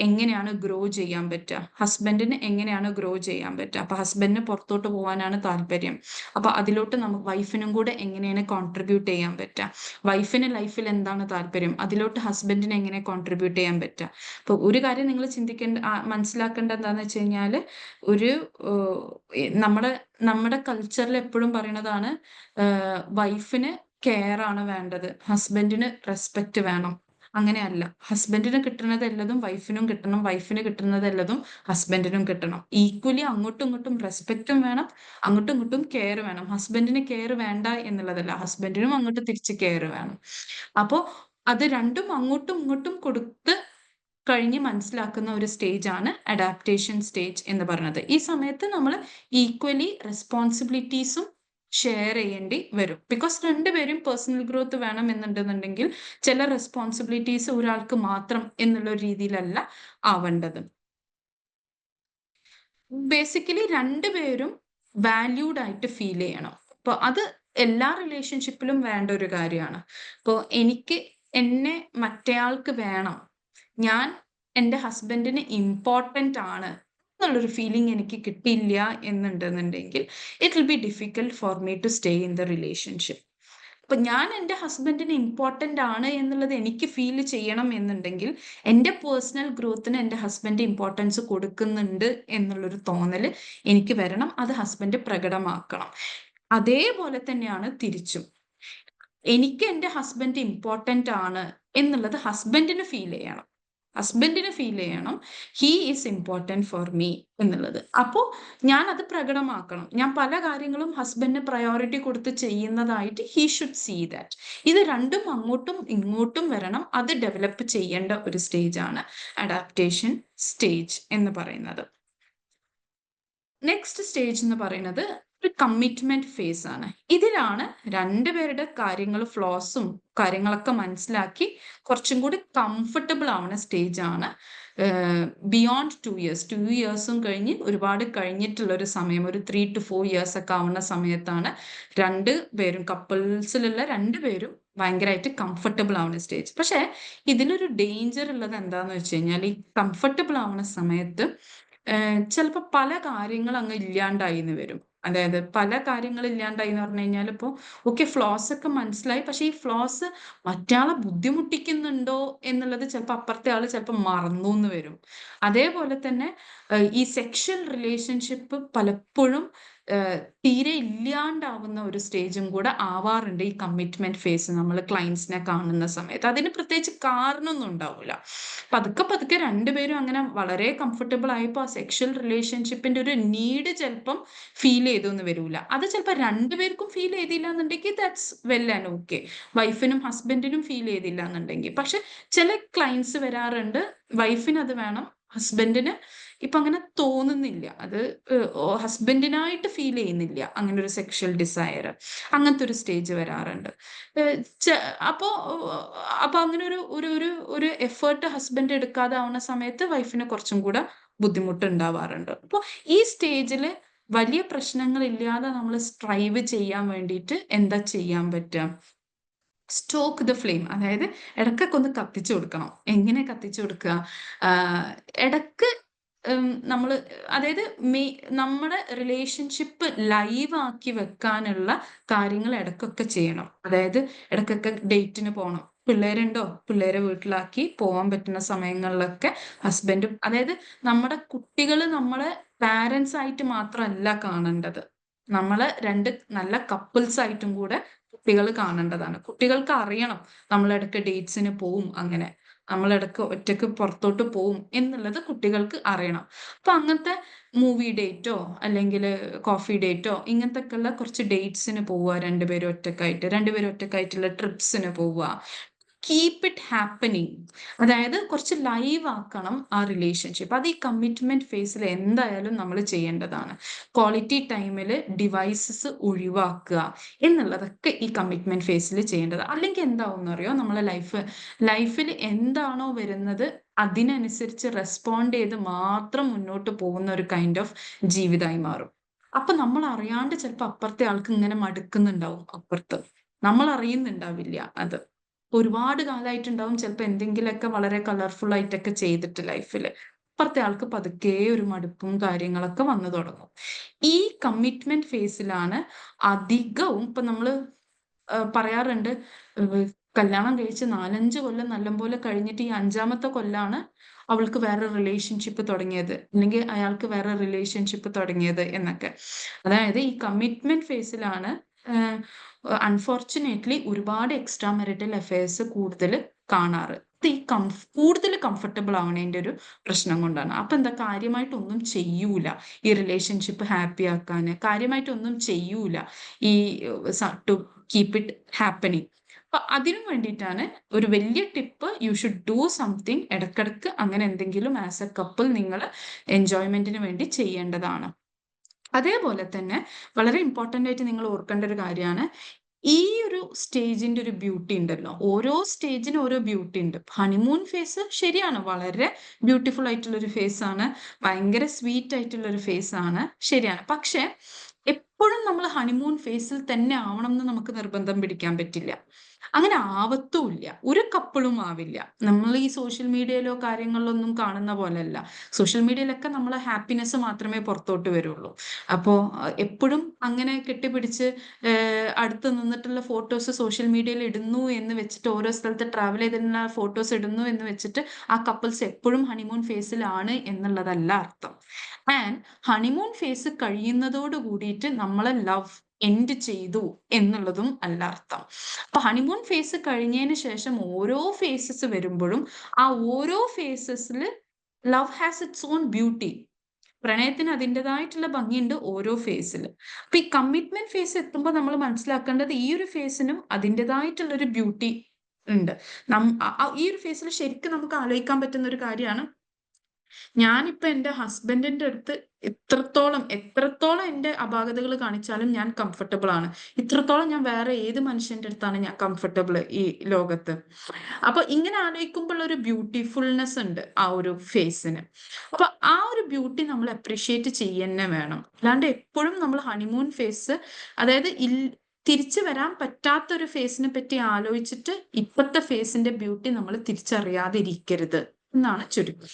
എങ്ങനെയാണ് ഗ്രോ ചെയ്യാൻ പറ്റുക, ഹസ്ബൻഡിന് എങ്ങനെയാണ് ഗ്രോ ചെയ്യാൻ പറ്റുക. അപ്പോൾ ഹസ്ബൻഡിന് പുറത്തോട്ട് പോകാനാണ് താല്പര്യം, അപ്പോൾ അതിലോട്ട് നമുക്ക് വൈഫിനും കൂടെ എങ്ങനെയാണ് കോൺട്രിബ്യൂട്ട് ചെയ്യാൻ പറ്റുക, വൈഫിന് ലൈഫിൽ എന്താണ് താല്പര്യം, അതിലോട്ട് ഹസ്ബൻഡിന് എങ്ങനെ കോൺട്രിബ്യൂട്ട് ചെയ്യാൻ പറ്റുക. അപ്പോൾ ഒരു കാര്യം നിങ്ങൾ മനസ്സിലാക്കേണ്ടത് എന്താണെന്ന് വെച്ച് കഴിഞ്ഞാൽ, ഒരു നമ്മുടെ കൾച്ചറിൽ എപ്പോഴും പറയുന്നതാണ് വൈഫിന് കെയർ ആണ് വേണ്ടത്, ഹസ്ബൻഡിന് റെസ്പെക്റ്റ് വേണം. അങ്ങനെയല്ല. ഹസ്ബൻഡിന് കിട്ടുന്നതെല്ലതും വൈഫിനും കിട്ടണം, വൈഫിന് കിട്ടുന്നതെല്ലതും ഹസ്ബൻഡിനും കിട്ടണം. ഈക്വലി അങ്ങോട്ടും ഇങ്ങോട്ടും റെസ്പെക്റ്റും വേണം, അങ്ങോട്ടും ഇങ്ങോട്ടും കെയർ വേണം. ഹസ്ബൻഡിന് കെയർ വേണ്ട എന്നുള്ളതല്ല, ഹസ്ബൻഡിനും അങ്ങോട്ട് തിരിച്ച് കെയർ വേണം. അപ്പോൾ അത് രണ്ടും അങ്ങോട്ടും ഇങ്ങോട്ടും കൊടുത്ത് കഴിഞ്ഞ് മനസ്സിലാക്കുന്ന ഒരു സ്റ്റേജ് ആണ് അഡാപ്റ്റേഷൻ സ്റ്റേജ് എന്ന് പറയുന്നത്. ഈ സമയത്ത് നമ്മൾ ഈക്വലി റെസ്പോൺസിബിലിറ്റീസും ഷെയർ ചെയ്യേണ്ടി വരും. ബിക്കോസ് രണ്ടുപേരും പേഴ്സണൽ ഗ്രോത്ത് വേണം എന്നുണ്ടെന്നുണ്ടെങ്കിൽ ചില റെസ്പോൺസിബിലിറ്റീസ് ഒരാൾക്ക് മാത്രം എന്നുള്ള രീതിയിലല്ല ആവേണ്ടത്. ബേസിക്കലി രണ്ടുപേരും വാല്യൂഡ് ആയിട്ട് ഫീൽ ചെയ്യണം. അപ്പോൾ അത് എല്ലാ റിലേഷൻഷിപ്പിലും വേണ്ട ഒരു കാര്യമാണ്. ഇപ്പോൾ എന്നെ മറ്റേയാൾക്ക് വേണം, ഞാൻ എൻ്റെ ഹസ്ബൻഡിന് ഇമ്പോർട്ടൻ്റ് ആണ് എന്നുള്ളൊരു ഫീലിംഗ് എനിക്ക് കിട്ടിയില്ല എന്നുണ്ടെന്നുണ്ടെങ്കിൽ it will be difficult for me to stay in the relationship. അപ്പം ഞാൻ എൻ്റെ ഹസ്ബൻഡിന് ഇമ്പോർട്ടൻ്റ് ആണ് എന്നുള്ളത് എനിക്ക് ഫീൽ ചെയ്യണം എന്നുണ്ടെങ്കിൽ എൻ്റെ പേഴ്സണൽ ഗ്രോത്തിന് എൻ്റെ ഹസ്ബൻഡ് ഇമ്പോർട്ടൻസ് കൊടുക്കുന്നുണ്ട് എന്നുള്ളൊരു തോന്നൽ എനിക്ക് വരണം. അത് ഹസ്ബൻഡ് പ്രകടമാക്കണം. അതേപോലെ തന്നെയാണ് തിരിച്ചും. എനിക്ക് എൻ്റെ ഹസ്ബൻഡ് ഇമ്പോർട്ടൻ്റ് ആണ് എന്നുള്ളത് ഹസ്ബൻഡിന് ഫീൽ ചെയ്യണം, he is important for me എന്നുള്ളത്. അപ്പോൾ ഞാൻ അത് പ്രകടമാക്കണം. ഞാൻ പല കാര്യങ്ങളും ഹസ്ബൻഡിന് പ്രയോറിറ്റി കൊടുത്ത് ചെയ്യുന്നതായിട്ട് ഹീ ഷുഡ് സീ ദാറ്റ്. ഇത് രണ്ടും അങ്ങോട്ടും ഇങ്ങോട്ടും വരണം. അത് ഡെവലപ്പ് ചെയ്യേണ്ട ഒരു സ്റ്റേജാണ് അഡാപ്റ്റേഷൻ സ്റ്റേജ് എന്ന് പറയുന്നത്. നെക്സ്റ്റ് സ്റ്റേജ് എന്ന് പറയുന്നത് ഒരു കമ്മിറ്റ്മെന്റ് ഫേസ് ആണ്. ഇതിലാണ് രണ്ടുപേരുടെ കാര്യങ്ങൾ ഫ്ലോസും കാര്യങ്ങളൊക്കെ മനസ്സിലാക്കി കുറച്ചും കൂടി കംഫർട്ടബിൾ ആവുന്ന സ്റ്റേജ് ആണ് ബിയോണ്ട് 2 years. 2 yearsഉം കഴിഞ്ഞ് ഒരുപാട് കഴിഞ്ഞിട്ടുള്ള ഒരു സമയം, ഒരു 3 to 4 years ഒക്കെ ആവുന്ന സമയത്താണ് രണ്ടുപേരും കപ്പിൾസിലുള്ള രണ്ടുപേരും ഭയങ്കരമായിട്ട് കംഫർട്ടബിൾ ആവുന്ന സ്റ്റേജ്. പക്ഷെ ഇതിലൊരു ഡേഞ്ചർ ഉള്ളത് എന്താന്ന് വെച്ച് കഴിഞ്ഞാൽ ഈ കംഫർട്ടബിൾ ആവുന്ന സമയത്ത് ചിലപ്പോൾ പല കാര്യങ്ങൾ അങ്ങ് ഇല്ലാണ്ടായി എന്ന് വരും. അതായത് പല കാര്യങ്ങൾ ഇല്ലാണ്ടായി എന്ന് പറഞ്ഞു കഴിഞ്ഞാൽ ഇപ്പോൾ ഓക്കെ ഫ്ലോസ് ഒക്കെ മനസ്സിലായി, പക്ഷെ ഈ ഫ്ലോസ് മറ്റാളെ ബുദ്ധിമുട്ടിക്കുന്നുണ്ടോ എന്നുള്ളത് ചിലപ്പോൾ അപ്പുറത്തെ ആള് ചിലപ്പോൾ മറന്നു എന്ന് വരും. അതേപോലെ തന്നെ ഈ സെക്ഷൽ റിലേഷൻഷിപ്പ് പലപ്പോഴും തീരെ ഇല്ലാണ്ടാവുന്ന ഒരു സ്റ്റേജും കൂടെ ആവാറുണ്ട് ഈ കമ്മിറ്റ്മെന്റ് ഫേസ് നമ്മൾ ക്ലയൻസിനെ കാണുന്ന സമയത്ത്. അതിന് പ്രത്യേകിച്ച് കാരണമൊന്നും ഉണ്ടാവില്ല. പതുക്കെ പതുക്കെ രണ്ടുപേരും അങ്ങനെ വളരെ കംഫർട്ടബിൾ ആയപ്പോൾ ആ സെക്ഷൽ റിലേഷൻഷിപ്പിന്റെ ഒരു നീഡ് ചിലപ്പം ഫീൽ ചെയ്തൊന്നും വരൂല. അത് ചിലപ്പോൾ രണ്ടുപേർക്കും ഫീൽ ചെയ്തില്ല എന്നുണ്ടെങ്കിൽ ദാറ്റ്സ് വെൽ ആൻഡ് ഓക്കെ. വൈഫിനും ഹസ്ബൻഡിനും ഫീൽ ചെയ്തില്ല എന്നുണ്ടെങ്കിൽ. പക്ഷെ ചില ക്ലയൻസ് വരാറുണ്ട്, വൈഫിന് അത് വേണം, ഹസ്ബൻഡിന് ഇപ്പൊ അങ്ങനെ തോന്നുന്നില്ല, അത് ഹസ്ബൻഡിനായിട്ട് ഫീൽ ചെയ്യുന്നില്ല അങ്ങനെ ഒരു സെക്ഷൽ ഡിസയർ. അങ്ങനത്തെ ഒരു സ്റ്റേജ് വരാറുണ്ട്. അപ്പോ അപ്പൊ അങ്ങനെ ഒരു ഒരു ഒരു ഒരു എഫേർട്ട് ഹസ്ബൻഡ് എടുക്കാതെ ആവുന്ന സമയത്ത് വൈഫിന് കുറച്ചും കൂടെ ബുദ്ധിമുട്ട് ഉണ്ടാവാറുണ്ട്. അപ്പോൾ ഈ സ്റ്റേജിൽ വലിയ പ്രശ്നങ്ങൾ ഇല്ലാതെ നമ്മൾ സ്ട്രൈവ് ചെയ്യാൻ വേണ്ടിയിട്ട് എന്താ ചെയ്യാൻ പറ്റുക? സ്റ്റോക്ക് ദ ഫ്ലെയിം, അതായത് ഇടക്കൊക്കെ ഒന്ന് കത്തിച്ചു കൊടുക്കണം. എങ്ങനെ കത്തിച്ചു കൊടുക്കുക? ഇടക്ക് നമ്മൾ, അതായത് നമ്മുടെ റിലേഷൻഷിപ്പ് ലൈവ് ആക്കി വെക്കാനുള്ള കാര്യങ്ങൾ ഇടക്കൊക്കെ ചെയ്യണം. അതായത് ഇടക്കൊക്കെ ഡേറ്റിന് പോകണം. പിള്ളേരുണ്ടോ, പിള്ളേരെ വീട്ടിലാക്കി പോകാൻ പറ്റുന്ന സമയങ്ങളിലൊക്കെ ഹസ്ബൻഡും, അതായത് നമ്മുടെ കുട്ടികൾ നമ്മളെ പാരൻസ് ആയിട്ട് മാത്രമല്ല കാണേണ്ടത്, നമ്മളെ രണ്ട് നല്ല കപ്പിൾസ് ആയിട്ടും കൂടെ കുട്ടികൾ കാണേണ്ടതാണ്. കുട്ടികൾക്ക് അറിയണം നമ്മളിടക്ക് ഡേറ്റ്സിന് പോവും, അങ്ങനെ നമ്മളിടക്ക് ഒറ്റക്ക് പുറത്തോട്ട് പോവും എന്നുള്ളത് കുട്ടികൾക്ക് അറിയണം. അപ്പൊ അങ്ങനത്തെ മൂവി ഡേറ്റോ അല്ലെങ്കിൽ കോഫി ഡേറ്റോ ഇങ്ങനത്തെ ഉള്ള കുറച്ച് ഡേറ്റ്സിന് പോവുക, രണ്ടുപേരും ഒറ്റക്കായിട്ടുള്ള ട്രിപ്സിന് പോവുക. കീപ്പ് ഇറ്റ് ഹാപ്പനിങ്, അതായത് കുറച്ച് ലൈവ് ആക്കണം ആ റിലേഷൻഷിപ്പ്. അത് ഈ കമ്മിറ്റ്മെന്റ് ഫേസിൽ എന്തായാലും നമ്മൾ ചെയ്യേണ്ടതാണ്. ക്വാളിറ്റി ടൈമിൽ ഡിവൈസസ് ഒഴിവാക്കുക എന്നുള്ളതൊക്കെ ഈ കമ്മിറ്റ്മെന്റ് ഫേസിൽ ചെയ്യേണ്ടത്. അല്ലെങ്കിൽ എന്താവും അറിയോ, നമ്മളെ ലൈഫിൽ എന്താണോ വരുന്നത് അതിനനുസരിച്ച് റെസ്പോണ്ട് ചെയ്ത് മാത്രം മുന്നോട്ട് പോകുന്ന ഒരു കൈൻഡ് ഓഫ് ജീവിതമായി മാറും. അപ്പൊ നമ്മൾ അറിയാണ്ട് ചിലപ്പോൾ അപ്പുറത്തെ ആൾക്ക് ഇങ്ങനെ മടുക്കുന്നുണ്ടാവും, അപ്പുറത്ത് നമ്മൾ അറിയുന്നുണ്ടാവില്ല. അത് ഒരുപാട് കാലമായിട്ടുണ്ടാവും ചിലപ്പോൾ എന്തെങ്കിലുമൊക്കെ വളരെ കളർഫുൾ ആയിട്ടൊക്കെ ചെയ്തിട്ട് ലൈഫിൽ. അപ്പുറത്തെ ആൾക്ക് പതുക്കെ ഒരു മടുപ്പും കാര്യങ്ങളൊക്കെ വന്നു തുടങ്ങും. ഈ കമ്മിറ്റ്മെന്റ് ഫേസിലാണ് അധികവും. ഇപ്പൊ നമ്മള് പറയാറുണ്ട്, കല്യാണം കഴിച്ച് 4-5 കൊല്ലം നല്ലപോലെ കഴിഞ്ഞിട്ട് ഈ 5ാമത്തെ കൊല്ലാണ് അവൾക്ക് വേറെ റിലേഷൻഷിപ്പ് തുടങ്ങിയത്, അല്ലെങ്കിൽ അയാൾക്ക് വേറെ റിലേഷൻഷിപ്പ് തുടങ്ങിയത് എന്നൊക്കെ. അതായത് ഈ കമ്മിറ്റ്മെന്റ് ഫേസിലാണ് അൺഫോർച്ചുനേറ്റ്ലി ഒരുപാട് എക്സ്ട്രാ മാരിറ്റൽ അഫയേഴ്സ് കൂടുതൽ കാണാറ്. ഇത് ഈ കൂടുതൽ കംഫർട്ടബിൾ ആവണതിന്റെ ഒരു പ്രശ്നം കൊണ്ടാണ്. അപ്പൊ എന്താ, കാര്യമായിട്ടൊന്നും ചെയ്യൂല ഈ റിലേഷൻഷിപ്പ് ഹാപ്പി ആക്കാൻ, കാര്യമായിട്ടൊന്നും ചെയ്യൂല ഈ ടു കീപ്പ് ഇറ്റ് ഹാപ്പനിങ്. അപ്പൊ അതിനു വേണ്ടിയിട്ടാണ് ഒരു വലിയ tip, you should do something. ഇടക്കിടക്ക് അങ്ങനെ എന്തെങ്കിലും ആസ് എ കപ്പിൾ നിങ്ങൾ എൻജോയ്മെന്റിന് വേണ്ടി ചെയ്യേണ്ടതാണ്. അതേപോലെ തന്നെ വളരെ ഇമ്പോർട്ടൻ്റ് ആയിട്ട് നിങ്ങൾ ഓർക്കേണ്ട ഒരു കാര്യമാണ്, ഈ ഒരു സ്റ്റേജിന്റെ ഒരു ബ്യൂട്ടി ഉണ്ടല്ലോ, ഓരോ സ്റ്റേജിനും ഓരോ ബ്യൂട്ടി ഉണ്ട്. ഹണിമൂൺ ഫേസ് ശരിയാണ്, വളരെ ബ്യൂട്ടിഫുൾ ആയിട്ടുള്ള ഒരു ഫേസ് ആണ്, ഭയങ്കര സ്വീറ്റ് ആയിട്ടുള്ള ഒരു ഫേസ് ആണ്, ശരിയാണ്. പക്ഷെ എപ്പോഴും നമ്മൾ ഹണിമൂൺ ഫേസിൽ തന്നെ ആവണം എന്ന് നമുക്ക് നിർബന്ധം പിടിക്കാൻ പറ്റില്ല. അങ്ങനെ ആവത്തുമില്ല, ഒരു കപ്പിളും ആവില്ല. നമ്മൾ ഈ സോഷ്യൽ മീഡിയയിലോ കാര്യങ്ങളിലൊന്നും കാണുന്ന പോലെയല്ല. സോഷ്യൽ മീഡിയയിലൊക്കെ നമ്മളെ ഹാപ്പിനെസ് മാത്രമേ പുറത്തോട്ട് വരുള്ളൂ. അപ്പോൾ എപ്പോഴും അങ്ങനെ കെട്ടിപ്പിടിച്ച് അടുത്ത് നിന്നിട്ടുള്ള ഫോട്ടോസ് സോഷ്യൽ മീഡിയയിൽ ഇടുന്നു എന്ന് വെച്ചിട്ട്, ഓരോ സ്ഥലത്ത് ട്രാവൽ ചെയ്തിരുന്ന ഫോട്ടോസ് ഇടുന്നു എന്ന് വെച്ചിട്ട് ആ കപ്പിൾസ് എപ്പോഴും ഹണിമൂൺ ഫേസിലാണ് എന്നുള്ളതല്ല അർത്ഥം. ആൻഡ് ഹണിമൂൺ ഫേസ് കഴിയുന്നതോട് കൂടിയിട്ട് നമ്മളെ ലവ് എൻഡ് ചെയ്തു എന്നുള്ളതും അല്ല അർത്ഥം. അപ്പൊ ഹണിമൂൺ ഫേസ് കഴിഞ്ഞതിന് ശേഷം ഓരോ ഫേസസ് വരുമ്പോഴും ആ ഓരോ ഫേസസിൽ love has its own beauty. പ്രണയത്തിന് അതിൻ്റെതായിട്ടുള്ള ഭംഗിയുണ്ട് ഓരോ ഫേസിൽ. അപ്പൊ ഈ കമ്മിറ്റ്മെന്റ് ഫേസ് എത്തുമ്പോൾ നമ്മൾ മനസ്സിലാക്കേണ്ടത് ഈ ഒരു ഫേസിനും അതിൻ്റെതായിട്ടുള്ളൊരു ബ്യൂട്ടി ഉണ്ട്. ഈ ഒരു ഫേസിൽ ശരിക്കും നമുക്ക് ആലോചിക്കാൻ പറ്റുന്ന ഒരു കാര്യമാണ്, ഞാനിപ്പോ എന്റെ ഹസ്ബൻഡിന്റെ അടുത്ത് എത്രത്തോളം എന്റെ അപാകതകൾ കാണിച്ചാലും ഞാൻ കംഫർട്ടബിൾ ആണ്. ഇത്രത്തോളം ഞാൻ വേറെ ഏത് മനുഷ്യന്റെ അടുത്താണ് ഞാൻ കംഫർട്ടബിൾ ഈ ലോകത്ത്. അപ്പൊ ഇങ്ങനെ ആലോചിക്കുമ്പോൾ ഒരു ബ്യൂട്ടിഫുൾനെസ് ഉണ്ട് ആ ഒരു ഫേസിന്. അപ്പൊ ആ ഒരു ബ്യൂട്ടി നമ്മൾ അപ്രീഷിയേറ്റ് ചെയ്യുന്നെ വേണം. അല്ലാണ്ട് എപ്പോഴും നമ്മൾ ഹണിമൂൺ ഫേസ്, അതായത് തിരിച്ചു വരാൻ പറ്റാത്ത ഒരു ഫേസിനെ പറ്റി ആലോചിച്ചിട്ട് ഇപ്പോഴത്തെ ഫേസിന്റെ ബ്യൂട്ടി നമ്മൾ തിരിച്ചറിയാതിരിക്കരുത് എന്നാണ് ചുരുക്കം.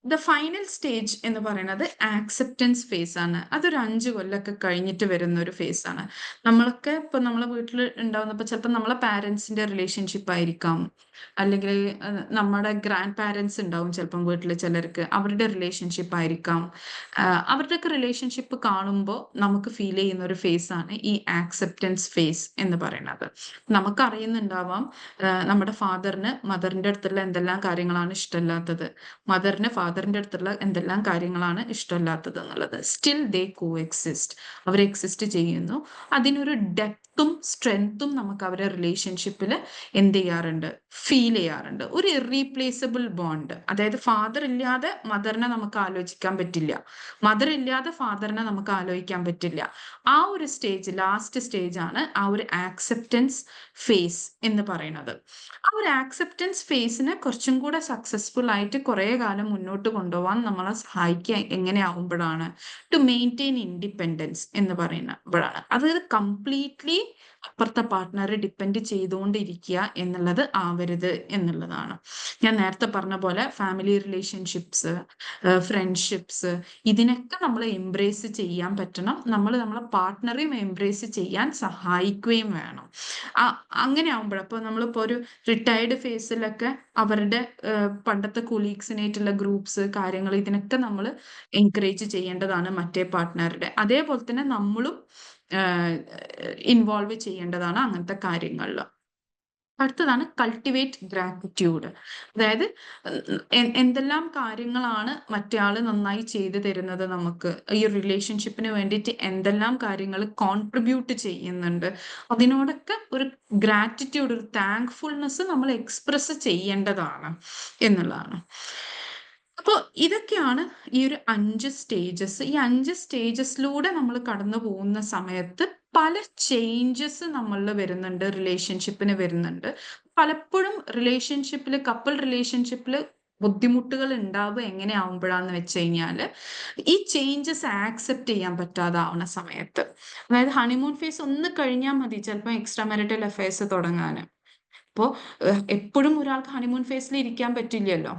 ദ ഫൈനൽ സ്റ്റേജ് എന്ന് പറയുന്നത് ആക്സെപ്റ്റൻസ് ഫേസ് ആണ്. അതൊരു 5 കൊല്ലമൊക്കെ കഴിഞ്ഞിട്ട് വരുന്ന ഒരു ഫേസ് ആണ്. നമ്മളൊക്കെ ഇപ്പൊ നമ്മളെ വീട്ടിൽ ഉണ്ടാവുന്നപ്പോൾ ചിലപ്പോൾ നമ്മളെ പാരൻസിന്റെ റിലേഷൻഷിപ്പ് ആയിരിക്കാം, അല്ലെങ്കിൽ നമ്മുടെ ഗ്രാൻഡ് പാരൻസ് ഉണ്ടാവും ചിലപ്പം വീട്ടിൽ ചിലർക്ക്, അവരുടെ റിലേഷൻഷിപ്പ് ആയിരിക്കാം. അവരുടെയൊക്കെ റിലേഷൻഷിപ്പ് കാണുമ്പോൾ നമുക്ക് ഫീൽ ചെയ്യുന്ന ഒരു ഫേസ് ആണ് ഈ ആക്സെപ്റ്റൻസ് ഫേസ് എന്ന് പറയുന്നത്. നമുക്ക് അറിയുന്നുണ്ടാവാം നമ്മുടെ ഫാദറിന് മദറിന്റെ അടുത്തുള്ള എന്തെല്ലാം കാര്യങ്ങളാണ് ഇഷ്ടമല്ലാത്തത്, മദറിന് ഫാദറിന്റെ അടുത്തുള്ള എന്തെല്ലാം കാര്യങ്ങളാണ് ഇഷ്ടമല്ലാത്തത് എന്നുള്ളത്. സ്റ്റിൽ ദേ കോ എക്സിസ്റ്റ്, അവർ എക്സിസ്റ്റ് ചെയ്യുന്നു. അതിനൊരു ഡെപ്തും സ്ട്രെങ്ത്തും നമുക്ക് അവരുടെ റിലേഷൻഷിപ്പിൽ എന്ത് ചെയ്യാറുണ്ട്, ഫീൽ ചെയ്യാറുണ്ട്. ഒരു ഇറീപ്ലേസബിൾ ബോണ്ട്. അതായത് ഫാദർ ഇല്ലാതെ മദറിനെ നമുക്ക് ആലോചിക്കാൻ പറ്റില്ല, മദർ ഇല്ലാതെ ഫാദറിനെ നമുക്ക് ആലോചിക്കാൻ പറ്റില്ല. ആ ഒരു സ്റ്റേജ്, ലാസ്റ്റ് സ്റ്റേജ് ആണ് ആ ഒരു ആക്സെപ്റ്റൻസ് ഫേസ് എന്ന് പറയുന്നത്. ആ ഒരു ആക്സെപ്റ്റൻസ് ഫേസിനെ കുറച്ചും കൂടെ സക്സസ്ഫുൾ ആയിട്ട് കുറെ കാലം മുന്നോട്ട് കൊണ്ടുപോകാൻ നമ്മളെ സഹായിക്കുക എങ്ങനെയാവുമ്പോഴാണ്, ടു മെയിൻറ്റെയിൻ ഇൻഡിപെൻഡൻസ് എന്ന് പറയുമ്പോഴാണ്. അതായത് കംപ്ലീറ്റ്ലി അപ്പുറത്തെ പാർട്ട്ണറെ ഡിപ്പെൻഡ് ചെയ്തുകൊണ്ടിരിക്കുക എന്നുള്ളത് ആവരുത് എന്നുള്ളതാണ്. ഞാൻ നേരത്തെ പറഞ്ഞ പോലെ ഫാമിലി റിലേഷൻഷിപ്സ്, ഫ്രണ്ട്ഷിപ്സ്, ഇതിനൊക്കെ നമ്മൾ എംബ്രേസ് ചെയ്യാൻ പറ്റണം. നമ്മൾ നമ്മളെ പാർട്ട്ണറെയും എംബ്രേസ് ചെയ്യാൻ സഹായിക്കുകയും വേണം. അങ്ങനെ ആവുമ്പോൾ, അപ്പോൾ നമ്മളിപ്പോൾ ഒരു റിട്ടയർഡ് ഫേസിലൊക്കെ അവരുടെ പണ്ടത്തെ കൊളീഗ്സിനായിട്ടുള്ള ഗ്രൂപ്പ്സ്, കാര്യങ്ങൾ, ഇതിനൊക്കെ നമ്മൾ എൻകറേജ് ചെയ്യേണ്ടതാണ് മറ്റേ പാർട്ട്ണറുടെ. അതേപോലെ തന്നെ നമ്മളും ഇൻവോൾവ് ചെയ്യേണ്ടതാണ് അങ്ങനത്തെ കാര്യങ്ങളിൽ. അടുത്തതാണ് കൾട്ടിവേറ്റ് ഗ്രാറ്റിറ്റ്യൂഡ്. അതായത് എന്തെല്ലാം കാര്യങ്ങളാണ് മറ്റേയാള് നന്നായി ചെയ്തു തരുന്നത്, നമുക്ക് ഈ റിലേഷൻഷിപ്പിന് വേണ്ടിയിട്ട് എന്തെല്ലാം കാര്യങ്ങൾ കോൺട്രിബ്യൂട്ട് ചെയ്യുന്നുണ്ട്, അതിനോടൊക്കെ ഒരു ഗ്രാറ്റിറ്റ്യൂഡ്, ഒരു താങ്ക്ഫുൾനെസ് നമ്മൾ എക്സ്പ്രസ് ചെയ്യേണ്ടതാണ് എന്നുള്ളതാണ്. അപ്പോൾ ഇതൊക്കെയാണ് ഈ ഒരു 5 സ്റ്റേജസ്. ഈ 5 സ്റ്റേജസിലൂടെ നമ്മൾ കടന്നു പോകുന്ന സമയത്ത് പല ചേഞ്ചസ് നമ്മളിൽ വരുന്നുണ്ട്, റിലേഷൻഷിപ്പിന് വരുന്നുണ്ട്. പലപ്പോഴും റിലേഷൻഷിപ്പിൽ, കപ്പിൾ റിലേഷൻഷിപ്പിൽ ബുദ്ധിമുട്ടുകൾ ഉണ്ടാവുക എങ്ങനെയാവുമ്പോഴാന്ന് വെച്ച് കഴിഞ്ഞാൽ, ഈ ചേഞ്ചസ് ആക്സെപ്റ്റ് ചെയ്യാൻ പറ്റാതാവുന്ന സമയത്ത്. അതായത് ഹണിമൂൺ ഫേസ് ഒന്ന് കഴിഞ്ഞാൽ മതി ചിലപ്പോൾ എക്സ്ട്രാ മാരിറ്റൽ അഫയേഴ്സ് തുടങ്ങാൻ. അപ്പോൾ എപ്പോഴും ഒരാൾക്ക് ഹണിമൂൺ ഫേസിൽ ഇരിക്കാൻ പറ്റില്ലല്ലോ.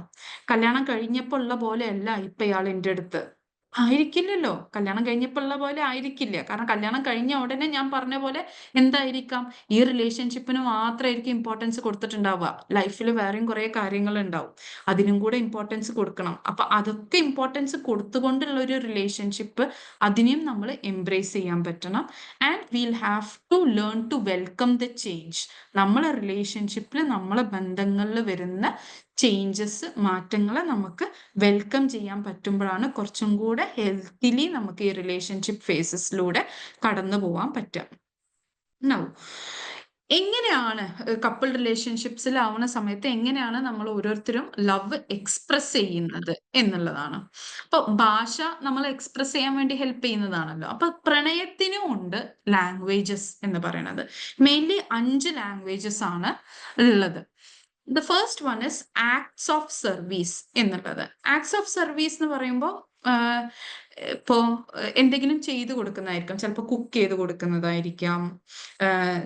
കല്യാണം കഴിഞ്ഞപ്പോൾ ഉള്ള പോലെയല്ല ഇപ്പൊ ഇയാൾ എൻ്റെ അടുത്ത് ആയിരിക്കില്ലല്ലോ. കല്യാണം കഴിഞ്ഞപ്പോൾ ഉള്ള പോലെ ആയിരിക്കില്ല. കാരണം കല്യാണം കഴിഞ്ഞ ഉടനെ ഞാൻ പറഞ്ഞ പോലെ എന്തായിരിക്കാം, ഈ റിലേഷൻഷിപ്പിന് മാത്രമായിരിക്കും ഇമ്പോർട്ടൻസ് കൊടുത്തിട്ടുണ്ടാവുക. ലൈഫിൽ വേറെയും കുറെ കാര്യങ്ങൾ ഉണ്ടാവും, അതിനും കൂടെ ഇമ്പോർട്ടൻസ് കൊടുക്കണം. അപ്പൊ അതൊക്കെ ഇമ്പോർട്ടൻസ് കൊടുത്തുകൊണ്ടുള്ള ഒരു റിലേഷൻഷിപ്പ്, അതിനെയും നമ്മൾ എംബ്രേസ് ചെയ്യാൻ പറ്റണം. And we'll have to learn to welcome the change. നമ്മളെ റിലേഷൻഷിപ്പിൽ, നമ്മളെ ബന്ധങ്ങളിൽ വരുന്ന ചേഞ്ചസ്, മാറ്റങ്ങളെ നമുക്ക് വെൽക്കം ചെയ്യാൻ പറ്റുമ്പോഴാണ് കുറച്ചും കൂടെ ഹെൽത്തിലി നമുക്ക് ഈ റിലേഷൻഷിപ്പ് ഫേസസിലൂടെ കടന്നു പോകാൻ പറ്റുക. നൗ, എങ്ങനെയാണ് കപ്പിൾ റിലേഷൻഷിപ്സിലാവുന്ന സമയത്ത് എങ്ങനെയാണ് നമ്മൾ ഓരോരുത്തരും ലവ് എക്സ്പ്രസ് ചെയ്യുന്നത് എന്നുള്ളതാണ്. അപ്പൊ ഭാഷ നമ്മൾ എക്സ്പ്രസ് ചെയ്യാൻ വേണ്ടി ഹെൽപ്പ് ചെയ്യുന്നതാണല്ലോ. അപ്പൊ പ്രണയത്തിനും ഉണ്ട് ലാംഗ്വേജസ് എന്ന് പറയുന്നത്. മെയിൻലി 5 ലാംഗ്വേജസ് ആണ് ഉള്ളത്. The first one is acts of service എന്നുള്ളത്. ആക്ട്സ് ഓഫ് സർവീസ് എന്ന് പറയുമ്പോൾ ഇപ്പോ എന്തെങ്കിലും ചെയ്തു കൊടുക്കുന്നതായിരിക്കാം. ചിലപ്പോൾ കുക്ക് ചെയ്ത് കൊടുക്കുന്നതായിരിക്കാം,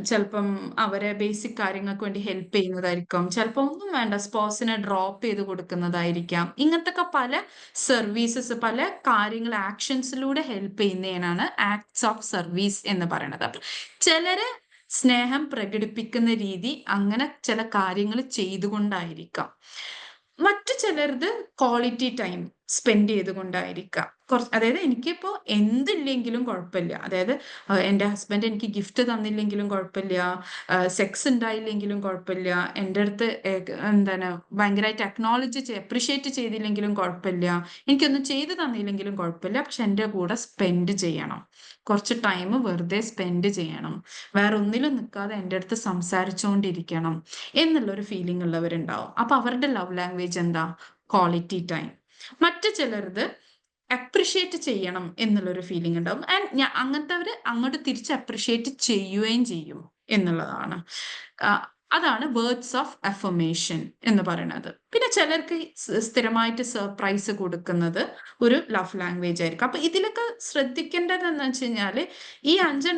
ചിലപ്പം അവരെ ബേസിക് കാര്യങ്ങൾക്ക് വേണ്ടി ഹെൽപ്പ് ചെയ്യുന്നതായിരിക്കാം, ചിലപ്പോൾ ഒന്നും വേണ്ട സ്പോസിനെ ഡ്രോപ്പ് ചെയ്ത് കൊടുക്കുന്നതായിരിക്കാം. ഇങ്ങനത്തെ പല സർവീസസ്, പല കാര്യങ്ങൾ, ആക്ഷൻസിലൂടെ ഹെൽപ്പ് ചെയ്യുന്നതിനാണ് ആക്ട്സ് ഓഫ് സർവീസ് എന്ന് പറയുന്നത്. ചിലര് സ്നേഹം പ്രകടിപ്പിക്കുന്ന രീതി അങ്ങനെ ചില കാര്യങ്ങൾ ചെയ്തുകൊണ്ടായിരിക്കാം. മറ്റു ചിലരത് ക്വാളിറ്റി ടൈം സ്പെൻഡ് ചെയ്തുകൊണ്ടായിരിക്കാം. അതായത് എനിക്കിപ്പോൾ എന്തില്ലെങ്കിലും കുഴപ്പമില്ല, അതായത് എൻ്റെ ഹസ്ബൻഡ് എനിക്ക് ഗിഫ്റ്റ് തന്നില്ലെങ്കിലും കുഴപ്പമില്ല, സെക്സ് ഉണ്ടായില്ലെങ്കിലും കുഴപ്പമില്ല, എൻ്റെ അടുത്ത് എന്താണ് ഭയങ്കരമായിട്ട് അപ്രിഷിയേറ്റ് ചെയ്തില്ലെങ്കിലും കുഴപ്പമില്ല, എനിക്കൊന്നും ചെയ്തു തന്നില്ലെങ്കിലും കുഴപ്പമില്ല, പക്ഷെ എൻ്റെ കൂടെ സ്പെൻഡ് ചെയ്യണം. കുറച്ച് ടൈം വെറുതെ സ്പെൻഡ് ചെയ്യണം, വേറെ ഒന്നിലും നിൽക്കാതെ എൻ്റെ അടുത്ത് സംസാരിച്ചുകൊണ്ടിരിക്കണം എന്നുള്ളൊരു ഫീലിംഗ് ഉള്ളവരുണ്ടാവും. അപ്പൊ അവരുടെ ലവ് ലാംഗ്വേജ് എന്താ? Quality time. മറ്റു ചിലരത് അപ്രിഷിയേറ്റ് ചെയ്യണം എന്നുള്ളൊരു ഫീലിംഗ് ഉണ്ടാവും. ആൻഡ് അങ്ങനത്തെ അങ്ങോട്ട് തിരിച്ച് അപ്രിഷിയേറ്റ് ചെയ്യുകയും ചെയ്യും എന്നുള്ളതാണ്. അതാണ് വേർഡ്സ് ഓഫ് അഫർമേഷൻ എന്ന് പറയുന്നത്. പിന്നെ ചിലർക്ക് സ്ഥിരമായിട്ട് സർപ്രൈസ് കൊടുക്കുന്നത് ഒരു ലവ് ലാംഗ്വേജ് ആയിരിക്കും. അപ്പൊ ഇതിലൊക്കെ ശ്രദ്ധിക്കേണ്ടത് എന്ന് വെച്ച് കഴിഞ്ഞാല് ഈ 5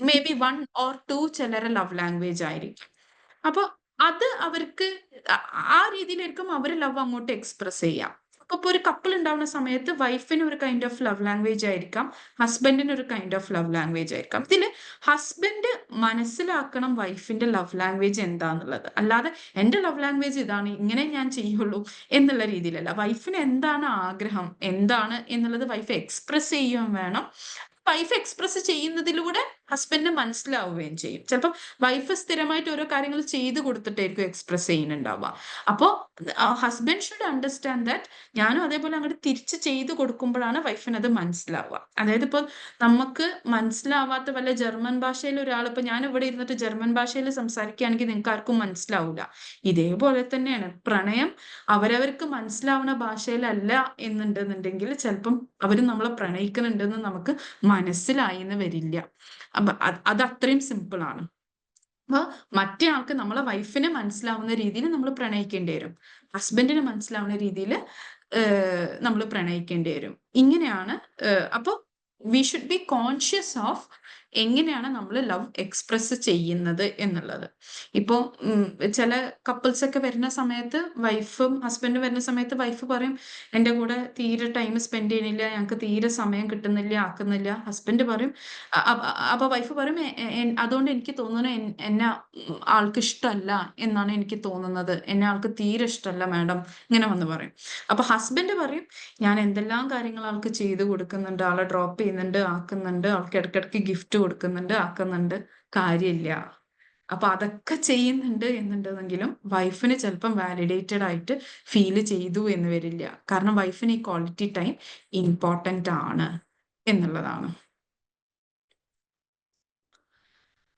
മേ ബി 1 or 2 ചിലരെ ലവ് ലാംഗ്വേജ് ആയിരിക്കും. അപ്പൊ അത് അവർക്ക് ആ രീതിയിലായിരിക്കും അവർ ലവ് അങ്ങോട്ട് എക്സ്പ്രസ് ചെയ്യാം. അപ്പൊ ഒരു കപ്പിൾ ഉണ്ടാവുന്ന സമയത്ത് വൈഫിന് ഒരു കൈൻഡ് ഓഫ് ലവ് ലാംഗ്വേജ് ആയിരിക്കാം, ഹസ്ബൻഡിന് ഒരു കൈൻഡ് ഓഫ് ലവ് ലാംഗ്വേജ് ആയിരിക്കാം. ഇതില് ഹസ്ബൻഡ് മനസ്സിലാക്കണം വൈഫിന്റെ ലവ് ലാംഗ്വേജ് എന്താന്നുള്ളത്. അല്ലാതെ എന്റെ ലവ് ലാംഗ്വേജ് ഇതാണ്, ഇങ്ങനെ ഞാൻ ചെയ്യുള്ളൂ എന്നുള്ള രീതിയിലല്ല. വൈഫിന് എന്താണ് ആഗ്രഹം, എന്താണ് എന്നുള്ളത് വൈഫ് എക്സ്പ്രസ് ചെയ്യുകയും വേണം. വൈഫ് എക്സ്പ്രസ് ചെയ്യുന്നതിലൂടെ ഹസ്ബൻഡിന് മനസ്സിലാവുകയും ചെയ്യും. ചിലപ്പോൾ വൈഫ് സ്ഥിരമായിട്ട് ഓരോ കാര്യങ്ങൾ ചെയ്തു കൊടുത്തിട്ടായിരിക്കും എക്സ്പ്രസ് ചെയ്യുന്നുണ്ടാവുക. അപ്പോൾ ഹസ്ബൻഡ് ഷുഡ് അണ്ടർസ്റ്റാൻഡ് ദാറ്റ് ഞാനും അതേപോലെ അങ്ങോട്ട് തിരിച്ച് ചെയ്തു കൊടുക്കുമ്പോഴാണ് വൈഫിന് അത് മനസ്സിലാവുക. അതായത് ഇപ്പോൾ നമുക്ക് മനസ്സിലാവാത്ത വല്ല ജർമ്മൻ ഭാഷയിൽ ഒരാൾ, ഇപ്പൊ ഞാൻ ഇവിടെ ഇരുന്നിട്ട് ജർമ്മൻ ഭാഷയിൽ സംസാരിക്കുകയാണെങ്കിൽ നിങ്ങൾക്ക് ആർക്കും മനസ്സിലാവില്ല. ഇതേപോലെ തന്നെയാണ് പ്രണയം. അവരവർക്ക് മനസ്സിലാവുന്ന ഭാഷയിലല്ല എന്നുണ്ടെന്നുണ്ടെങ്കിൽ ചിലപ്പം അവർ നമ്മളെ പ്രണയിക്കുന്നുണ്ടെന്ന് നമുക്ക് മനസ്സിലായി എന്ന് വരില്ല. അപ്പൊ അത് അത്രയും സിമ്പിൾ ആണ്. അപ്പൊ മറ്റേ ആൾക്ക് നമ്മളെ വൈഫിനെ മനസ്സിലാവുന്ന രീതിയിൽ നമ്മൾ പ്രണയിക്കേണ്ടി വരും, ഹസ്ബൻഡിന് മനസ്സിലാവുന്ന രീതിയിൽ നമ്മൾ പ്രണയിക്കേണ്ടി വരും. ഇങ്ങനെയാണ്. അപ്പൊ V should B conscious of എങ്ങനെയാണ് നമ്മൾ ലവ് എക്സ്പ്രസ് ചെയ്യുന്നത് എന്നുള്ളത്. ഇപ്പോൾ ചില കപ്പിൾസ് ഒക്കെ വരുന്ന സമയത്ത് വൈഫും ഹസ്ബൻഡും വരുന്ന സമയത്ത് വൈഫ് പറയും എൻ്റെ കൂടെ തീരെ ടൈം സ്പെൻഡ് ചെയ്യണില്ല, ഞങ്ങൾക്ക് തീരെ സമയം കിട്ടുന്നില്ല, ആക്കുന്നില്ല. ഹസ്ബൻഡ് പറയും, അപ്പൊ വൈഫ് പറയും അതുകൊണ്ട് എനിക്ക് തോന്നുന്നു എന്നെ ആൾക്ക് ഇഷ്ടമല്ല എന്നാണ് എനിക്ക് തോന്നുന്നത്, എന്നെ ആൾക്ക് തീരെ ഇഷ്ടമല്ല മാഡം, ഇങ്ങനെ വന്ന് പറയും. അപ്പൊ ഹസ്ബൻഡ് പറയും ഞാൻ എന്തെല്ലാം കാര്യങ്ങൾ ആൾക്ക് ചെയ്തു കൊടുക്കുന്നുണ്ട്, ആളെ ഡ്രോപ്പ് ചെയ്യുന്നുണ്ട്, ആക്കുന്നുണ്ട്, ആൾക്ക് ഇടയ്ക്കിടയ്ക്ക് ഗിഫ്റ്റ് കൊടുക്കുന്നുണ്ട്, ആക്കുന്നുണ്ട്, കാര്യമില്ല. അപ്പൊ അതൊക്കെ ചെയ്യുന്നുണ്ട് എന്നുണ്ടെങ്കിലും വൈഫിന് ചിലപ്പം വാലിഡേറ്റഡ് ആയിട്ട് ഫീൽ ചെയ്തു എന്ന് വരില്ല. കാരണം വൈഫിന് ഈ ക്വാളിറ്റി ടൈം ഇമ്പോർട്ടൻ്റ് ആണ് എന്നുള്ളതാണ്.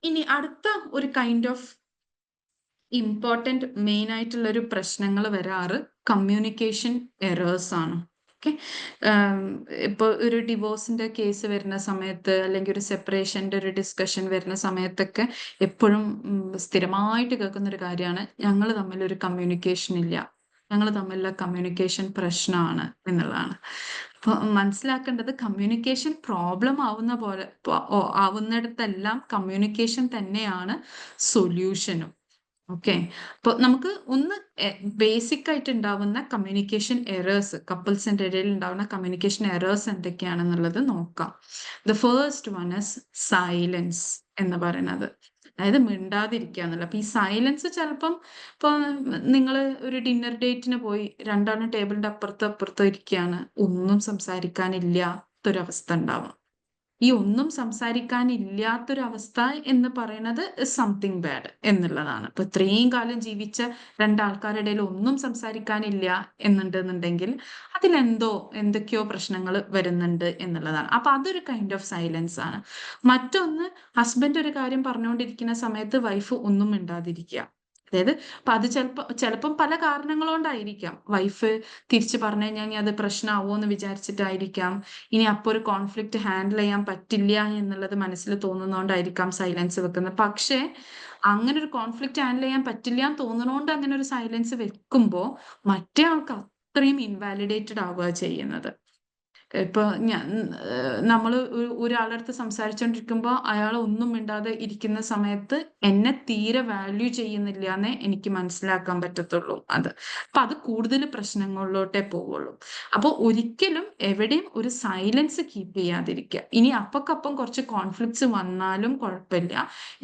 ഇനി അടുത്ത ഒരു കൈൻഡ് ഓഫ് ഇമ്പോർട്ടൻ്റ് മെയിൻ ആയിട്ടുള്ള ഒരു പ്രശ്നങ്ങൾ വരാറ് കമ്മ്യൂണിക്കേഷൻ എറേഴ്സ് ആണ്. ഓക്കെ, ഇപ്പോൾ ഒരു ഡിവോഴ്സിന്റെ കേസ് വരുന്ന സമയത്ത് അല്ലെങ്കിൽ ഒരു സെപ്പറേഷന്റെ ഒരു ഡിസ്കഷൻ വരുന്ന സമയത്തൊക്കെ എപ്പോഴും സ്ഥിരമായിട്ട് കേൾക്കുന്ന ഒരു കാര്യമാണ് ഞങ്ങൾ തമ്മിലൊരു കമ്മ്യൂണിക്കേഷൻ ഇല്ല, ഞങ്ങൾ തമ്മിലുള്ള കമ്മ്യൂണിക്കേഷൻ പ്രശ്നമാണ് എന്നുള്ളതാണ്. അപ്പോൾ മനസ്സിലാക്കേണ്ടത് കമ്മ്യൂണിക്കേഷൻ പ്രോബ്ലം ആവുന്നിടത്തെല്ലാം കമ്മ്യൂണിക്കേഷൻ തന്നെയാണ് സൊല്യൂഷനും. ഓക്കെ, അപ്പോൾ നമുക്ക് ഒന്ന് ബേസിക് ആയിട്ട് ഉണ്ടാവുന്ന കമ്മ്യൂണിക്കേഷൻ എറേഴ്സ്, കപ്പിൾസിന്റെ ഇടയിൽ ഉണ്ടാവുന്ന കമ്മ്യൂണിക്കേഷൻ എറേഴ്സ് എന്തൊക്കെയാണെന്നുള്ളത് നോക്കാം. The first one is silence എന്ന് പറയുന്നത്, അതായത് മിണ്ടാതിരിക്കുക എന്നുള്ള. അപ്പൊ ഈ സൈലൻസ് ചിലപ്പം ഇപ്പൊ നിങ്ങൾ ഒരു ഡിന്നർ ഡേറ്റിന് പോയി, രണ്ടാളും ടേബിളിന്റെ അപ്പുറത്തോ ഇരിക്കുകയാണ്, ഒന്നും സംസാരിക്കാനില്ലാത്തൊരവസ്ഥ ഉണ്ടാവും. ഈ ഒന്നും സംസാരിക്കാനില്ലാത്തൊരവസ്ഥ എന്ന് പറയുന്നത് സംതിങ് ബാഡ് എന്നുള്ളതാണ്. ഇപ്പൊ ഇത്രയും കാലം ജീവിച്ച രണ്ടാൾക്കാരുടെ ഇടയിൽ ഒന്നും സംസാരിക്കാനില്ല എന്നുണ്ടെന്നുണ്ടെങ്കിൽ എന്തൊക്കെയോ പ്രശ്നങ്ങൾ വരുന്നുണ്ട് എന്നുള്ളതാണ്. അപ്പൊ അതൊരു കൈൻഡ് ഓഫ് സൈലൻസ് ആണ്. മറ്റൊന്ന്, ഹസ്ബൻഡ് ഒരു കാര്യം പറഞ്ഞുകൊണ്ടിരിക്കുന്ന സമയത്ത് വൈഫ് ഒന്നും മിണ്ടാതിരിക്കുക. അതായത് അപ്പൊ അത് ചിലപ്പം പല കാരണങ്ങൾ കൊണ്ടായിരിക്കാം. വൈഫ് തിരിച്ചു പറഞ്ഞു കഴിഞ്ഞാൽ അത് പ്രശ്നമാവോ എന്ന് വിചാരിച്ചിട്ടായിരിക്കാം. ഇനി അപ്പോൾ ഒരു കോൺഫ്ലിക്റ്റ് ഹാൻഡിൽ ചെയ്യാൻ പറ്റില്ല എന്നുള്ളത് മനസ്സിൽ തോന്നുന്നതുകൊണ്ടായിരിക്കാം സൈലൻസ് വെക്കുന്നത്. പക്ഷേ അങ്ങനെ ഒരു കോൺഫ്ലിക്റ്റ് ഹാൻഡിൽ ചെയ്യാൻ പറ്റില്ല എന്ന് തോന്നുന്നതുകൊണ്ട് അങ്ങനെ ഒരു സൈലൻസ് വെക്കുമ്പോൾ മറ്റേ ആൾക്ക് അത്രയും ഇൻവാലിഡേറ്റഡ് ആവുക ചെയ്യുന്നത്. ഇപ്പൊ നമ്മൾ ഒരാളുടെ അടുത്ത് സംസാരിച്ചുകൊണ്ടിരിക്കുമ്പോൾ അയാൾ ഒന്നും മിണ്ടാതെ ഇരിക്കുന്ന സമയത്ത് എന്നെ തീരെ വാല്യൂ ചെയ്യുന്നില്ല എന്നേ എനിക്ക് മനസ്സിലാക്കാൻ പറ്റത്തുള്ളൂ. അപ്പൊ അത് കൂടുതൽ പ്രശ്നങ്ങളിലോട്ടേ പോവുള്ളൂ. അപ്പോൾ ഒരിക്കലും എവിടെയും ഒരു സൈലൻസ് കീപ്പ് ചെയ്യാതിരിക്കുക. ഇനി അപ്പക്കപ്പം കുറച്ച് കോൺഫ്ലിക്ട്സ് വന്നാലും കുഴപ്പമില്ല,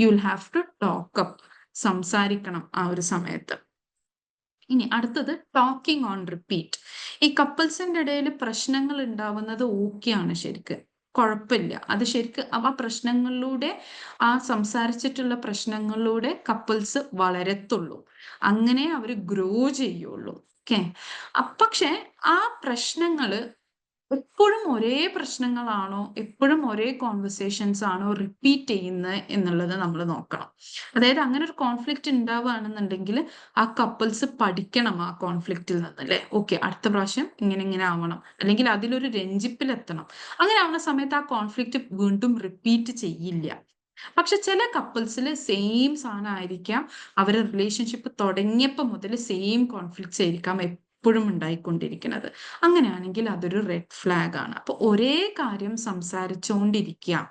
you will have to talk up, സംസാരിക്കണം ആ ഒരു സമയത്ത്. ഇനി അടുത്തത് ടോക്കിംഗ് ഓൺ റിപ്പീറ്റ്. ഈ കപ്പിൾസിന്റെ ഇടയിൽ പ്രശ്നങ്ങൾ ഉണ്ടാവുന്നത് ഓക്കെയാണ്, ശരിക്ക് കുഴപ്പമില്ല. അത് ശരിക്ക് ആ പ്രശ്നങ്ങളിലൂടെ, ആ സംസാരിച്ചിട്ടുള്ള പ്രശ്നങ്ങളിലൂടെ കപ്പിൾസ് വളരത്തുള്ളൂ, അങ്ങനെ അവർ ഗ്രോ ചെയ്യുള്ളൂ. ഓക്കെ, പക്ഷെ ആ പ്രശ്നങ്ങള് എപ്പോഴും ഒരേ പ്രശ്നങ്ങളാണോ, എപ്പോഴും ഒരേ കോൺവെർസേഷൻസ് ആണോ റിപ്പീറ്റ് ചെയ്യുന്നത് എന്നുള്ളത് നമ്മൾ നോക്കണം. അതായത് അങ്ങനെ ഒരു കോൺഫ്ലിക്റ്റ് ഉണ്ടാവുകയാണെന്നുണ്ടെങ്കിൽ ആ കപ്പിൾസ് പഠിക്കണം ആ കോൺഫ്ലിക്റ്റിൽ നിന്ന്, അല്ലെ? ഓക്കെ, അടുത്ത പ്രാവശ്യം ഇങ്ങനെ ഇങ്ങനെ ആവണം, അല്ലെങ്കിൽ അതിലൊരു രഞ്ജിപ്പിലെത്തണം. അങ്ങനെ ആവുന്ന സമയത്ത് ആ കോൺഫ്ലിക്റ്റ് വീണ്ടും റിപ്പീറ്റ് ചെയ്യില്ല. പക്ഷെ ചില കപ്പിൾസിൽ സെയിം സാധനം ആയിരിക്കാം, അവരുടെ റിലേഷൻഷിപ്പ് തുടങ്ങിയപ്പോൾ മുതൽ സെയിം കോൺഫ്ലിക്ട്സ് ആയിരിക്കാം എപ്പോഴും ഉണ്ടായിക്കൊണ്ടിരിക്കുന്നത്. അങ്ങനെയാണെങ്കിൽ അതൊരു റെഡ് ഫ്ലാഗ് ആണ്. അപ്പൊ ഒരേ കാര്യം സംസാരിച്ചുകൊണ്ടിരിക്കുക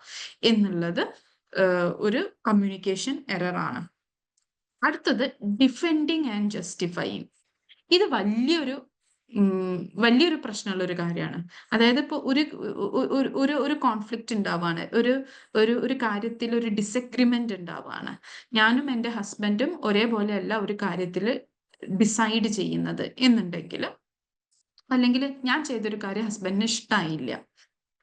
എന്നുള്ളത് ഒരു കമ്മ്യൂണിക്കേഷൻ എറർ ആണ്. അടുത്തത് ഡിഫെൻഡിങ് ആൻഡ് ജസ്റ്റിഫൈങ്. ഇത് വലിയൊരു പ്രശ്നമുള്ള ഒരു കാര്യമാണ്. അതായത് ഇപ്പോൾ ഒരു കോൺഫ്ലിക്റ്റ് ഉണ്ടാവാണ്, ഒരു കാര്യത്തിൽ ഒരു ഡിസഗ്രിമെന്റ് ഉണ്ടാവാണ്. ഞാനും എൻ്റെ ഹസ്ബൻഡും ഒരേപോലെയല്ല ഒരു കാര്യത്തിൽ ഡിസൈഡ് ചെയ്യുന്നത് എന്നുണ്ടെങ്കിൽ, അല്ലെങ്കിൽ ഞാൻ ചെയ്തൊരു കാര്യം ഹസ്ബൻഡിന് ഇഷ്ടമായില്ല,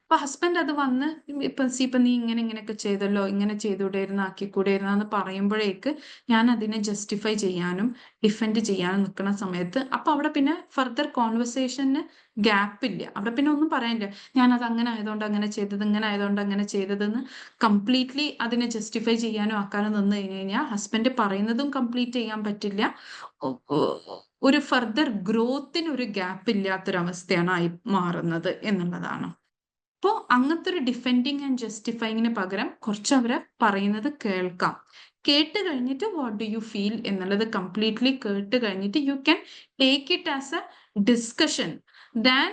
അപ്പൊ ഹസ്ബൻഡ് അത് വന്ന് ഇപ്പൊ നീ ഇങ്ങനെയൊക്കെ ചെയ്തല്ലോ, ഇങ്ങനെ ചെയ്തുകൂടെയിരുന്ന, ആക്കിക്കൂടെയിരുന്ന എന്ന് പറയുമ്പോഴേക്ക് ഞാൻ അതിനെ ജസ്റ്റിഫൈ ചെയ്യാനും ഡിഫെൻഡ് ചെയ്യാനും നിൽക്കുന്ന സമയത്ത് അപ്പൊ അവിടെ പിന്നെ ഫർദർ കോൺവെർസേഷന് ഗ്യാപ്പില്ല. അവിടെ പിന്നെ ഒന്നും പറയാനില്ല. ഞാൻ അത് അങ്ങനെ ആയതുകൊണ്ട് അങ്ങനെ ചെയ്തത്, ഇങ്ങനെ ആയതുകൊണ്ട് അങ്ങനെ ചെയ്തതെന്ന് കംപ്ലീറ്റ്ലി അതിനെ ജസ്റ്റിഫൈ ചെയ്യാനും ആക്കാനും നിന്ന് കഴിഞ്ഞ് കഴിഞ്ഞാൽ ഹസ്ബൻഡ് പറയുന്നതും കംപ്ലീറ്റ് ചെയ്യാൻ പറ്റില്ല. ഒരു ഫർദർ ഗ്രോത്തിന് ഒരു ഗ്യാപ്പ് ഇല്ലാത്തൊരവസ്ഥയാണ് ആയി മാറുന്നത് എന്നുള്ളതാണ്. അപ്പോൾ അങ്ങനത്തെ ഒരു ഡിഫെൻഡിങ് ആൻഡ് ജസ്റ്റിഫൈങ്ങിന് പകരം കുറച്ച് അവരെ പറയുന്നത് കേൾക്കാം. കേട്ട് കഴിഞ്ഞിട്ട് വാട്ട് ഡു യു ഫീൽ എന്നുള്ളത് കംപ്ലീറ്റ്ലി കേട്ട് കഴിഞ്ഞിട്ട് you can take it as a discussion than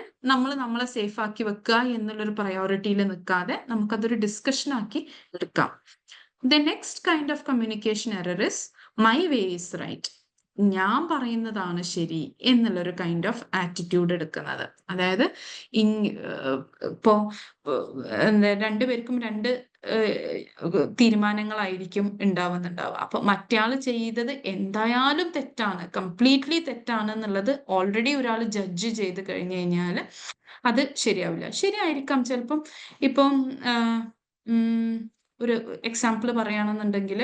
നമ്മളെ സേഫ് ആക്കി വെക്കുക എന്നുള്ളൊരു പ്രയോറിറ്റിയിൽ നിൽക്കാതെ നമുക്കതൊരു ഡിസ്കഷൻ ആക്കി എടുക്കാം. The next kind of communication error is my way is right. ഞാൻ പറയുന്നതാണ് ശരി എന്നുള്ളൊരു കൈൻഡ് ഓഫ് ആറ്റിറ്റ്യൂഡ് എടുക്കുന്നത്. അതായത് ഇപ്പോ രണ്ടുപേർക്കും രണ്ട് തീരുമാനങ്ങളായിരിക്കും ഉണ്ടാവുന്നുണ്ടാവുക. അപ്പൊ മറ്റയാള് ചെയ്തത് എന്തായാലും തെറ്റാണ്, കംപ്ലീറ്റ്ലി തെറ്റാണ് എന്നുള്ളത് ഓൾറെഡി ഒരാൾ ജഡ്ജ് ചെയ്ത് കഴിഞ്ഞു കഴിഞ്ഞാൽ അത് ശരിയാവില്ല. ശരിയായിരിക്കാം ചിലപ്പം. ഇപ്പം ഒരു എക്സാമ്പിൾ പറയുകയാണെന്നുണ്ടെങ്കിൽ,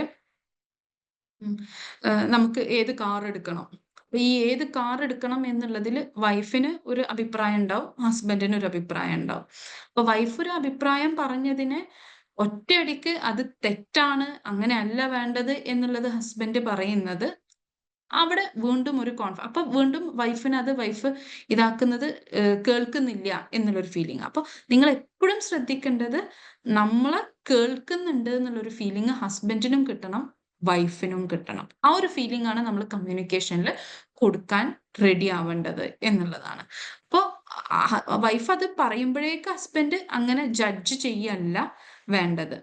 നമുക്ക് ഏത് കാർ എടുക്കണം, അപ്പൊ ഈ ഏത് കാർ എടുക്കണം എന്നുള്ളതിൽ വൈഫിന് ഒരു അഭിപ്രായം ഉണ്ടാവും, ഹസ്ബൻഡിന് ഒരു അഭിപ്രായം ഉണ്ടാവും. അപ്പൊ വൈഫ് ഒരു അഭിപ്രായം പറഞ്ഞതിന് ഒറ്റയടിക്ക് അത് തെറ്റാണ്, അങ്ങനെയല്ല വേണ്ടത് എന്നുള്ളത് ഹസ്ബൻഡ് പറയുന്നത്, അവിടെ വീണ്ടും ഒരു അപ്പൊ വീണ്ടും വൈഫ് ഇതാക്കുന്നത് കേൾക്കുന്നില്ല എന്നുള്ളൊരു ഫീലിംഗ്. അപ്പൊ നിങ്ങൾ എപ്പോഴും ശ്രദ്ധിക്കേണ്ടത്, നമ്മളെ കേൾക്കുന്നുണ്ട് എന്നുള്ളൊരു ഫീലിംഗ് ഹസ്ബൻഡിനും കിട്ടണം, വൈഫിനും കിട്ടണം. ആ ഒരു ഫീലിംഗ് ആണ് നമ്മൾ കമ്മ്യൂണിക്കേഷനിൽ കൊടുക്കാൻ റെഡി ആവേണ്ടത് എന്നുള്ളതാണ്. അപ്പോൾ വൈഫ് അത് പറയുമ്പോഴേക്ക് ഹസ്ബൻഡ് അങ്ങനെ ജഡ്ജ് ചെയ്യല്ല വേണ്ടത്.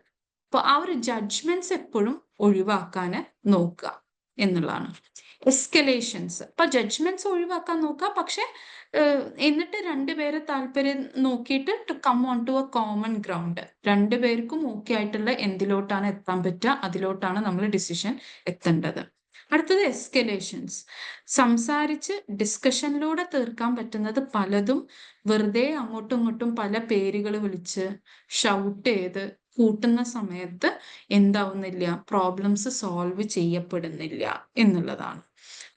അപ്പൊ ആ ഒരു ജഡ്ജ്മെന്റ്സ് എപ്പോഴും ഒഴിവാക്കാൻ നോക്കുക എന്നുള്ളതാണ്. എസ്കലേഷൻസ്, ഇപ്പൊ ജഡ്ജ്മെന്റ്സ് ഒഴിവാക്കാൻ നോക്കുക, പക്ഷെ എന്നിട്ട് രണ്ടുപേരെ താല്പര്യം നോക്കിയിട്ട് to come on to a common ground. രണ്ടുപേർക്കും ഓക്കെ ആയിട്ടുള്ള എന്തിലോട്ടാണ് എത്താൻ പറ്റുക അതിലോട്ടാണ് നമ്മൾ ഡിസിഷൻ എത്തേണ്ടത്. അടുത്തത് എസ്കലേഷൻസ്. സംസാരിച്ച് ഡിസ്കഷനിലൂടെ തീർക്കാൻ പറ്റുന്നത് പലതും വെറുതെ അങ്ങോട്ടും ഇങ്ങോട്ടും പല പേരുകൾ വിളിച്ച് ഷൗട്ട് ചെയ്ത് കൂട്ടുന്ന സമയത്ത് എന്താവുന്നില്ല, പ്രോബ്ലംസ് സോൾവ് ചെയ്യപ്പെടുന്നില്ല എന്നുള്ളതാണ്.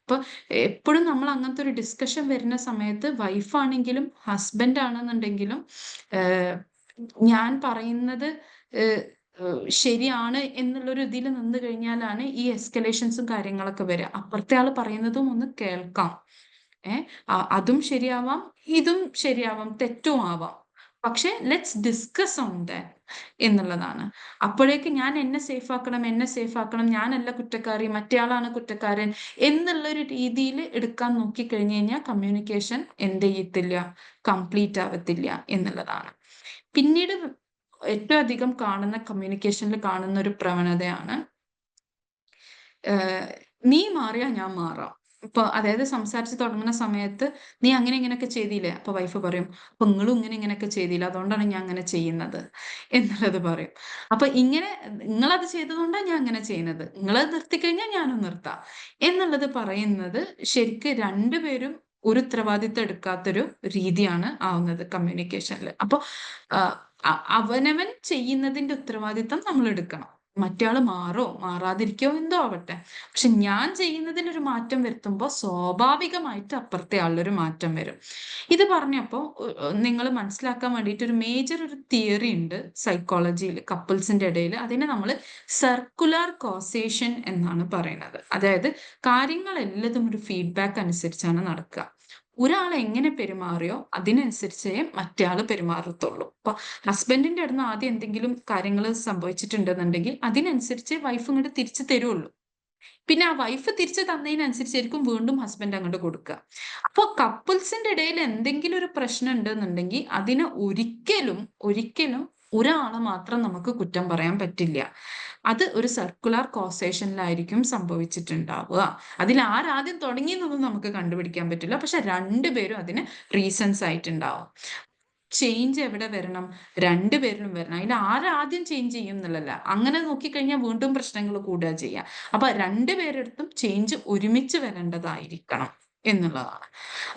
അപ്പൊ എപ്പോഴും നമ്മൾ അങ്ങനത്തെ ഒരു ഡിസ്കഷൻ വരുന്ന സമയത്ത് വൈഫാണെങ്കിലും ഹസ്ബൻഡ് ആണെന്നുണ്ടെങ്കിലും ഞാൻ പറയുന്നത് ശരിയാണ് എന്നുള്ളൊരു ഇതിൽ നിന്ന് കഴിഞ്ഞാലാണ് ഈ എസ്കലേഷൻസും കാര്യങ്ങളൊക്കെ വരിക. അപ്പുറത്തെ ആൾ പറയുന്നതും ഒന്ന് കേൾക്കാം. അതും ശരിയാവാം, ഇതും ശരിയാവാം, തെറ്റും ആവാം, പക്ഷെ ലെറ്റ്സ് ഡിസ്കസ് ഓൺ ദാറ്റ് എന്നുള്ളതാണ്. അപ്പോഴേക്ക് ഞാൻ എന്നെ സേഫ് ആക്കണം, ഞാനല്ല കുറ്റക്കാരി, മറ്റേയാളാണ് കുറ്റക്കാരൻ എന്നുള്ളൊരു രീതിയിൽ എടുക്കാൻ നോക്കിക്കഴിഞ്ഞു കഴിഞ്ഞാൽ കമ്മ്യൂണിക്കേഷൻ എന്ത് ചെയ്യത്തില്ല, കംപ്ലീറ്റ് ആവത്തില്ല എന്നുള്ളതാണ്. പിന്നീട് ഏറ്റവും അധികം കാണുന്ന കമ്മ്യൂണിക്കേഷനിൽ കാണുന്ന ഒരു പ്രവണതയാണ് നീ മാറിയാ ഞാൻ മാറാം. ഇപ്പൊ അതായത് സംസാരിച്ച് തുടങ്ങുന്ന സമയത്ത് നീ അങ്ങനെ ഇങ്ങനെയൊക്കെ ചെയ്തില്ലേ, അപ്പൊ വൈഫ് പറയും അപ്പൊ നിങ്ങളും ഇങ്ങനെയൊക്കെ ചെയ്തില്ല, അതുകൊണ്ടാണ് ഞാൻ അങ്ങനെ ചെയ്യുന്നത് എന്നുള്ളത് പറയും. അപ്പൊ ഇങ്ങനെ നിങ്ങളത് ചെയ്തതുകൊണ്ടാണ് ഞാൻ അങ്ങനെ ചെയ്യുന്നത്, നിങ്ങളത് നിർത്തിക്കഴിഞ്ഞാൽ ഞാനും നിർത്താം എന്നുള്ളത് പറയുന്നത് ശരിക്ക് രണ്ടുപേരും ഒരു ഉത്തരവാദിത്തം എടുക്കാത്തൊരു രീതിയാണ് ആവുന്നത് കമ്മ്യൂണിക്കേഷനിൽ. അപ്പൊ അവനവൻ ചെയ്യുന്നതിന്റെ ഉത്തരവാദിത്തം നമ്മൾ എടുക്കണം, മറ്റയാള് മാറോ മാറാതിരിക്കോ എന്തോ ആവട്ടെ, പക്ഷെ ഞാൻ ചെയ്യുന്നതിലൊരു മാറ്റം വരുത്തുമ്പോൾ സ്വാഭാവികമായിട്ട് അപ്പുറത്തെ ആളിലൊരു മാറ്റം വരും. ഇത് പറഞ്ഞപ്പോൾ നിങ്ങൾ മനസ്സിലാക്കാൻ വേണ്ടിയിട്ട് ഒരു മേജർ ഒരു തിയറി ഉണ്ട് സൈക്കോളജിയിൽ കപ്പിൾസിന്റെ ഇടയിൽ. അതിനെ നമ്മൾ സർക്കുലർ കോസേഷൻ എന്നാണ് പറയുന്നത്. അതായത് കാര്യങ്ങളെല്ലതും ഒരു ഫീഡ്ബാക്ക് അനുസരിച്ചാണ് നടക്കുക. ഒരാൾ എങ്ങനെ പെരുമാറിയോ അതിനനുസരിച്ചേ മറ്റേ ആള് പെരുമാറത്തുള്ളൂ. അപ്പൊ ഹസ്ബൻഡിന്റെ അടുത്ത് ആദ്യം എന്തെങ്കിലും കാര്യങ്ങൾ സംഭവിച്ചിട്ടുണ്ടെന്നുണ്ടെങ്കിൽ അതിനനുസരിച്ച് വൈഫ് ഇങ്ങോട്ട് തിരിച്ചു തരുള്ളൂ. പിന്നെ ആ വൈഫ് തിരിച്ചു തന്നതിനനുസരിച്ചായിരിക്കും വീണ്ടും ഹസ്ബൻഡ് അങ്ങോട്ട് കൊടുക്കുക. അപ്പോൾ കപ്പിൾസിന്റെ ഇടയിൽ എന്തെങ്കിലും ഒരു പ്രശ്നം ഉണ്ടെന്നുണ്ടെങ്കിൽ അതിന് ഒരിക്കലും ഒരാളെ മാത്രം നമുക്ക് കുറ്റം പറയാൻ പറ്റില്ല. അത് ഒരു സർക്കുലർ കോസേഷനിലായിരിക്കും സംഭവിച്ചിട്ടുണ്ടാവുക. അതിൽ ആരാദ്യം തുടങ്ങി എന്നൊന്നും നമുക്ക് കണ്ടുപിടിക്കാൻ പറ്റില്ല, പക്ഷെ രണ്ടുപേരും അതിന് റീസൺസ് ആയിട്ടുണ്ടാവും. ചേഞ്ച് എവിടെ വരണം? രണ്ടുപേരിലും വരണം. അതിൽ ആരാദ്യം ചേഞ്ച് ചെയ്യും എന്നുള്ളതല്ല. അങ്ങനെ നോക്കിക്കഴിഞ്ഞാൽ വീണ്ടും പ്രശ്നങ്ങൾ കൂടുക ചെയ്യാം. അപ്പൊ രണ്ടുപേരെടുത്തും ചേഞ്ച് ഒരുമിച്ച് വരേണ്ടതായിരിക്കണം എന്നുള്ളതാണ്.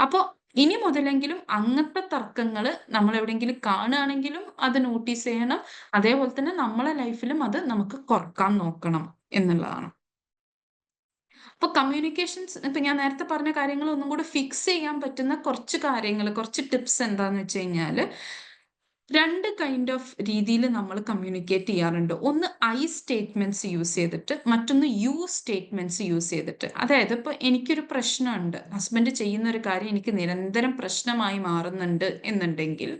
അപ്പൊ ഇനി മുതലെങ്കിലും അങ്ങനത്തെ തർക്കങ്ങൾ നമ്മൾ എവിടെയെങ്കിലും കാണുകയാണെങ്കിലും അത് നോട്ടീസ് ചെയ്യണം. അതേപോലെ തന്നെ നമ്മളെ ലൈഫിലും അത് നമുക്ക് കുറക്കാൻ നോക്കണം എന്നുള്ളതാണ്. അപ്പൊ കമ്മ്യൂണിക്കേഷൻസ് ഇപ്പൊ ഞാൻ നേരത്തെ പറഞ്ഞ കാര്യങ്ങൾ ഒന്നും കൂടെ ഫിക്സ് ചെയ്യാൻ പറ്റുന്ന കുറച്ച് കാര്യങ്ങൾ, കുറച്ച് ടിപ്സ് എന്താന്ന് വെച്ച് കഴിഞ്ഞാല്, രണ്ട് കൈൻഡ് ഓഫ് രീതിയിൽ നമ്മൾ കമ്മ്യൂണിക്കേറ്റ് ചെയ്യാറുണ്ട്. ഒന്ന് ഐ സ്റ്റേറ്റ്മെന്റ്സ് യൂസ് ചെയ്തിട്ട്, മറ്റൊന്ന് യു സ്റ്റേറ്റ്മെന്റ്സ് യൂസ് ചെയ്തിട്ട്. അതായത് ഇപ്പൊ എനിക്കൊരു പ്രശ്നമുണ്ട്, ഹസ്ബൻഡ് ചെയ്യുന്ന ഒരു കാര്യം എനിക്ക് നിരന്തരം പ്രശ്നമായി മാറുന്നുണ്ട് എന്നുണ്ടെങ്കിൽ,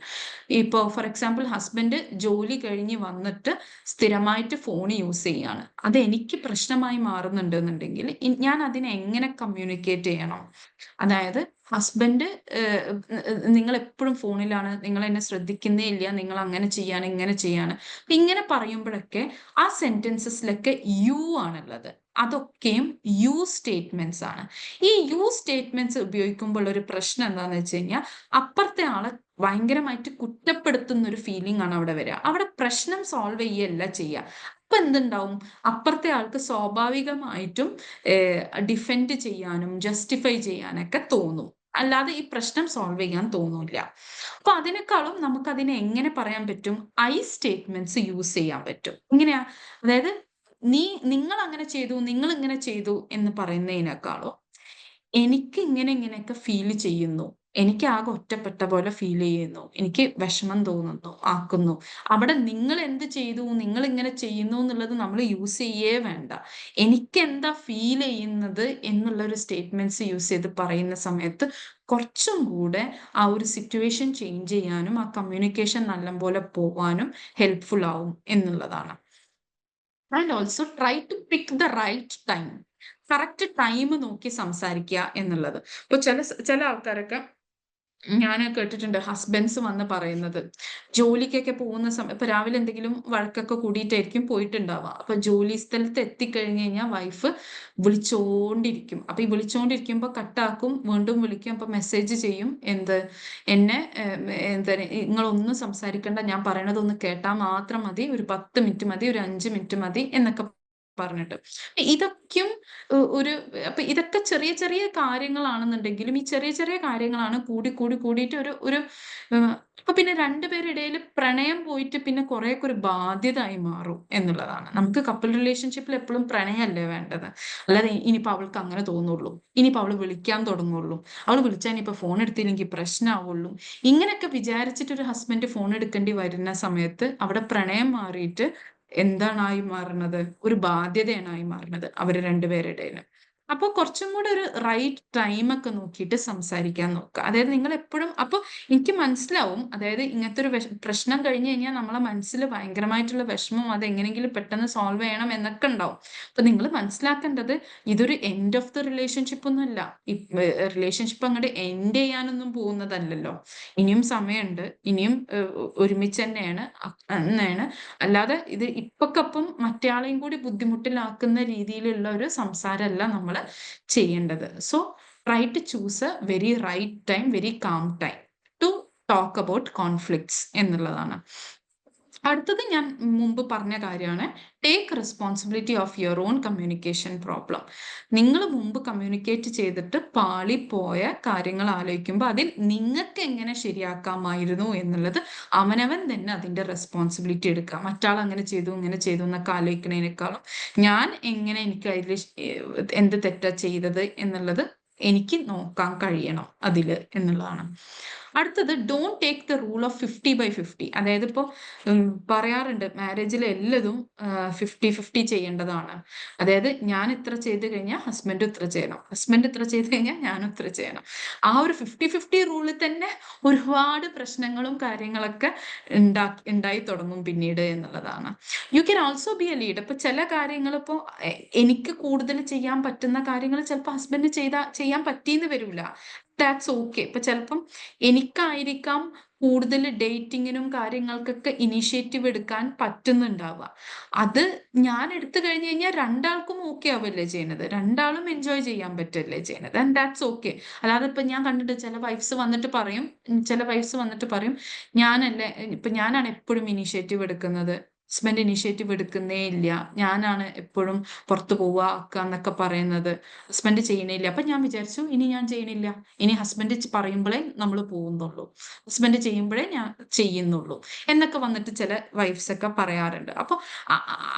ഇപ്പോൾ ഫോർ എക്സാമ്പിൾ ഹസ്ബൻഡ് ജോലി കഴിഞ്ഞ് വന്നിട്ട് സ്ഥിരമായിട്ട് ഫോൺ യൂസ് ചെയ്യാണ്, അത് എനിക്ക് പ്രശ്നമായി മാറുന്നുണ്ട് എന്നുണ്ടെങ്കിൽ ഞാൻ അതിനെ എങ്ങനെ കമ്മ്യൂണിക്കേറ്റ് ചെയ്യണം? അതായത് ഹസ്ബൻഡ് നിങ്ങൾ എപ്പോഴും ഫോണിലാണ്, നിങ്ങൾ എന്നെ ശ്രദ്ധിക്കുന്നേ ഇല്ല, നിങ്ങൾ അങ്ങനെ ചെയ്യാണ് ഇങ്ങനെ ചെയ്യാണ്, ഇങ്ങനെ പറയുമ്പോഴൊക്കെ ആ സെന്റൻസസിലൊക്കെ യു ആണുള്ളത്. അതൊക്കെയും യു സ്റ്റേറ്റ്മെന്റ്സ് ആണ്. ഈ യു സ്റ്റേറ്റ്മെന്റ്സ് ഉപയോഗിക്കുമ്പോൾ ഒരു പ്രശ്നം എന്താണെന്ന് വെച്ച് കഴിഞ്ഞാൽ, അപ്പുറത്തെ ആളെ ഭയങ്കരമായിട്ട് കുറ്റപ്പെടുത്തുന്ന ഒരു ഫീലിംഗ് ആണ് അവിടെ വരിക. അവിടെ പ്രശ്നം സോൾവ് ചെയ്യല്ല ചെയ്യുക. അപ്പൊ എന്തുണ്ടാവും? അപ്പുറത്തെ ആൾക്ക് സ്വാഭാവികമായിട്ടും ഡിഫെൻഡ് ചെയ്യാനും ജസ്റ്റിഫൈ ചെയ്യാനൊക്കെ തോന്നും, അല്ലാതെ ഈ പ്രശ്നം സോൾവ് ചെയ്യാൻ തോന്നില്ല. അപ്പൊ അതിനേക്കാളും നമുക്ക് അതിനെ എങ്ങനെ പറയാൻ പറ്റും? ഐ സ്റ്റേറ്റ്മെന്റ്സ് യൂസ് ചെയ്യാൻ പറ്റും. ഇങ്ങനെയാ, അതായത് നിങ്ങൾ അങ്ങനെ ചെയ്തു, നിങ്ങൾ ഇങ്ങനെ ചെയ്തു എന്ന് പറയുന്നതിനേക്കാളും എനിക്ക് ഇങ്ങനെയൊക്കെ ഫീൽ ചെയ്യുന്നു, എനിക്ക് ആകെ ഒറ്റപ്പെട്ട പോലെ ഫീൽ ചെയ്യുന്നു, എനിക്ക് വിഷമം തോന്നുന്നു, ആക്കുന്നു. അവിടെ നിങ്ങൾ എന്ത് ചെയ്തു, നിങ്ങൾ ഇങ്ങനെ ചെയ്യുന്നു എന്നുള്ളത് നമ്മൾ യൂസ് ചെയ്യേ വേണ്ട. എനിക്ക് എന്താ ഫീൽ ചെയ്യുന്നത് എന്നുള്ള ഒരു സ്റ്റേറ്റ്മെന്റ്സ് യൂസ് ചെയ്ത് പറയുന്ന സമയത്ത് കുറച്ചും കൂടെ ആ ഒരു സിറ്റുവേഷൻ ചേഞ്ച് ചെയ്യാനും ആ കമ്മ്യൂണിക്കേഷൻ നല്ലപോലെ പോവാനും ഹെൽപ്ഫുൾ ആവും എന്നുള്ളതാണ്. And also try to pick the right time. Correct time നോക്കി സംസാരിക്കുക എന്നുള്ളത്. ഇപ്പൊ ചില ആൾക്കാരൊക്കെ ഞാൻ കേട്ടിട്ടുണ്ട്, ഹസ്ബൻഡ്സ് വന്ന് പറയുന്നത്, ജോലിക്കൊക്കെ പോകുന്ന സമയം ഇപ്പൊ രാവിലെ എന്തെങ്കിലും വഴക്കൊക്കെ കൂടിയിട്ടായിരിക്കും പോയിട്ടുണ്ടാവുക. അപ്പൊ ജോലി സ്ഥലത്ത് എത്തിക്കഴിഞ്ഞ് കഴിഞ്ഞാൽ വൈഫ് വിളിച്ചോണ്ടിരിക്കും. അപ്പൊ ഈ വിളിച്ചോണ്ടിരിക്കുമ്പോ കട്ടാക്കും, വീണ്ടും വിളിക്കും. അപ്പൊ മെസ്സേജ് ചെയ്യും, എന്നെ എന്താ, നിങ്ങളൊന്നും സംസാരിക്കണ്ട, ഞാൻ പറയണതൊന്ന് കേട്ടാൽ മാത്രം മതി, ഒരു 10 മിനിറ്റ് മതി, ഒരു 5 മിനിറ്റ് മതി എന്നൊക്കെ പറഞ്ഞിട്ട്. ഇതൊക്കെയും ഒരു അപ്പൊ ഇതൊക്കെ ചെറിയ ചെറിയ കാര്യങ്ങളാണെന്നുണ്ടെങ്കിലും, ഈ ചെറിയ ചെറിയ കാര്യങ്ങളാണ് കൂടിയിട്ട് ഒരു അപ്പൊ പിന്നെ രണ്ടുപേരിടയിൽ പ്രണയം പോയിട്ട് പിന്നെ കുറെയൊക്കെ ഒരു ബാധ്യത ആയി മാറും എന്നുള്ളതാണ്. നമുക്ക് കപ്പിൾ റിലേഷൻഷിപ്പിൽ എപ്പോഴും പ്രണയമല്ലേ വേണ്ടത്. അല്ലാതെ ഇനിയിപ്പോ അവൾക്ക് അങ്ങനെ തോന്നുള്ളൂ, ഇനിയിപ്പോ അവള് വിളിക്കാൻ തുടങ്ങുള്ളൂ, അവൾ വിളിച്ചാൽ ഇനിയിപ്പോ ഫോൺ എടുത്തില്ലെങ്കിൽ പ്രശ്നമാവുള്ളൂ, ഇങ്ങനെയൊക്കെ വിചാരിച്ചിട്ട് ഒരു ഹസ്ബൻഡ് ഫോൺ എടുക്കേണ്ടി വരുന്ന സമയത്ത് അവിടെ പ്രണയം മാറിയിട്ട് എന്താണായി മാറുന്നത്? ഒരു ബാധ്യതയാണായി മാറുന്നത് അവർ രണ്ടുപേരുടെയും. അപ്പൊ കുറച്ചും കൂടെ ഒരു റൈറ്റ് ടൈമൊക്കെ നോക്കിയിട്ട് സംസാരിക്കാൻ നോക്കുക. അതായത് നിങ്ങൾ എപ്പോഴും, അപ്പൊ എനിക്ക് മനസ്സിലാവും, അതായത് ഇങ്ങനത്തെ ഒരു പ്രശ്നം കഴിഞ്ഞു കഴിഞ്ഞാൽ നമ്മളെ മനസ്സിൽ ഭയങ്കരമായിട്ടുള്ള വിഷമം, അത് എങ്ങനെയെങ്കിലും പെട്ടെന്ന് സോൾവ് ചെയ്യണം എന്നൊക്കെ ഉണ്ടാവും. അപ്പൊ നിങ്ങൾ മനസ്സിലാക്കേണ്ടത്, ഇതൊരു എൻഡ് ഓഫ് ദ റിലേഷൻഷിപ്പ് ഒന്നുമല്ല. ഈ റിലേഷൻഷിപ്പ് അങ്ങോട്ട് എൻഡ് ചെയ്യാനൊന്നും പോകുന്നതല്ലല്ലോ. ഇനിയും സമയമുണ്ട്, ഇനിയും ഒരുമിച്ച് തന്നെയാണ്. അല്ലാതെ ഇത് ഇപ്പൊക്കപ്പം മറ്റയാളെയും കൂടി ബുദ്ധിമുട്ടിലാക്കുന്ന രീതിയിലുള്ള ഒരു സംസാരമല്ല നമ്മൾ ചെയ്യേണ്ടത്. So try to choose a very right time, very calm time to talk about conflicts എന്നുള്ളതാണ്. അടുത്തത് ഞാൻ മുമ്പ് പറഞ്ഞ കാര്യമാണ്, take responsibility of your own communication problem. നിങ്ങൾ മുമ്പ് കമ്മ്യൂണിക്കേറ്റ് ചെയ്തിട്ട് പാളിപ്പോയ കാര്യങ്ങൾ ആലോചിക്കുമ്പോൾ അതിൽ നിങ്ങൾക്ക് എങ്ങനെ ശരിയാക്കാമായിരുന്നു എന്നുള്ളത് അവനവൻ തന്നെ അതിൻ്റെ റെസ്പോൺസിബിലിറ്റി എടുക്കുക. മറ്റാൾ അങ്ങനെ ചെയ്തു ഇങ്ങനെ ചെയ്തു എന്നൊക്കെ ആലോചിക്കുന്നതിനേക്കാളും ഞാൻ എങ്ങനെ എനിക്ക് അതിൽ എന്ത് തെറ്റാ ചെയ്തത് എന്നുള്ളത് എനിക്ക് നോക്കാൻ കഴിയണം അതില് എന്നുള്ളതാണ്. അടുത്തത് don't take the rule of 50/50. അതായത് ഇപ്പോൾ പറയാറുണ്ട് മാരേജിൽ എല്ലതും 50/50 ചെയ്യേണ്ടതാണ്. അതായത് ഞാൻ ഇത്ര ചെയ്ത് കഴിഞ്ഞാൽ ഹസ്ബൻഡ് ഇത്ര ചെയ്യണം, ഹസ്ബൻഡ് ഇത്ര ചെയ്ത് കഴിഞ്ഞാൽ ഞാനും ഇത്ര ചെയ്യണം. ആ ഒരു 50/50 റൂളിൽ തന്നെ ഒരുപാട് പ്രശ്നങ്ങളും കാര്യങ്ങളൊക്കെ ഉണ്ടായി തുടങ്ങും പിന്നീട് എന്നുള്ളതാണ്. You can also be A leader. ഇപ്പൊ ചില കാര്യങ്ങൾ ഇപ്പോൾ എനിക്ക് കൂടുതൽ ചെയ്യാൻ പറ്റുന്ന കാര്യങ്ങൾ ചിലപ്പോൾ ഹസ്ബൻഡ് ചെയ്യാൻ പറ്റിയെന്ന് വരില്ല. That's okay. ഇപ്പൊ ചിലപ്പം എനിക്കായിരിക്കാം കൂടുതൽ ഡേറ്റിങ്ങിനും കാര്യങ്ങൾക്കൊക്കെ ഇനിഷ്യേറ്റീവ് എടുക്കാൻ പറ്റുന്നുണ്ടാവുക. അത് ഞാൻ എടുത്തു കഴിഞ്ഞു കഴിഞ്ഞാൽ രണ്ടാൾക്കും ഓക്കെ ആവല്ലേ ചെയ്യുന്നത്, രണ്ടാളും എൻജോയ് ചെയ്യാൻ പറ്റല്ലേ ചെയ്യുന്നത്, ആൻഡ് ദാറ്റ്സ് ഓക്കെ. അല്ലാതെ ഇപ്പൊ ഞാൻ കണ്ടിട്ട് ചില വൈഫ്സ് വന്നിട്ട് പറയും ഞാനാണ് എപ്പോഴും ഇനിഷ്യേറ്റീവ് എടുക്കുന്നത്, ഹസ്ബൻഡ് ഇനിഷ്യേറ്റീവ് എടുക്കുന്നേ ഇല്ല, ഞാനാണ് എപ്പോഴും പുറത്തു പോവുക എന്നൊക്കെ പറയുന്നത്, ഹസ്ബൻഡ് ചെയ്യണില്ല. അപ്പൊ ഞാൻ വിചാരിച്ചു ഇനി ഞാൻ ചെയ്യണില്ല, ഇനി ഹസ്ബൻഡ് പറയുമ്പോഴേ നമ്മൾ പോകുന്നുള്ളൂ, ഹസ്ബൻഡ് ചെയ്യുമ്പോഴേ ഞാൻ ചെയ്യുന്നുള്ളൂ എന്നൊക്കെ വന്നിട്ട് ചില വൈഫ്സ് ഒക്കെ പറയാറുണ്ട്. അപ്പോൾ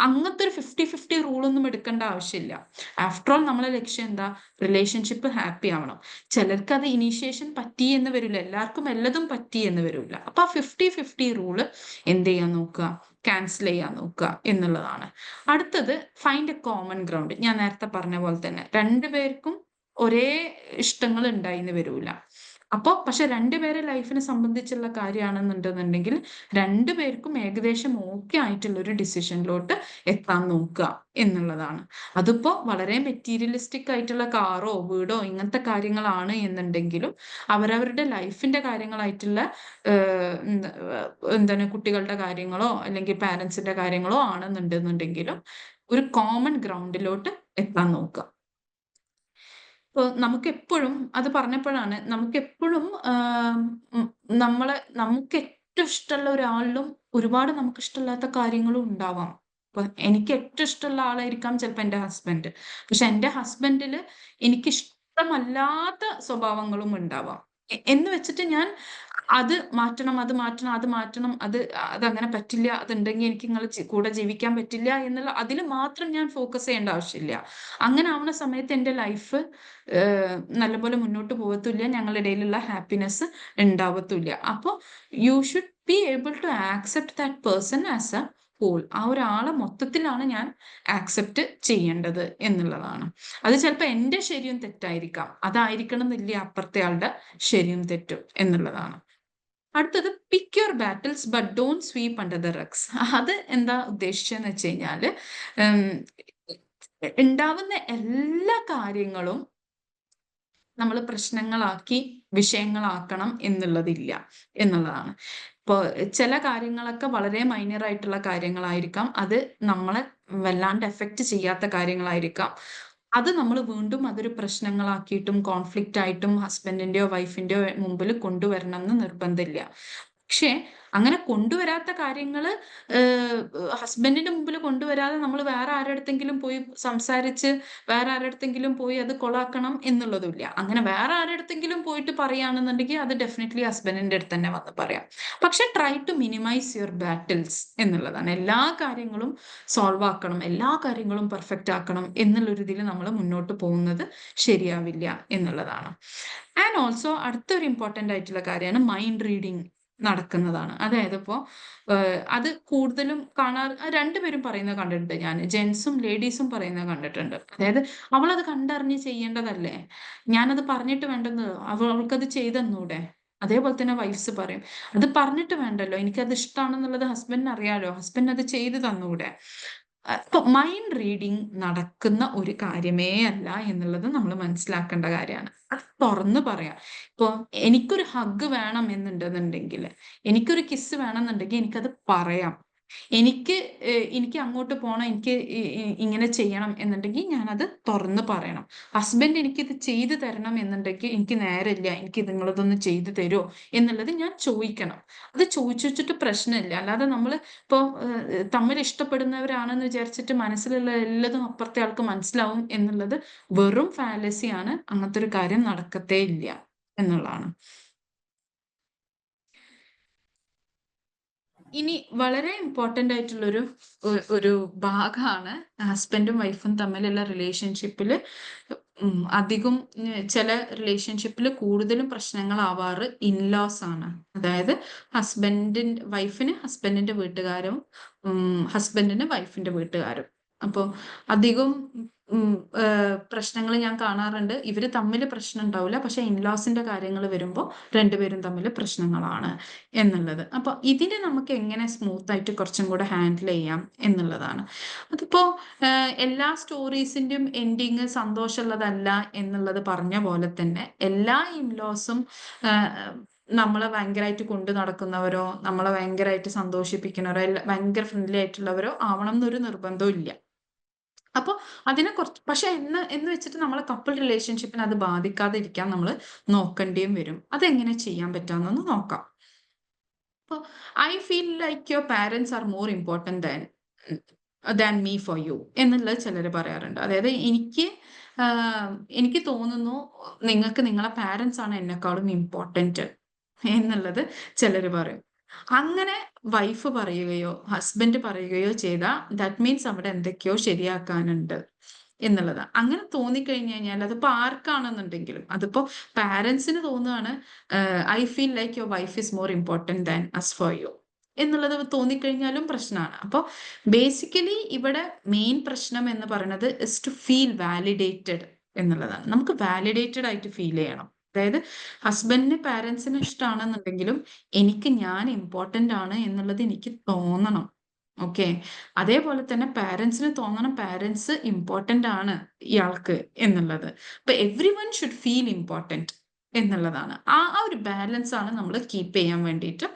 അങ്ങനത്തെ ഒരു 50/50 റൂളൊന്നും എടുക്കേണ്ട ആവശ്യമില്ല. ആഫ്റ്റർ ഓൾ നമ്മളെ ലക്ഷ്യം എന്താ? റിലേഷൻഷിപ്പ് ഹാപ്പി ആവണം. ചിലർക്ക് അത് ഇനീഷ്യേഷൻ പറ്റി എന്ന് വരില്ല, എല്ലാവർക്കും എല്ലതും പറ്റി എന്ന് വരില്ല. അപ്പൊ ആ 50/50 റൂള് എന്ത് ചെയ്യാൻ നോക്കുക, ക്യാൻസൽ ചെയ്യാൻ നോക്കുക എന്നുള്ളതാണ്. അടുത്തത് ഫൈൻഡ് എ കോമൺ ഗ്രൗണ്ട്. ഞാൻ നേരത്തെ പറഞ്ഞ പോലെ തന്നെ രണ്ടുപേർക്കും ഒരേ ഇഷ്ടങ്ങൾ ഉണ്ടായിന്ന് വരൂല. അപ്പോൾ പക്ഷെ രണ്ടുപേരെ ലൈഫിനെ സംബന്ധിച്ചുള്ള കാര്യമാണെന്നുണ്ടെന്നുണ്ടെങ്കിൽ രണ്ടുപേർക്കും ഏകദേശം ഓക്കെ ആയിട്ടുള്ള ഒരു ഡിസിഷനിലോട്ട് എത്താൻ നോക്കുക എന്നുള്ളതാണ്. അതിപ്പോ വളരെ മെറ്റീരിയലിസ്റ്റിക് ആയിട്ടുള്ള കാറോ വീടോ ഇങ്ങനത്തെ കാര്യങ്ങളാണ് എന്നുണ്ടെങ്കിലും അവരവരുടെ ലൈഫിന്റെ കാര്യങ്ങളായിട്ടുള്ള എന്താണ് കുട്ടികളുടെ കാര്യങ്ങളോ അല്ലെങ്കിൽ പാരൻസിന്റെ കാര്യങ്ങളോ ആണെന്നുണ്ടെന്നുണ്ടെങ്കിലും ഒരു കോമൺ ഗ്രൗണ്ടിലോട്ട് എത്താൻ നോക്കുക. ഇപ്പോൾ നമുക്കെപ്പോഴും അത് പറഞ്ഞപ്പോഴാണ് നമുക്കെപ്പോഴും നമുക്ക് ഏറ്റവും ഇഷ്ടമുള്ള ഒരാളിലും ഒരുപാട് നമുക്ക് ഇഷ്ടമില്ലാത്ത കാര്യങ്ങളും ഉണ്ടാവാം. ഇപ്പൊ എനിക്ക് ഏറ്റവും ഇഷ്ടമുള്ള ആളായിരിക്കാം ചിലപ്പോൾ എൻ്റെ ഹസ്ബൻഡ്, പക്ഷെ എൻ്റെ ഹസ്ബൻഡിൽ എനിക്ക് ഇഷ്ടമല്ലാത്ത സ്വഭാവങ്ങളും ഉണ്ടാവാം. എന്ന് വെച്ചിട്ട് ഞാൻ അത് മാറ്റണം അതങ്ങനെ പറ്റില്ല, അതുണ്ടെങ്കിൽ എനിക്ക് നിങ്ങൾ കൂടെ ജീവിക്കാൻ പറ്റില്ല എന്നുള്ള അതിൽ മാത്രം ഞാൻ ഫോക്കസ് ചെയ്യേണ്ട ആവശ്യമില്ല. അങ്ങനെ ആവുന്ന സമയത്ത് എൻ്റെ ലൈഫ് നല്ലപോലെ മുന്നോട്ട് പോകത്തില്ല, ഞങ്ങളുടെ ഇടയിലുള്ള ഹാപ്പിനെസ് ഉണ്ടാവത്തില്ല. അപ്പോൾ you should be able to accept that person as a whole. ആ ഒരാളെ മൊത്തത്തിലാണ് ഞാൻ ആക്സെപ്റ്റ് ചെയ്യേണ്ടത് എന്നുള്ളതാണ്. അത് ചിലപ്പോൾ എൻ്റെ ശരിയും തെറ്റായിരിക്കാം, അതായിരിക്കണം എന്നില്ല അപ്പുറത്തെ ആളുടെ ശരിയും തെറ്റും എന്നുള്ളതാണ്. അടുത്തത് പിക്ക് your battles but don't sweep under the rugs. അത് എന്താ ഉദ്ദേശിച്ചെന്ന് വെച്ച് കഴിഞ്ഞാല് ഉണ്ടാവുന്ന എല്ലാ കാര്യങ്ങളും നമ്മൾ പ്രശ്നങ്ങളാക്കി വിഷയങ്ങളാക്കണം എന്നുള്ളതില്ല എന്നുള്ളതാണ്. ഇപ്പോൾ ചില കാര്യങ്ങളൊക്കെ വളരെ മൈനർ ആയിട്ടുള്ള കാര്യങ്ങളായിരിക്കാം, അത് നമ്മളെ വല്ലാണ്ട് എഫക്റ്റ് ചെയ്യാത്ത കാര്യങ്ങളായിരിക്കാം. അത് നമ്മൾ വീണ്ടും അതൊരു പ്രശ്നങ്ങളാക്കിയിട്ടും കോൺഫ്ലിക്റ്റ് ആയിട്ടും ഹസ്ബൻഡിന്റെയോ വൈഫിന്റെയോ മുമ്പിൽ കൊണ്ടുവരണം എന്ന് നിർബന്ധമില്ല. പക്ഷെ അങ്ങനെ കൊണ്ടുവരാത്ത കാര്യങ്ങൾ ഹസ്ബൻഡിന്റെ മുമ്പിൽ കൊണ്ടുവരാതെ നമ്മൾ വേറെ ആരുടെടുത്തെങ്കിലും പോയി സംസാരിച്ച് വേറെ ആരുടെടുത്തെങ്കിലും പോയി അത് കൊളാക്കണം എന്നുള്ളതുമില്ല. അങ്ങനെ വേറെ ആരുടെടുത്തെങ്കിലും പോയിട്ട് പറയുകയാണെന്നുണ്ടെങ്കിൽ അത് ഡെഫിനറ്റ്ലി ഹസ്ബൻഡിന്റെ അടുത്ത് തന്നെ വന്ന് പറയാം. പക്ഷെ try to minimise your battles എന്നുള്ളതാണ്. എല്ലാ കാര്യങ്ങളും സോൾവ് ആക്കണം, എല്ലാ കാര്യങ്ങളും പെർഫെക്റ്റ് ആക്കണം എന്നുള്ളൊരു ഇതിൽ നമ്മൾ മുന്നോട്ട് പോകുന്നത് ശരിയാവില്ല എന്നുള്ളതാണ്. ആൻഡ് ഓൾസോ അടുത്തൊരു ഇമ്പോർട്ടൻ്റ് ആയിട്ടുള്ള കാര്യമാണ് മൈൻഡ് റീഡിങ് നടക്കുന്നതാണ്. അതായത് ഇപ്പോൾ അത് കൂടുതലും രണ്ടുപേരും പറയുന്നത് കണ്ടിട്ടുണ്ട് ഞാൻ, ജെൻസും ലേഡീസും പറയുന്നത് കണ്ടിട്ടുണ്ട്. അതായത് അവളത് കണ്ടറിഞ്ഞ് ചെയ്യേണ്ടതല്ലേ, ഞാനത് പറഞ്ഞിട്ട് വേണ്ടെന്ന് അവൾക്കത് ചെയ്തെന്നൂടെ. അതേപോലെ തന്നെ വൈഫ്സ് പറയും അത് പറഞ്ഞിട്ട് വേണ്ടല്ലോ, എനിക്കത് ഇഷ്ടമാണെന്നുള്ളത് ഹസ്ബൻഡിന് അറിയാലോ, ഹസ്ബൻഡ് അത് ചെയ്തു തന്നൂടെ. ഇപ്പൊ മൈൻഡ് റീഡിങ് നടക്കുന്ന ഒരു കാര്യമേ അല്ല എന്നുള്ളത് നമ്മൾ മനസ്സിലാക്കേണ്ട കാര്യമാണ്. അത് തുറന്ന് പറയാം. ഇപ്പോൾ എനിക്കൊരു ഹഗ് വേണം എന്നുണ്ടെന്നുണ്ടെങ്കിൽ, എനിക്കൊരു കിസ് വേണമെന്നുണ്ടെങ്കിൽ എനിക്കത് പറയാം. എനിക്ക് അങ്ങോട്ട് പോണം, എനിക്ക് ഇങ്ങനെ ചെയ്യണം എന്നുണ്ടെങ്കിൽ ഞാനത് തുറന്ന് പറയണം. ഹസ്ബൻഡ് എനിക്കിത് ചെയ്തു തരണം എന്നുണ്ടെങ്കിൽ എനിക്ക് നേരമില്ല, എനിക്ക് നിങ്ങളിതൊന്ന് ചെയ്തു തരുമോ എന്നുള്ളത് ഞാൻ ചോദിക്കണം. അത് ചോദിച്ചു വെച്ചിട്ട് പ്രശ്നമില്ല. അല്ലാതെ നമ്മൾ ഇപ്പോൾ തമ്മിൽ ഇഷ്ടപ്പെടുന്നവരാണെന്ന് വിചാരിച്ചിട്ട് മനസ്സിലുള്ള എല്ലാതും അപ്പുറത്തെ ആൾക്ക് മനസ്സിലാവും എന്നുള്ളത് വെറും ഫാലസിയാണ്. അങ്ങനത്തെ ഒരു കാര്യം നടക്കത്തേ ഇല്ല എന്നുള്ളതാണ്. ഇനി വളരെ ഇമ്പോർട്ടൻ്റ് ആയിട്ടുള്ളൊരു ഒരു ഭാഗമാണ് ഹസ്ബൻഡും വൈഫും തമ്മിലുള്ള റിലേഷൻഷിപ്പിൽ അധികം ചില റിലേഷൻഷിപ്പിൽ കൂടുതലും പ്രശ്നങ്ങളാവാറ് ഇൻലോസ് ആണ്. അതായത് വൈഫിന് ഹസ്ബൻഡിന്റെ വീട്ടുകാരും ഹസ്ബൻഡിന് വൈഫിന്റെ വീട്ടുകാരും. അപ്പോൾ അധികം പ്രശ്നങ്ങൾ ഞാൻ കാണാറുണ്ട്. ഇവര് തമ്മിൽ പ്രശ്നം ഉണ്ടാവില്ല, പക്ഷെ ഇൻലോസിന്റെ കാര്യങ്ങൾ വരുമ്പോൾ രണ്ടുപേരും തമ്മിൽ പ്രശ്നങ്ങളാണ് എന്നുള്ളത്. അപ്പൊ ഇതിനെ നമുക്ക് എങ്ങനെ സ്മൂത്ത് ആയിട്ട് കുറച്ചും കൂടെ ഹാൻഡിൽ ചെയ്യാം എന്നുള്ളതാണ്. അതിപ്പോ എല്ലാ സ്റ്റോറീസിന്റെയും എൻഡിങ് സന്തോഷമുള്ളതല്ല എന്നുള്ളത് പറഞ്ഞ പോലെ തന്നെ എല്ലാ ഇൻലോസും നമ്മളെ ഭയങ്കരമായിട്ട് കൊണ്ടു നടക്കുന്നവരോ നമ്മളെ ഭയങ്കരമായിട്ട് സന്തോഷിപ്പിക്കുന്നവരോ ഭയങ്കര ഫ്രണ്ട്ലി ആയിട്ടുള്ളവരോ ആവണം എന്നൊരു നിർബന്ധവും ഇല്ല. അപ്പോൾ അതിനെ കുറച്ച് പക്ഷെ എന്ന് വെച്ചിട്ട് നമ്മളെ കപ്പിൾ റിലേഷൻഷിപ്പിനെ അത് ബാധിക്കാതെ ഇരിക്കാൻ നമ്മൾ നോക്കേണ്ടിയും വരും. അതെങ്ങനെ ചെയ്യാൻ പറ്റാമെന്നൊന്ന് നോക്കാം. അപ്പോൾ I feel like your parents are more important than me for you എന്നുള്ളത് ചിലർ പറയാറുണ്ട്. അതായത് എനിക്ക് തോന്നുന്നു നിങ്ങൾക്ക് നിങ്ങളെ പാരൻസ് ആണ് എന്നെക്കാളും ഇമ്പോർട്ടൻറ്റ് എന്നുള്ളത് ചിലർ പറയും. അങ്ങനെ വൈഫ് പറയുകയോ ഹസ്ബൻഡ് പറയുകയോ ചെയ്താൽ ദാറ്റ് മീൻസ് അവിടെ എന്തൊക്കെയോ ശരിയാക്കാനുണ്ട് എന്നുള്ളതാണ്. അങ്ങനെ തോന്നിക്കഴിഞ്ഞു കഴിഞ്ഞാൽ അതിപ്പോൾ ആർക്കാണെന്നുണ്ടെങ്കിലും, അതിപ്പോൾ പാരൻസിന് തോന്നുകയാണ് I feel like your wife is more important than us for you എന്നുള്ളത് തോന്നിക്കഴിഞ്ഞാലും പ്രശ്നമാണ്. അപ്പോൾ ബേസിക്കലി ഇവിടെ മെയിൻ പ്രശ്നം എന്ന് പറയുന്നത് ഇസ് ടു ഫീൽ വാലിഡേറ്റഡ് എന്നുള്ളതാണ്. നമുക്ക് വാലിഡേറ്റഡ് ആയിട്ട് ഫീൽ ചെയ്യണം. അതായത് ഹസ്ബൻഡിന് പാരൻസിന് ഇഷ്ടമാണെന്നുണ്ടെങ്കിലും ഞാൻ ഇമ്പോർട്ടൻ്റ് ആണ് എന്നുള്ളത് എനിക്ക് തോന്നണം. ഓക്കെ, അതേപോലെ തന്നെ പാരൻസിന് തോന്നണം പാരൻസ് ഇമ്പോർട്ടൻ്റ് ആണ് ഇയാൾക്ക് എന്നുള്ളത്. അപ്പൊ every one should feel important എന്നുള്ളതാണ്. ആ ഒരു ബാലൻസ് ആണ് നമ്മൾ കീപ്പ് ചെയ്യാൻ വേണ്ടിയിട്ട്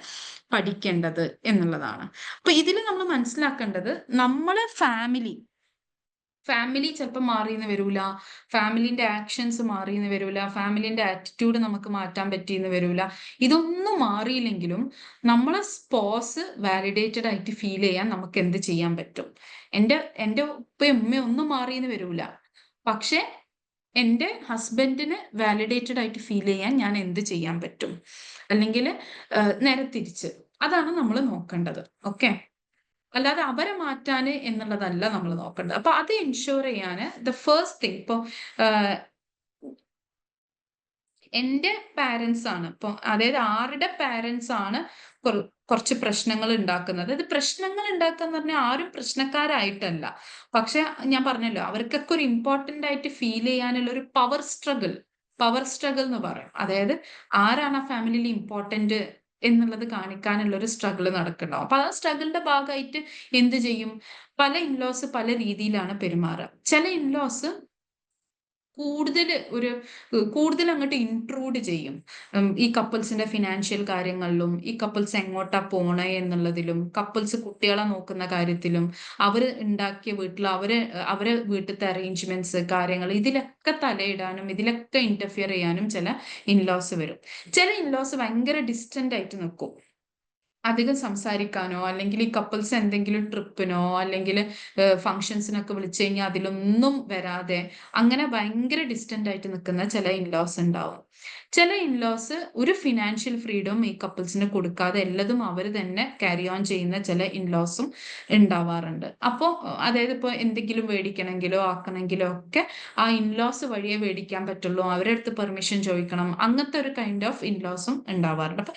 പഠിക്കേണ്ടത് എന്നുള്ളതാണ്. അപ്പൊ ഇതിൽ നമ്മൾ മനസ്സിലാക്കേണ്ടത് നമ്മളെ ഫാമിലി ചിലപ്പോൾ മാറിയെന്ന് വരൂല, ഫാമിലിന്റെ ആക്ഷൻസ് മാറിയെന്ന് വരൂല, ഫാമിലിന്റെ ആറ്റിറ്റ്യൂഡ് നമുക്ക് മാറ്റാൻ പറ്റിയെന്ന് വരൂല. ഇതൊന്നും മാറിയില്ലെങ്കിലും നമ്മളെ സ്പോസ് വാലിഡേറ്റഡ് ആയിട്ട് ഫീൽ ചെയ്യാൻ നമുക്ക് എന്ത് ചെയ്യാൻ പറ്റും? എൻ്റെ ഉപ്പയും ഉമ്മയും ഒന്നും മാറിയെന്ന് വരൂല, പക്ഷെ എൻ്റെ ഹസ്ബൻഡിന് വാലിഡേറ്റഡ് ആയിട്ട് ഫീൽ ചെയ്യാൻ ഞാൻ എന്ത് ചെയ്യാൻ പറ്റും? അല്ലെങ്കിൽ നേരെ തിരിച്ച്, അതാണ് നമ്മൾ നോക്കേണ്ടത്. ഓക്കെ, അല്ലാതെ അവരെ മാറ്റാന് എന്നുള്ളതല്ല നമ്മൾ നോക്കേണ്ടത്. അപ്പൊ അത് എൻഷുർ ചെയ്യാന് ദ ഫസ്റ്റ് തിങ്, ഇപ്പൊ എന്റെ പാരൻസ് ആണ്, ഇപ്പൊ അതായത് ആരുടെ പാരൻസ് ആണ് കുറച്ച് പ്രശ്നങ്ങൾ ഉണ്ടാക്കുന്നത്. ഇത് പ്രശ്നങ്ങൾ ഉണ്ടാക്കുക പറഞ്ഞാൽ ആരും പ്രശ്നക്കാരായിട്ടല്ല, പക്ഷെ ഞാൻ പറഞ്ഞല്ലോ അവർക്കൊക്കെ ഒരു ഇമ്പോർട്ടന്റ് ആയിട്ട് ഫീൽ ചെയ്യാനുള്ള ഒരു പവർ സ്ട്രഗിൾ എന്ന് പറയും. അതായത് ആരാണ് ആ ഫാമിലിയിൽ ഇമ്പോർട്ടന്റ് എന്നുള്ളത് കാണിക്കാനുള്ള ഒരു സ്ട്രഗിൾ നടക്കുന്നുണ്ടാവും. അപ്പൊ ആ സ്ട്രഗിളിന്റെ ഭാഗമായിട്ട് എന്ത് ചെയ്യും? പല ഇൻലോസ് പല രീതിയിലാണ് പെരുമാറുക. ചില ഇൻലോസ് കൂടുതൽ അങ്ങോട്ട് ഇൻട്രൂഡ് ചെയ്യും ഈ കപ്പിൾസിന്റെ ഫിനാൻഷ്യൽ കാര്യങ്ങളിലും, ഈ കപ്പിൾസ് എങ്ങോട്ടാ പോണേ എന്നുള്ളതിലും, കപ്പിൾസ് കുട്ടികളെ നോക്കുന്ന കാര്യത്തിലും, അവര് ഉണ്ടാക്കിയ വീട്ടിൽ അവരെ വീട്ടിലത്തെ അറേഞ്ച്മെന്റ്സ് കാര്യങ്ങൾ, ഇതിലൊക്കെ തലയിടാനും ഇതിലൊക്കെ ഇന്റർഫിയർ ചെയ്യാനും ചില ഇൻലോസ് വരും. ചില ഇൻലോസ് ഭയങ്കര ഡിസ്റ്റന്റ് ആയിട്ട് നിൽക്കും. അധികം സംസാരിക്കാനോ അല്ലെങ്കിൽ ഈ കപ്പിൾസ് എന്തെങ്കിലും ട്രിപ്പിനോ അല്ലെങ്കിൽ ഫങ്ഷൻസിനൊക്കെ വിളിച്ചു കഴിഞ്ഞാൽ അതിലൊന്നും വരാതെ അങ്ങനെ ഭയങ്കര ഡിസ്റ്റന്റ് ആയിട്ട് നിൽക്കുന്ന ചില ഇൻലോസ് ഉണ്ടാവും. ചില ഇൻലോസ് ഒരു ഫിനാൻഷ്യൽ ഫ്രീഡം ഈ കപ്പിൾസിന് കൊടുക്കാതെ എല്ലതും അവർ തന്നെ ക്യാരി ഓൺ ചെയ്യുന്ന ചില ഇൻലോസും ഉണ്ടാവാറുണ്ട്. അപ്പോൾ അതായത് ഇപ്പോൾ എന്തെങ്കിലും മേടിക്കണമെങ്കിലോ ആക്കണമെങ്കിലോ ഒക്കെ ആ ഇൻലോസ് വഴിയേ മേടിക്കാൻ പറ്റുള്ളൂ, അവരുടെ അടുത്ത് പെർമിഷൻ ചോദിക്കണം, അങ്ങനത്തെ ഒരു കൈൻഡ് ഓഫ് ഇൻലോസും ഉണ്ടാവാറുണ്ട്. അപ്പൊ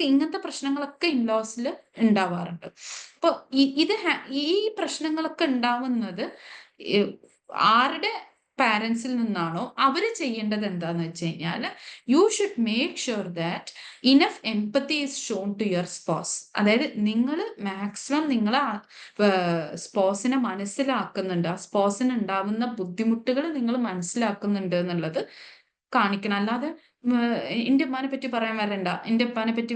ഇങ്ങനത്തെ പ്രശ്നങ്ങളൊക്കെ ഇൻലോസിൽ ഉണ്ടാവാറുണ്ട്. അപ്പൊ ഈ പ്രശ്നങ്ങളൊക്കെ ഉണ്ടാവുന്നത് ആരുടെ പാരൻസിൽ നിന്നാണോ അവര് ചെയ്യേണ്ടത് എന്താന്ന് വെച്ച് കഴിഞ്ഞാൽ you should make sure that enough empathy is shown to your spouse. അതായത് നിങ്ങൾ മാക്സിമം നിങ്ങളെ സ്പോസിനെ മനസ്സിലാക്കുന്നുണ്ട്, ആ സ്പോസിന് ഉണ്ടാവുന്ന ബുദ്ധിമുട്ടുകൾ നിങ്ങൾ മനസ്സിലാക്കുന്നുണ്ട് എന്നുള്ളത് കാണിക്കണം. അല്ലാതെ എൻ്റെ ഉമ്മാനെ പറ്റി പറയാൻ വരണ്ട, എൻ്റെ ഉപ്പാനെ പറ്റി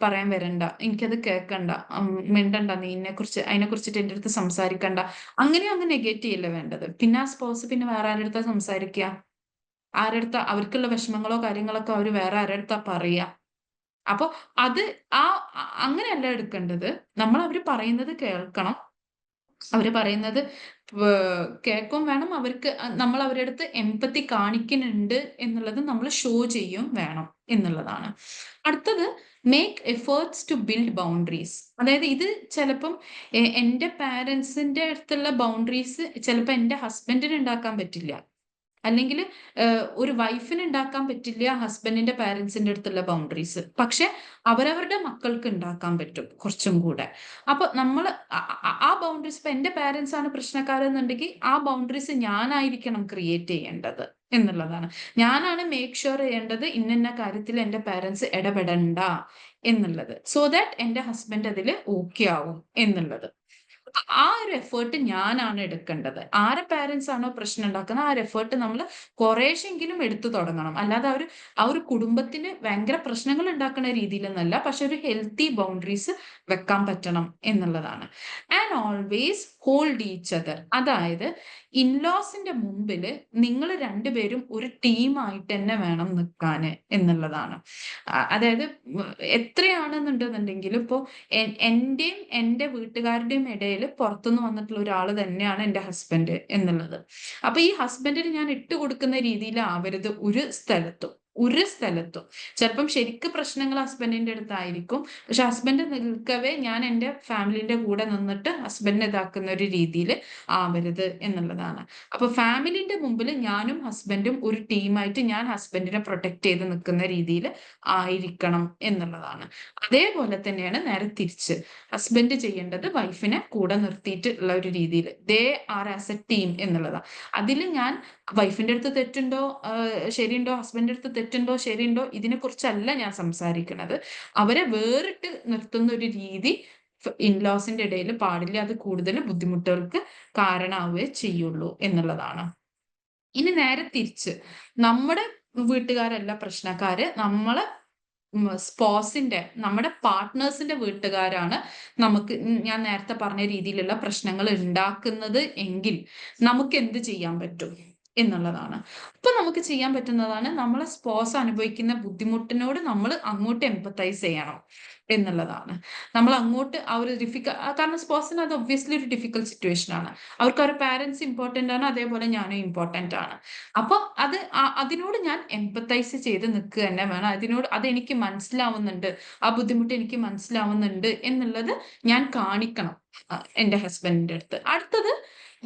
പറയാൻ വരണ്ട, എനിക്കത് കേൾക്കണ്ട, മിണ്ടണ്ട, നീ അതിനെ കുറിച്ചിട്ട് എൻ്റെ അടുത്ത് സംസാരിക്കണ്ട, അങ്ങനെ അങ്ങ് നെഗേറ്റ് ചെയ്യല്ലേ വേണ്ടത്. പിന്നെ ആ സ്പോസ് പിന്നെ വേറെ ആരുടെ അടുത്താ സംസാരിക്കുക? ആരടുത്ത അവർക്കുള്ള വിഷമങ്ങളോ കാര്യങ്ങളൊക്കെ അവർ വേറെ ആരടുത്താ പറയാ? അപ്പൊ അത് അങ്ങനെയല്ല എടുക്കേണ്ടത്. നമ്മൾ അവർ പറയുന്നത് കേൾക്കണം. അവര് പറയുന്നത് കേൾക്കും വേണം. അവർക്ക് നമ്മൾ അവരുടെ അടുത്ത് എംപത്തി കാണിക്കുന്നുണ്ട് എന്നുള്ളത് നമ്മൾ ഷോ ചെയ്യും വേണം എന്നുള്ളതാണ്. അടുത്തത് make efforts to build boundaries. അതായത് ഇത് ചിലപ്പം എൻ്റെ പാരൻസിന്റെ അടുത്തുള്ള ബൗണ്ടറീസ് ചിലപ്പോൾ എൻ്റെ ഹസ്ബൻഡിന് ഉണ്ടാക്കാൻ പറ്റില്ല, അല്ലെങ്കിൽ ഒരു വൈഫിന് ഉണ്ടാക്കാൻ പറ്റില്ല ഹസ്ബൻഡിന്റെ പാരൻസിന്റെ അടുത്തുള്ള ബൗണ്ടറീസ്. പക്ഷെ അവരവരുടെ മക്കൾക്ക് ഉണ്ടാക്കാൻ പറ്റും കുറച്ചും കൂടെ. അപ്പൊ നമ്മൾ ആ ബൗണ്ടറീസ്, ഇപ്പൊ എന്റെ പാരൻസ് ആണ് പ്രശ്നക്കാരെന്നുണ്ടെങ്കിൽ ആ ബൗണ്ടറീസ് ഞാനായിരിക്കണം ക്രിയേറ്റ് ചെയ്യേണ്ടത് എന്നുള്ളതാണ്. ഞാനാണ് മേക്ക് ഷുവർ ചെയ്യേണ്ടത് ഇന്ന കാര്യത്തിൽ എന്റെ പാരൻസ് ഇടപെടണ്ട എന്നുള്ളത്, സോ ദാറ്റ് എന്റെ ഹസ്ബൻഡ് അതിൽ ഓക്കെ ആവും എന്നുള്ളത്. ആ ഒരു എഫേർട്ട് ഞാനാണ് എടുക്കേണ്ടത്. ആരെ പാരൻസ് ആണോ പ്രശ്നം ഉണ്ടാക്കുന്നത് ആ ഒരു എഫേർട്ട് നമ്മൾ കുറേശ്ശെങ്കിലും എടുത്തു തുടങ്ങണം. അല്ലാതെ ആ ഒരു കുടുംബത്തിന് ഭയങ്കര പ്രശ്നങ്ങൾ ഉണ്ടാക്കുന്ന രീതിയിലൊന്നല്ല, പക്ഷെ ഒരു ഹെൽത്തി ബൗണ്ടറീസ് വെക്കാൻ പറ്റണം എന്നുള്ളതാണ്. And always hold each other. അതായത് ഇൻലോസിന്റെ മുമ്പിൽ നിങ്ങൾ രണ്ടുപേരും ഒരു ടീമായിട്ട് തന്നെ വേണം നിൽക്കാൻ എന്നുള്ളതാണ്. അതായത് എത്രയാണെന്നുണ്ടെന്നുണ്ടെങ്കിലും ഇപ്പോൾ എന്റെയും എൻ്റെ വീട്ടുകാരുടെയും ഇടയിൽ പുറത്തുനിന്ന് വന്നിട്ടുള്ള ഒരാൾ തന്നെയാണ് എൻ്റെ ഹസ്ബൻഡ് എന്നുള്ളത്. അപ്പൊ ഈ ഹസ്ബൻഡിന് ഞാൻ ഇട്ടുകൊടുക്കുന്ന രീതിയിലാവരുത് ഒരു സ്ഥലത്തും. ചിലപ്പം ശരിക്കും പ്രശ്നങ്ങൾ ഹസ്ബൻഡിന്റെ അടുത്തായിരിക്കും, പക്ഷെ ഹസ്ബൻഡ് നിൽക്കവേ ഞാൻ എൻ്റെ ഫാമിലിന്റെ കൂടെ നിന്നിട്ട് ഹസ്ബൻഡിനെ ഇതാക്കുന്ന ഒരു രീതിയിൽ ആവരുത് എന്നുള്ളതാണ്. അപ്പൊ ഫാമിലിന്റെ മുമ്പിൽ ഞാനും ഹസ്ബൻഡും ഒരു ടീമായിട്ട് ഞാൻ ഹസ്ബൻഡിനെ പ്രൊട്ടക്ട് ചെയ്ത് നിൽക്കുന്ന രീതിയിൽ ആയിരിക്കണം എന്നുള്ളതാണ്. അതേപോലെ തന്നെയാണ് നേരെ തിരിച്ച് ഹസ്ബൻഡ് ചെയ്യേണ്ടത് വൈഫിനെ കൂടെ നിർത്തിയിട്ടുള്ള ഒരു രീതിയിൽ they are as A team എന്നുള്ളതാണ്. അതിൽ ഞാൻ വൈഫിന്റെ അടുത്ത് തെറ്റുണ്ടോ ശരിയുണ്ടോ, ഹസ്ബൻഡിന്റെ അടുത്ത് തെറ്റുണ്ടോ ശരിയുണ്ടോ, ഇതിനെക്കുറിച്ചല്ല ഞാൻ സംസാരിക്കുന്നത്. അവരെ വേറിട്ട് നിർത്തുന്ന ഒരു രീതി ഇൻലോസിന്റെ ഇടയിൽ പാടില്ല. അത് കൂടുതൽ ബുദ്ധിമുട്ടുകൾക്ക് കാരണമാവുകയേ ചെയ്യുള്ളൂ എന്നുള്ളതാണ്. ഇനി നേരെ തിരിച്ച് നമ്മുടെ വീട്ടുകാരല്ല പ്രശ്നക്കാര്, നമ്മളെ സ്പോസിന്റെ, നമ്മുടെ പാർട്ട്നേഴ്സിന്റെ വീട്ടുകാരാണ് നമുക്ക് ഞാൻ നേരത്തെ പറഞ്ഞ രീതിയിലുള്ള പ്രശ്നങ്ങൾ ഉണ്ടാക്കുന്നത് എങ്കിൽ നമുക്ക് എന്ത് ചെയ്യാൻ പറ്റും എന്നുള്ളതാണ്. അപ്പൊ നമുക്ക് ചെയ്യാൻ പറ്റുന്നതാണ് നമ്മളെ സ്പോസ് അനുഭവിക്കുന്ന ബുദ്ധിമുട്ടിനോട് നമ്മൾ അങ്ങോട്ട് എംപത്തൈസ് ചെയ്യണം എന്നുള്ളതാണ്. നമ്മൾ അങ്ങോട്ട് ആ ഒരു കാരണം സ്പോസിന് അത് ഒബ്വിയസ്ലി ഒരു ഡിഫിക്കൽട്ട് സിറ്റുവേഷൻ ആണ്. അവർക്ക് അവരുടെ പാരൻസ് ഇമ്പോർട്ടൻ്റ് ആണ്, അതേപോലെ ഞാനും ഇമ്പോർട്ടൻ്റ് ആണ്. അപ്പൊ അതിനോട് ഞാൻ എംപത്തൈസ് ചെയ്ത് നിൽക്കുക തന്നെ വേണം. അതെനിക്ക് മനസ്സിലാവുന്നുണ്ട്, ആ ബുദ്ധിമുട്ട് എനിക്ക് മനസ്സിലാവുന്നുണ്ട് എന്നുള്ളത് ഞാൻ കാണിക്കണം എൻ്റെ ഹസ്ബൻഡിന്റെ അടുത്ത്. അടുത്തത്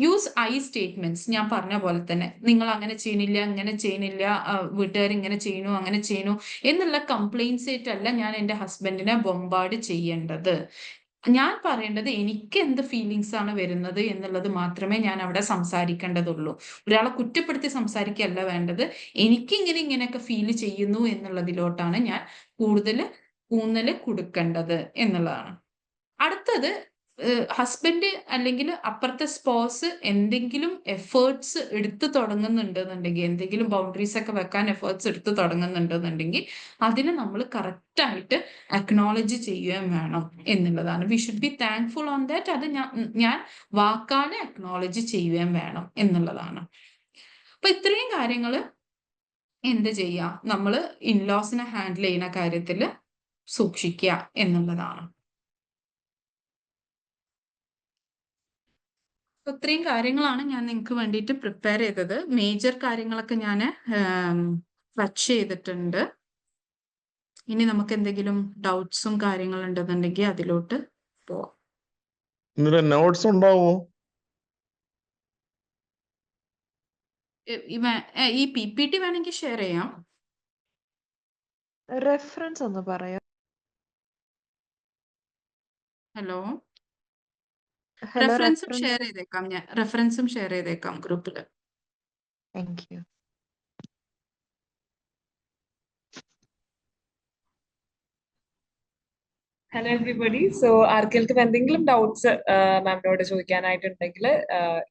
യൂസ് ഐ സ്റ്റേറ്റ്മെന്റ്സ്. ഞാൻ പറഞ്ഞ പോലെ തന്നെ നിങ്ങൾ അങ്ങനെ ചെയ്യണില്ല, ഇങ്ങനെ ചെയ്യണില്ല, വീട്ടുകാർ ഇങ്ങനെ ചെയ്യുന്നു അങ്ങനെ ചെയ്യുന്നു എന്നുള്ള കംപ്ലൈൻസ് ആയിട്ടല്ല ഞാൻ എൻ്റെ ഹസ്ബൻഡിനെ ബൊമ്പാർഡ് ചെയ്യേണ്ടത്. ഞാൻ പറയേണ്ടത് എനിക്ക് എന്ത് ഫീലിങ്സ് ആണ് വരുന്നത് എന്നുള്ളത് മാത്രമേ ഞാൻ അവിടെ സംസാരിക്കേണ്ടതുള്ളൂ. ഒരാളെ കുറ്റപ്പെടുത്തി സംസാരിക്കുകയല്ല വേണ്ടത്. എനിക്ക് ഇങ്ങനെയൊക്കെ ഫീൽ ചെയ്യുന്നു എന്നുള്ളതിലോട്ടാണ് ഞാൻ കൂടുതൽ ഊന്നൽ കൊടുക്കേണ്ടത് എന്നുള്ളതാണ്. അടുത്തത് ഹസ്ബൻഡ് അല്ലെങ്കിൽ അപ്പുറത്തെ സ്പോസ് എന്തെങ്കിലും എഫേർട്സ് എടുത്തു തുടങ്ങുന്നുണ്ടെന്നുണ്ടെങ്കിൽ, എന്തെങ്കിലും ബൗണ്ടറീസ് ഒക്കെ വെക്കാൻ എഫേർട്സ് എടുത്തു തുടങ്ങുന്നുണ്ടെന്നുണ്ടെങ്കിൽ അതിന് നമ്മൾ കറക്റ്റായിട്ട് അക്നോളജ് ചെയ്യുകയും വേണം എന്നുള്ളതാണ്. V should be thankful on that. അത് ഞാൻ വാക്കാലെ അക്നോളജ് ചെയ്യുകയും വേണം എന്നുള്ളതാണ്. അപ്പൊ ഇത്രയും കാര്യങ്ങൾ എന്ത് ചെയ്യാം, നമ്മൾ ഇൻലോസിനെ ഹാൻഡിൽ ചെയ്യുന്ന കാര്യത്തിൽ സൂക്ഷിക്കുക എന്നുള്ളതാണ്. ഇത്രയും കാര്യങ്ങളാണ് ഞാൻ നിങ്ങൾക്ക് വേണ്ടിയിട്ട് പ്രിപ്പയർ ചെയ്തത്. മേജർ കാര്യങ്ങളൊക്കെ ഞാൻ ടച്ച് ചെയ്തിട്ടുണ്ട്. ഇനി നമുക്ക് എന്തെങ്കിലും ഡൗട്ട്സും കാര്യങ്ങളുണ്ടെന്നുണ്ടെങ്കിൽ അതിലോട്ട് പോവാം. നോട്ട്സ് ഉണ്ടാവുമോ? ഈ PPT വേണമെങ്കിൽ ഷെയർ ചെയ്യാം. റെഫറൻസ് ഒന്ന് പറയാം. ഹലോ, ഹലോ, റെഫറൻസും ഷെയർ ചെയ്തേക്കാം. ഞാൻ റെഫറൻസും ഷെയർ ചെയ്തേക്കാം ഗ്രൂപ്പിൽ. Thank you. Hello everybody. So ആർക്കെങ്കിലും എന്തെങ്കിലും ഡൗട്ട്സ് മാമിനോട് ചോദിക്കാനായിട്ടുണ്ടെങ്കിൽ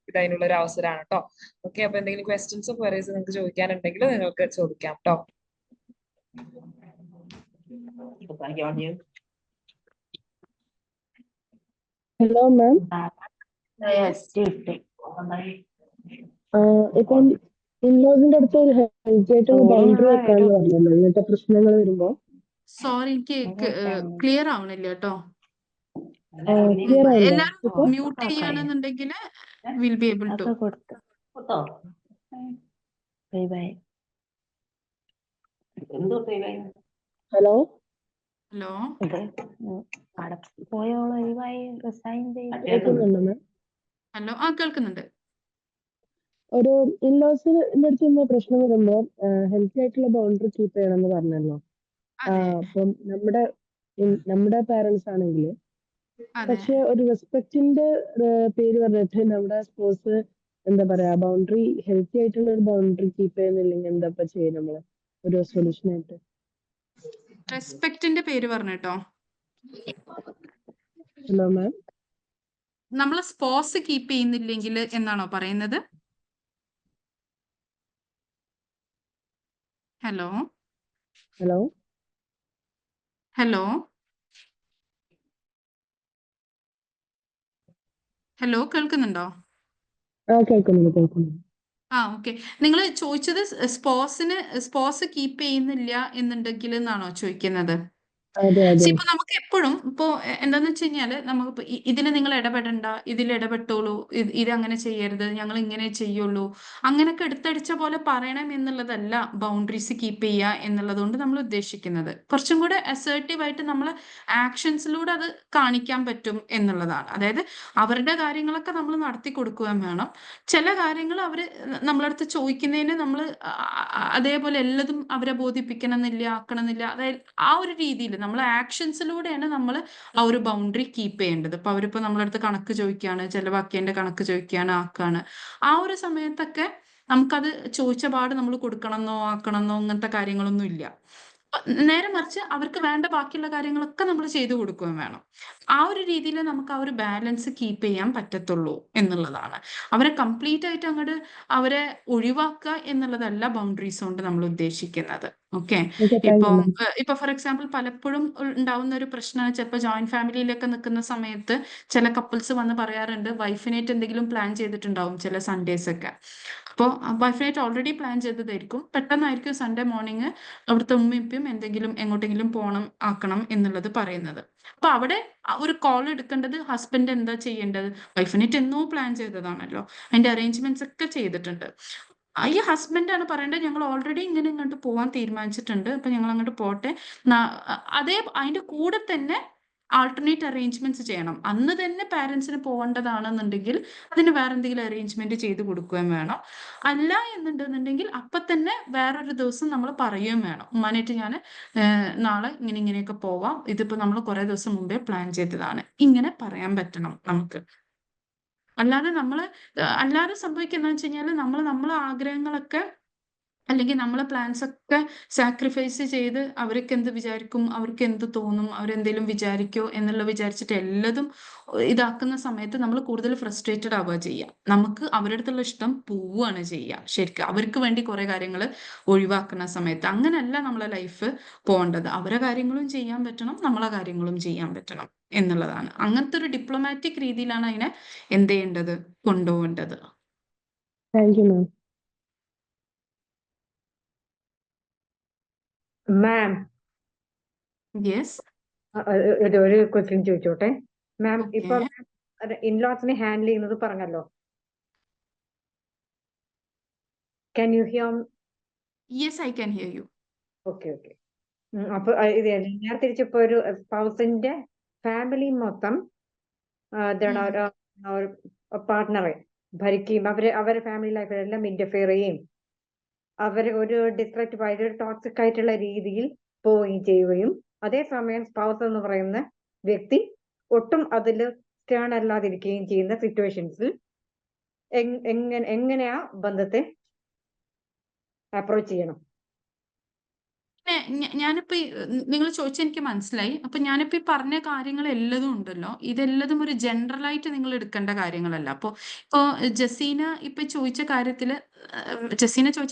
ഇത് അതിനുള്ള ഒരു അവസരമാണ് കേട്ടോ. ഓക്കെ, അപ്പൊ എന്തെങ്കിലും ക്വസ്റ്റ്യൻസോ ക്വയറീസ് നിങ്ങൾക്ക് ചോദിക്കാനുണ്ടെങ്കിൽ നിങ്ങൾക്ക് ചോദിക്കാം കേട്ടോ. Hello ma'am. ഇപ്പം ഇൻലോസിന്റെ അടുത്ത് ഒരു ഹെൽത്തി ആയിട്ടുള്ള ബൗണ്ടറി വെക്കാന്ന് പറഞ്ഞല്ലോ ഇങ്ങനത്തെ പ്രശ്നങ്ങൾ വരുമ്പോ. സോറി, എനിക്ക് ക്ലിയർ ആവണില്ല കേട്ടോ. ക്ലിയർ ആണല്ലോ എല്ലാരും ഇപ്പൊ? മ്യൂട്ട് ചെയ്യുകയാണെന്നുണ്ടെങ്കിൽ will be able to. Hello hello, കേൾക്കുന്നുണ്ടോ മാം? ഹലോ, കേൾക്കുന്നുണ്ട്. ഒരു ഇൻലോസിന്റെ അടുത്ത് ഇന്ന് പ്രശ്നം വരുമ്പോ ഹെൽത്തി ആയിട്ടുള്ള ബൗണ്ടറി കീപ്പ് ചെയ്യണമെന്ന് പറഞ്ഞല്ലോ. അതെ അപ്പം നമ്മുടെ പാരന്റ്സ് ആണെങ്കിൽ അതെ. പക്ഷെ ഒരു റെസ്പെക്റ്റിന്റെ പേര് പറഞ്ഞിട്ട് നമ്മുടെ സ്പോർട്സ് എന്താ പറയാ ബൗണ്ടറി ഹെൽത്തി ആയിട്ടുള്ള ഒരു ബൗണ്ടറി കീപ്പ് ചെയ്യുന്നില്ലെങ്കിൽ എന്താ ചെയ്യും നമ്മള് ഒരു സൊല്യൂഷൻ ആയിട്ട്? റെസ്പെക്റ്റിന്റെ പേര് പറഞ്ഞിട്ടോ ഹലോ മാം. നമ്മൾ സ്പോസ് കീപ്പ് ചെയ്യുന്നില്ലെങ്കിൽ എന്നാണോ പറയുന്നത്? ഹലോ ഹലോ ഹലോ ഹലോ, കേൾക്കുന്നുണ്ടോ? കേൾക്കുന്നുണ്ട്. ഓക്കെ. നിങ്ങൾ ചോദിച്ചത് സ്പോസ് കീപ്പ് ചെയ്യുന്നില്ല എന്നുണ്ടെങ്കിൽ എന്നാണോ ചോദിക്കുന്നത്? അതെ അതെ. ഇപ്പൊ നമുക്ക് എപ്പോഴും എന്താന്ന് വെച്ച് കഴിഞ്ഞാല് നമുക്ക് ഇതിൽ നിങ്ങൾ ഇടപെടണ്ട, ഇതിൽ ഇടപെട്ടോളൂ, ഇത് അങ്ങനെ ചെയ്യരുത്, ഞങ്ങൾ ഇങ്ങനെ ചെയ്യുള്ളൂ, അങ്ങനെയൊക്കെ എടുത്തടിച്ച പോലെ പറയണം എന്നുള്ളതല്ല ബൗണ്ടറീസ് കീപ്പ് ചെയ്യുക എന്നുള്ളതുകൊണ്ട് നമ്മൾ ഉദ്ദേശിക്കുന്നത്. കുറച്ചും കൂടെ അസേർട്ടീവ് ആയിട്ട് നമ്മൾ ആക്ഷൻസിലൂടെ അത് കാണിക്കാൻ പറ്റും എന്നുള്ളതാണ്. അതായത് അവരുടെ കാര്യങ്ങളൊക്കെ നമ്മൾ നടത്തി കൊടുക്കുകയും വേണം. ചില കാര്യങ്ങൾ അവർ നമ്മളടുത്ത് ചോദിക്കുന്നതിന് നമ്മൾ അതേപോലെ എല്ലതും അവരെ ബോധിപ്പിക്കണം എന്നില്ല, ആക്കണം എന്നില്ല. അതായത് ആ ഒരു രീതിയിൽ നമ്മൾ ആക്ഷൻസിലൂടെയാണ് നമ്മൾ ആ ഒരു ബൗണ്ടറി കീപ്പ് ചെയ്യേണ്ടത്. ഇപ്പൊ അവരിപ്പോ നമ്മളടുത്ത് കണക്ക് ചോദിക്കുകയാണ്, ചെലവാക്കിയതിന്റെ കണക്ക് ചോദിക്കുകയാണ്, ആക്കാണ്. ആ ഒരു സമയത്തൊക്കെ നമുക്കത് ചോദിച്ച പാട് നമ്മൾ കൊടുക്കണമെന്നോ ആക്കണമെന്നോ അങ്ങനത്തെ കാര്യങ്ങളൊന്നും ഇല്ല. നേരെ മറിച്ച് അവർക്ക് വേണ്ട ബാക്കിയുള്ള കാര്യങ്ങളൊക്കെ നമ്മൾ ചെയ്തു കൊടുക്കുകയും വേണം. ആ ഒരു രീതിയിൽ നമുക്ക് ആ ഒരു ബാലൻസ് കീപ്പ് ചെയ്യാൻ പറ്റത്തുള്ളൂ എന്നുള്ളതാണ്. അവരെ കംപ്ലീറ്റ് ആയിട്ട് അങ്ങോട്ട് അവരെ ഒഴിവാക്കുക എന്നുള്ളതല്ല ബൗണ്ടറീസ് കൊണ്ട് നമ്മൾ ഉദ്ദേശിക്കുന്നത്. ഓക്കെ. ഇപ്പൊ ഫോർ എക്സാമ്പിൾ പലപ്പോഴും ഉണ്ടാവുന്ന ഒരു പ്രശ്നമാണ്, ചിലപ്പോൾ ജോയിന്റ് ഫാമിലിയിലൊക്കെ നിൽക്കുന്ന സമയത്ത് ചില കപ്പിൾസ് വന്ന് പറയാറുണ്ട് വൈഫിനായിട്ട് എന്തെങ്കിലും പ്ലാൻ ചെയ്തിട്ടുണ്ടാവും ചില സൺഡേസ് ഒക്കെ. അപ്പോൾ വൈഫിനായിട്ട് ഓൾറെഡി പ്ലാൻ ചെയ്തതായിരിക്കും, പെട്ടെന്നായിരിക്കും സൺഡേ മോർണിംഗ് അവിടുത്തെ ഉമ്മയും എന്തെങ്കിലും എങ്ങോട്ടെങ്കിലും പോകണം ആക്കണം എന്നുള്ളത് പറയുന്നത്. അപ്പൊ അവിടെ ഒരു കോൾ എടുക്കേണ്ടത് ഹസ്ബൻഡ് എന്താ ചെയ്യേണ്ടത്? വൈഫിനായിട്ട് എന്നോ പ്ലാൻ ചെയ്തതാണല്ലോ, അതിന്റെ അറേഞ്ച്മെന്റ്സ് ഒക്കെ ചെയ്തിട്ടുണ്ട്. ഈ ഹസ്ബൻഡാണ് പറയേണ്ടത് ഞങ്ങൾ ഓൾറെഡി ഇങ്ങനെ ഇങ്ങോട്ട് പോകാൻ തീരുമാനിച്ചിട്ടുണ്ട്, അപ്പൊ ഞങ്ങൾ അങ്ങോട്ട് പോട്ടെ. അതിന്റെ കൂടെ തന്നെ ആൾട്ടർനേറ്റ് അറേഞ്ച്മെന്റ്സ് ചെയ്യണം. അന്ന് തന്നെ പാരന്റ്സിന് പോകേണ്ടതാണെന്നുണ്ടെങ്കിൽ അതിന് വേറെ എന്തെങ്കിലും അറേഞ്ച്മെന്റ് ചെയ്ത് കൊടുക്കുകയും വേണം. അല്ല എന്നുണ്ടെന്നുണ്ടെങ്കിൽ അപ്പൊ തന്നെ വേറൊരു ദിവസം നമ്മൾ പറയുകയും വേണം, ഉമ്മാനായിട്ട് ഞാൻ നാളെ ഇങ്ങനെയൊക്കെ പോവാം, ഇതിപ്പോ നമ്മൾ കുറെ ദിവസം മുമ്പേ പ്ലാൻ ചെയ്തതാണ്, ഇങ്ങനെ പറയാൻ പറ്റണം നമുക്ക്. അല്ലാതെ സംഭവിക്കുന്നത് വെച്ച് കഴിഞ്ഞാൽ നമ്മളെ ആഗ്രഹങ്ങളൊക്കെ അല്ലെങ്കിൽ നമ്മളെ പ്ലാൻസ് ഒക്കെ സാക്രിഫൈസ് ചെയ്ത് അവർക്ക് എന്ത് വിചാരിക്കും, അവർക്ക് എന്ത് തോന്നും, അവരെന്തെങ്കിലും വിചാരിക്കോ എന്നുള്ള വിചാരിച്ചിട്ട് എല്ലതും ഇതാക്കുന്ന സമയത്ത് നമ്മൾ കൂടുതൽ ഫ്രസ്ട്രേറ്റഡ് ആവുക ചെയ്യുക. നമുക്ക് അവരുടെ അടുത്തുള്ള ഇഷ്ടം പോവുകയാണ് ചെയ്യുക. ശരിക്കും അവർക്ക് വേണ്ടി കുറെ കാര്യങ്ങൾ ഒഴിവാക്കുന്ന സമയത്ത് അങ്ങനെയല്ല നമ്മളെ ലൈഫ് പോകേണ്ടത്. അവരെ കാര്യങ്ങളും ചെയ്യാൻ പറ്റണം, നമ്മളെ കാര്യങ്ങളും ചെയ്യാൻ പറ്റണം എന്നുള്ളതാണ്. അങ്ങനത്തെ ഒരു ഡിപ്ലോമാറ്റിക് രീതിയിലാണ് അതിനെ എന്ത് ചെയ്യേണ്ടത്, കൊണ്ടുപോകേണ്ടത്. Thank you ma'am. Ma'am, yes. ഒരു ക്വസ്റ്റ്യൻ ചോദിച്ചോട്ടെ മാം. Okay. ഇപ്പൊ ഇൻലോസിനെ ഹാൻഡിൽ ചെയ്യുന്നത് പറഞ്ഞല്ലോ, can you hear? Yes, I can hear you. Okay. അപ്പൊ ഇത് ഞാൻ തിരിച്ചിപ്പോ ഒരു സ്പൗസിന്റെ ഫാമിലി മൊത്തം പാർട്ട്ണറെ ഭരിക്കുകയും അവരെ ഫാമിലി ലൈഫിലെല്ലാം ഇന്റർഫിയർ ചെയ്യുകയും അവരെ ഒരു ഡിസ്ട്രക്റ്റീവ് ആയിട്ട് ടോക്സിക് ആയിട്ടുള്ള രീതിയിൽ പോവുകയും ചെയ്യുകയും, അതേസമയം സ്പൗസ് എന്ന് പറയുന്ന വ്യക്തി ഒട്ടും അതിൽ സ്റ്റേൺ അല്ലാതിരിക്കുകയും ചെയ്യുന്ന സിറ്റുവേഷൻസിൽ എങ്ങനെയാ ബന്ധത്തെ അപ്രോച്ച് ചെയ്യണം? ഞാനിപ്പോ നിങ്ങൾ ചോദിച്ച എനിക്ക് മനസ്സിലായി. അപ്പൊ ഞാനിപ്പോ ഈ പറഞ്ഞ കാര്യങ്ങൾ എല്ലതും ഉണ്ടല്ലോ, ഇതെല്ലതും ഒരു ജനറൽ ആയിട്ട് നിങ്ങൾ എടുക്കേണ്ട കാര്യങ്ങളല്ല. ഇപ്പോ ജസീന ചോദിച്ച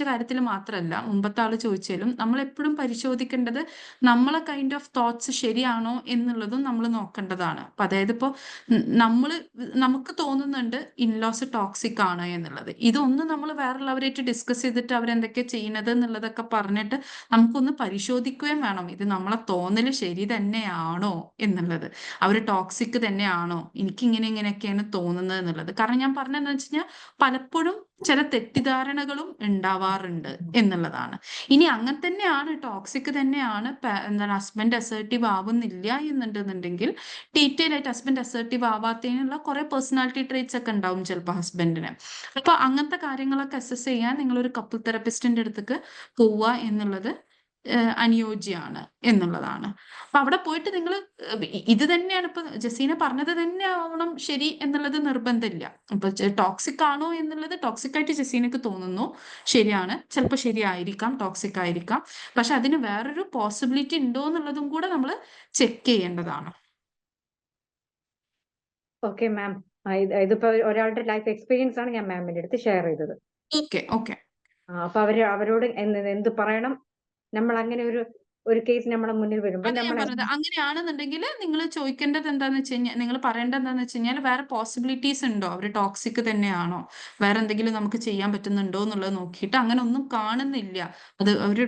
കാര്യത്തിൽ മാത്രമല്ല, മുമ്പത്തെ ആള് ചോദിച്ചാലും നമ്മൾ എപ്പോഴും പരിശോധിക്കേണ്ടത് നമ്മളെ കൈൻഡ് ഓഫ് തോട്ട്സ് ശരിയാണോ എന്നുള്ളതും നമ്മൾ നോക്കേണ്ടതാണ്. അപ്പൊ അതായത് ഇപ്പോ നമുക്ക് തോന്നുന്നുണ്ട് ഇൻലോസ് ടോക്സിക് ആണ് എന്നുള്ളത്. ഇതൊന്നും നമ്മൾ വേറുള്ളവരായിട്ട് ഡിസ്കസ് ചെയ്തിട്ട് അവരെന്തൊക്കെ ചെയ്യുന്നത് എന്നുള്ളതൊക്കെ പറഞ്ഞിട്ട് നമുക്കൊന്ന് പരിശോധിക്കുകയും വേണം. ഇത് നമ്മളെ തോന്നൽ ശരി തന്നെയാണോ എന്നുള്ളത്, അവർ ടോക്സിക് തന്നെയാണോ, എനിക്ക് ഇങ്ങനെയൊക്കെയാണ് തോന്നുന്നത് എന്നുള്ളത്. കാരണം ഞാൻ പറഞ്ഞതെന്ന് വെച്ച് കഴിഞ്ഞാൽ പലപ്പോഴും ചില തെറ്റിദ്ധാരണകളും ഉണ്ടാവാറുണ്ട് എന്നുള്ളതാണ്. ഇനി അങ്ങനെ തന്നെയാണ്, ടോക്സിക് തന്നെയാണ്, എന്താണ് ഹസ്ബൻഡ് അസേർട്ടീവ് ആവുന്നില്ല എന്നുണ്ടെന്നുണ്ടെങ്കിൽ ഡീറ്റെയിൽ ആയിട്ട് ഹസ്ബൻഡ് അസേർട്ടീവ് ആവാത്തതിനുള്ള കുറെ പേഴ്സണാലിറ്റി ട്രേറ്റ്സ് ഒക്കെ ഉണ്ടാവും ചിലപ്പോൾ ഹസ്ബൻഡിന്. അപ്പൊ അങ്ങനത്തെ കാര്യങ്ങളൊക്കെ അസസ് ചെയ്യാൻ നിങ്ങളൊരു കപ്പിൾ തെറപ്പിസ്റ്റിന്റെ അടുത്തേക്ക് പോവുക എന്നുള്ളത് അനുയോജ്യമാണ് എന്നുള്ളതാണ്. അപ്പൊ അവിടെ പോയിട്ട് നിങ്ങൾ ഇത് തന്നെയാണ് ഇപ്പൊ ജസീന പറഞ്ഞത് തന്നെ ആവണം ശരി എന്നുള്ളത് നിർബന്ധമില്ല. ഇപ്പൊ ടോക്സിക് ആണോ എന്നുള്ളത് ടോക്സിക് ആയിട്ട് ജസീനക്ക് തോന്നുന്നു, ശരിയാണ്, ചിലപ്പോൾ ശരിയായിരിക്കാം, ടോക്സിക് ആയിരിക്കാം. പക്ഷെ അതിന് വേറൊരു പോസിബിലിറ്റി ഉണ്ടോ എന്നുള്ളതും കൂടെ നമ്മൾ ചെക്ക് ചെയ്യേണ്ടതാണ്. ഓക്കെ മാം, ഇതിപ്പോ ഒരാളുടെ ലൈഫ് എക്സ്പീരിയൻസ് ആണ് ഞാൻ മാമിന്റെ അടുത്ത് ഷെയർ ചെയ്തത്. ഓക്കെ. അപ്പൊ അവരോട് എന്ത് പറയണം, നമ്മൾ അങ്ങനെ ഒരു കേസ് നമ്മുടെ മുന്നിൽ വരുമ്പോൾ അതെ ഞാൻ നമ്മൾ പറഞ്ഞത്. അങ്ങനെയാണെന്നുണ്ടെങ്കിൽ നിങ്ങൾ ചോദിക്കേണ്ടത് എന്താന്ന് വെച്ച് കഴിഞ്ഞാൽ, നിങ്ങൾ പറയേണ്ടത് എന്താന്ന് വെച്ച് കഴിഞ്ഞാൽ, വേറെ പോസിബിലിറ്റീസ് ഉണ്ടോ, അവർ ടോക്സിക് തന്നെയാണോ, വേറെ എന്തെങ്കിലും നമുക്ക് ചെയ്യാൻ പറ്റുന്നുണ്ടോ എന്നുള്ളത് നോക്കിയിട്ട് അങ്ങനെ ഒന്നും കാണുന്നില്ല, അത് ഒരു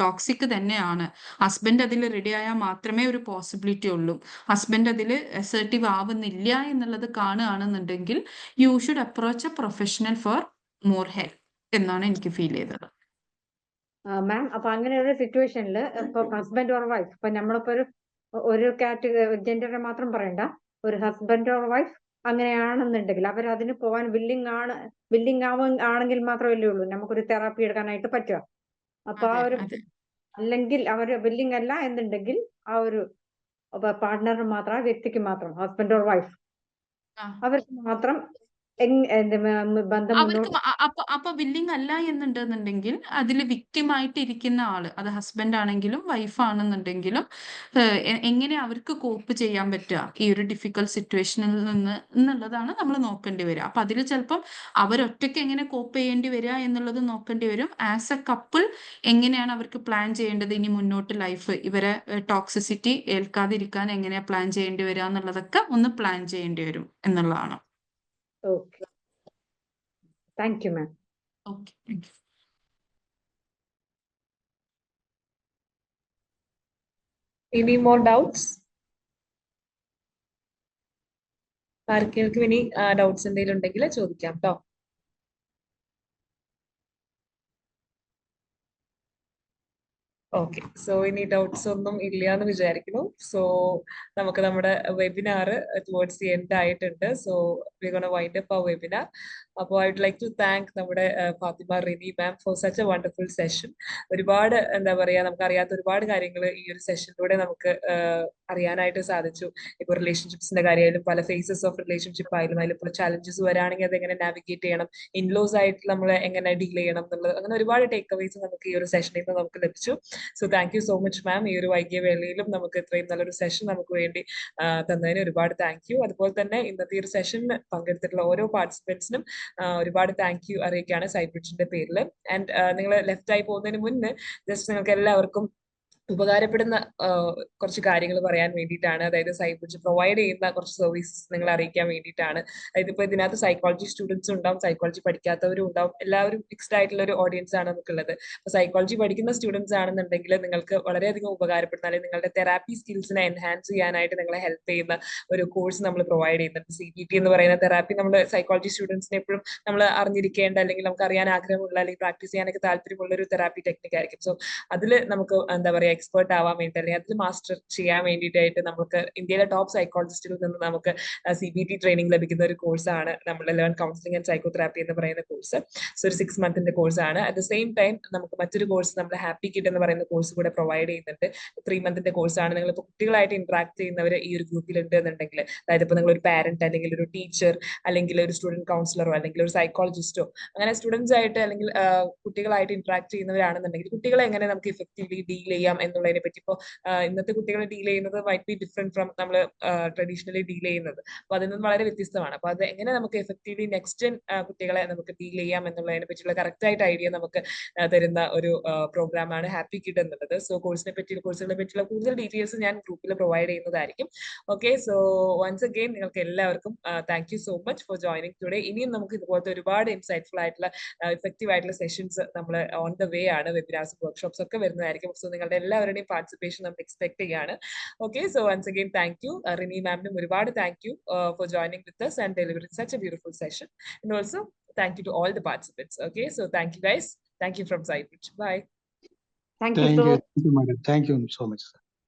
ടോക്സിക് തന്നെയാണ്, ഹസ്ബൻഡ് അതിൽ റെഡി ആയാൽ മാത്രമേ ഒരു പോസിബിലിറ്റി ഉള്ളൂ, ഹസ്ബൻഡ് അതിൽ അസേർട്ടീവ് ആവുന്നില്ല എന്നുള്ളത് കാണുകയാണെന്നുണ്ടെങ്കിൽ you should approach a professional for more help എന്നാണ് എനിക്ക് ഫീൽ ചെയ്തത്. മാം, അപ്പൊ അങ്ങനെ ഒരു സിറ്റുവേഷനിൽ ഇപ്പൊ ഹസ്ബൻഡ് ഓർ വൈഫ്, ഇപ്പൊ നമ്മളിപ്പോ ഒരു കാറ്റഗറി ജെൻഡറിനെ മാത്രം പറയണ്ട, ഒരു ഹസ്ബൻഡ് ഓർ വൈഫ് അങ്ങനെയാണെന്നുണ്ടെങ്കിൽ അവർ അതിന് പോകാൻ വില്ലിങ് ആണെങ്കിൽ മാത്രമല്ലേ ഉള്ളൂ നമുക്കൊരു തെറാപ്പി എടുക്കാനായിട്ട് പറ്റുക. അപ്പൊ ആ ഒരു അല്ലെങ്കിൽ അവർ വില്ലിങ് അല്ല എന്നുണ്ടെങ്കിൽ ആ ഒരു പാർട്ട്ണറിന് മാത്രം, ആ വ്യക്തിക്ക് മാത്രം, ഹസ്ബൻഡ് ഓർ വൈഫ് അവർക്ക് മാത്രം ബന്ധം അവർക്ക് മുന്നോട്ട് അപ്പൊ വില്ലിങ് അല്ല എന്നുണ്ടെന്നുണ്ടെങ്കിൽ അതിൽ വിക്റ്റിമായിട്ട് ഇരിക്കുന്ന ആള്, അത് ഹസ്ബൻഡ് ആണെങ്കിലും വൈഫ് ആണെന്നുണ്ടെങ്കിലും എങ്ങനെ അവർക്ക് കോപ്പ് ചെയ്യാൻ പറ്റുക ഈ ഒരു ഡിഫിക്കൽട്ട് സിറ്റുവേഷനിൽ നിന്ന് എന്നുള്ളതാണ് നമ്മൾ നോക്കേണ്ടി വരിക. അപ്പൊ അതിൽ ചിലപ്പം അവരൊറ്റയ്ക്ക് എങ്ങനെ കോപ്പ് ചെയ്യേണ്ടി വരിക എന്നുള്ളത് നോക്കേണ്ടി വരും. ആസ് എ കപ്പിൾ എങ്ങനെയാണ് അവർക്ക് പ്ലാൻ ചെയ്യേണ്ടത്, ഇനി മുന്നോട്ട് ലൈഫ് ഇവരെ ടോക്സിസിറ്റി ഏൽക്കാതിരിക്കാൻ എങ്ങനെയാ പ്ലാൻ ചെയ്യേണ്ടി വരിക എന്നുള്ളതൊക്കെ ഒന്ന് പ്ലാൻ ചെയ്യേണ്ടി വരും എന്നുള്ളതാണ്. Okay, thank you ma'am. Okay, thank you. Any more doubts? ആർക്കെങ്കിലും ഇനി ഡൗട്ട്സ് എന്തെങ്കിലും ഉണ്ടെങ്കിൽ ചോദിക്കാം കേട്ടോ. ഓക്കെ, സോ ഇനി ഡൗട്ട്സ് ഒന്നും ഇല്ല എന്ന് വിചാരിക്കുന്നു. സോ നമുക്ക് നമ്മുടെ വെബിനാർ ടുവേർഡ്സ് ദി എൻഡ് ആയിട്ടുണ്ട്. So we gonna wind up ആ വെബിനാർ. അപ്പോൾ I would like to thank നമ്മുടെ Fathima Rini ma'am for such a wonderful session. ഒരുപാട് എന്താ പറയുക, നമുക്ക് അറിയാത്ത ഒരുപാട് കാര്യങ്ങൾ ഈ ഒരു സെഷനിലൂടെ നമുക്ക് അറിയാനായിട്ട് സാധിച്ചു. ഇപ്പോൾ റിലേഷൻഷിപ്സിന്റെ കാര്യമായാലും പല ഫേസസ് ഓഫ് റിലേഷൻഷിപ്പ് ആയാലും അതിലിപ്പോൾ ചാലഞ്ചസ് വരാണെങ്കിൽ അതെങ്ങനെ നാവിഗേറ്റ് ചെയ്യണം, ഇൻലോസ് ആയിട്ട് നമ്മൾ എങ്ങനെ ഡീൽ ചെയ്യണം എന്നുള്ളത്, അങ്ങനെ ഒരുപാട് ടേക്ക് അവേസ് നമുക്ക് ഈ ഒരു സെഷനിൽ നിന്ന് നമുക്ക് ലഭിച്ചു. So thank you so much ma'am. ഈ ഒരു വൈകിയ വേളയിലും നമുക്ക് ഇത്രയും നല്ലൊരു സെഷൻ നമുക്ക് വേണ്ടി തന്നതിന് ഒരുപാട് താങ്ക് യു. അതുപോലെ തന്നെ ഇന്നത്തെ ഈ ഒരു സെഷനിൽ പങ്കെടുത്തിട്ടുള്ള ഓരോ പാർട്ടിസിപ്പൻസിനും ഒരുപാട് താങ്ക് യു അറിയിക്കുകയാണ് സൈബ്രിഡ്ജിന്റെ പേരിൽ. ആൻഡ് നിങ്ങൾ ലെഫ്റ്റ് ആയി പോകുന്നതിന് മുന്നേ ജസ്റ്റ് നിങ്ങൾക്ക് എല്ലാവർക്കും ഉപകാരപ്പെടുന്ന കുറച്ച് കാര്യങ്ങൾ പറയാൻ വേണ്ടിയിട്ടാണ്. അതായത് സൈബ്രിഡ്ജ് പ്രൊവൈഡ് ചെയ്യുന്ന കുറച്ച് സർവീസസ് നിങ്ങളെ അറിയിക്കാൻ വേണ്ടിയിട്ടാണ്. അതായത് ഇപ്പോൾ ഇതിനകത്ത് സൈക്കോളജി സ്റ്റുഡൻസും ഉണ്ടാവും, സൈക്കോളജി പഠിക്കാത്തവരും ഉണ്ടാവും, എല്ലാവരും മിക്സ്ഡ് ആയിട്ടുള്ള ഒരു ഓഡിയൻസ് ആണ് നമുക്കുള്ളത്. അപ്പോൾ സൈക്കോളജി പഠിക്കുന്ന സ്റ്റുഡൻസ് ആണെന്നുണ്ടെങ്കിൽ നിങ്ങൾക്ക് വളരെയധികം ഉപകാരപ്പെടുന്ന, അല്ലെങ്കിൽ നിങ്ങളുടെ തെറാപ്പി സ്കിൽസിനെ എൻഹാൻസ് ചെയ്യാനായിട്ട് നിങ്ങളെ ഹെൽപ്പ് ചെയ്യുന്ന ഒരു കോഴ്സ് നമ്മൾ പ്രൊവൈഡ് ചെയ്യുന്നുണ്ട്. CBT എന്ന് പറയുന്ന തെറാപ്പി നമ്മൾ സൈക്കോളജി സ്റ്റുഡൻസിനെ എപ്പോഴും നമ്മൾ അറിഞ്ഞിരിക്കേണ്ട, അല്ലെങ്കിൽ നമുക്ക് അറിയാൻ ആഗ്രഹമുള്ള, അല്ലെങ്കിൽ പ്രാക്ടീസ് ചെയ്യാനൊക്കെ താല്പര്യമുള്ള ഒരു തെറാപ്പി ടെക്നിക് ആയിരിക്കും. സോ അതിൽ നമുക്ക് എന്താ പറയുക, എക്സ്പേർട്ട് ആവാൻ വേണ്ടി അല്ലെങ്കിൽ അതിൽ മാസ്റ്റർ ചെയ്യാൻ വേണ്ടിയിട്ടായിട്ട് നമുക്ക് ഇന്ത്യയിലെ ടോപ്പ് സൈക്കോളജിസ്റ്റുകളിൽ നിന്ന് നമുക്ക് CBT ട്രെയിനിങ് ലഭിക്കുന്ന ഒരു കോഴ്സാണ് നമ്മുടെ ലേൺ കൗൺസിലിംഗ് ആൻഡ് സൈക്കോതെറാപ്പി എന്ന് പറയുന്ന കോഴ്സ്. സോ ഒരു 6 മന്തിന്റെ കോഴ്സാണ്. അറ്റ് ദ സെയിം ടൈം നമുക്ക് മറ്റൊരു കോഴ്സ് നമ്മൾ ഹാപ്പി കിഡ് എന്ന് പറയുന്ന കോഴ്സ് കൂടെ പ്രൊവൈഡ് ചെയ്യുന്നുണ്ട്. 3 മന്തിന്റെ കോഴ്സാണ്. നിങ്ങൾ ഇപ്പോൾ കുട്ടികളായിട്ട് ഇന്ററാക്ട് ചെയ്യുന്നവർ ഈ ഒരു ഗ്രൂപ്പിൽ ഉണ്ട് എന്നുണ്ടെങ്കിൽ, അതായത് ഇപ്പോൾ നിങ്ങൾ ഒരു പാരന്റ് അല്ലെങ്കിൽ ഒരു ടീച്ചർ അല്ലെങ്കിൽ ഒരു സ്റ്റുഡന്റ് കൗൺസിലറോ അല്ലെങ്കിൽ ഒരു സൈക്കോളജിസ്റ്റോ അങ്ങനെ സ്റ്റുഡൻസ് ആയിട്ട് അല്ലെങ്കിൽ കുട്ടികളായിട്ട് ഇന്ററാക്ട് ചെയ്യുന്നവരാണെന്നുണ്ടെങ്കിൽ കുട്ടികളെ എങ്ങനെ നമുക്ക് ഇഫക്റ്റീവ്ലി ഡീൽ ചെയ്യാം എന്നുള്ളതിനെ പറ്റി ഇപ്പോൾ ഇന്നത്തെ കുട്ടികളെ ഡീൽ ചെയ്യുന്നത് മൈറ്റ് ബി ഡിഫറെന്റ് ഫ്രം നമ്മൾ ട്രഡീഷണലി ഡീൽ ചെയ്യുന്നത്. അപ്പൊ അതിൽ നിന്ന് വളരെ വ്യത്യസ്തമാണ്. അപ്പൊ അത് എങ്ങനെ നമുക്ക് എഫക്റ്റീവ്ലി നെക്സ്റ്റ് ജെൻ കുട്ടികളെ നമുക്ക് ഡീൽ ചെയ്യാം എന്നുള്ളതിനെ പറ്റിയുള്ള കറക്റ്റ് ആയിട്ട് ഐഡിയ നമുക്ക് തരുന്ന ഒരു പ്രോഗ്രാമാണ് ഹാപ്പി കിഡ് എന്നുള്ളത്. സോ കോഴ്സിനെ പറ്റിയുള്ള കൂടുതൽ ഡീറ്റെയിൽസ് ഞാൻ ഗ്രൂപ്പിൽ പ്രൊവൈഡ് ചെയ്യുന്നതായിരിക്കും. ഓക്കെ, സോ വൺസ് അഗെയിൻ നിങ്ങൾക്ക് എല്ലാവർക്കും thank you so much for joining today. ഇനിയും നമുക്ക് ഇതുപോലത്തെ ഒരുപാട് ഇൻസൈറ്റ്ഫുൾ ആയിട്ടുള്ള ഇഫക്റ്റീവ് ആയിട്ടുള്ള സെഷൻസ് നമ്മൾ ഓൺ ദ വേ ആണ്. വെബിനാർസ് വർക്ക്ഷോപ്സ് ഒക്കെ വരുന്നതായിരിക്കും. സോ നിങ്ങളുടെ എല്ലാവരുടെയും പാർട്ടിസിപ്പേഷൻ നമ്മൾ എക്സ്പെക്ട് ചെയ്യാണ്. Okay, so once again thank you. Rini മാമിനും ഒരുപാട് thank you for joining with us and delivering such a beautiful session. And also, thank you to all the participants. Okay, so thank you guys. Thank you from Cyprus. Bye. Thank you Thank so you, madam. Thank you so much.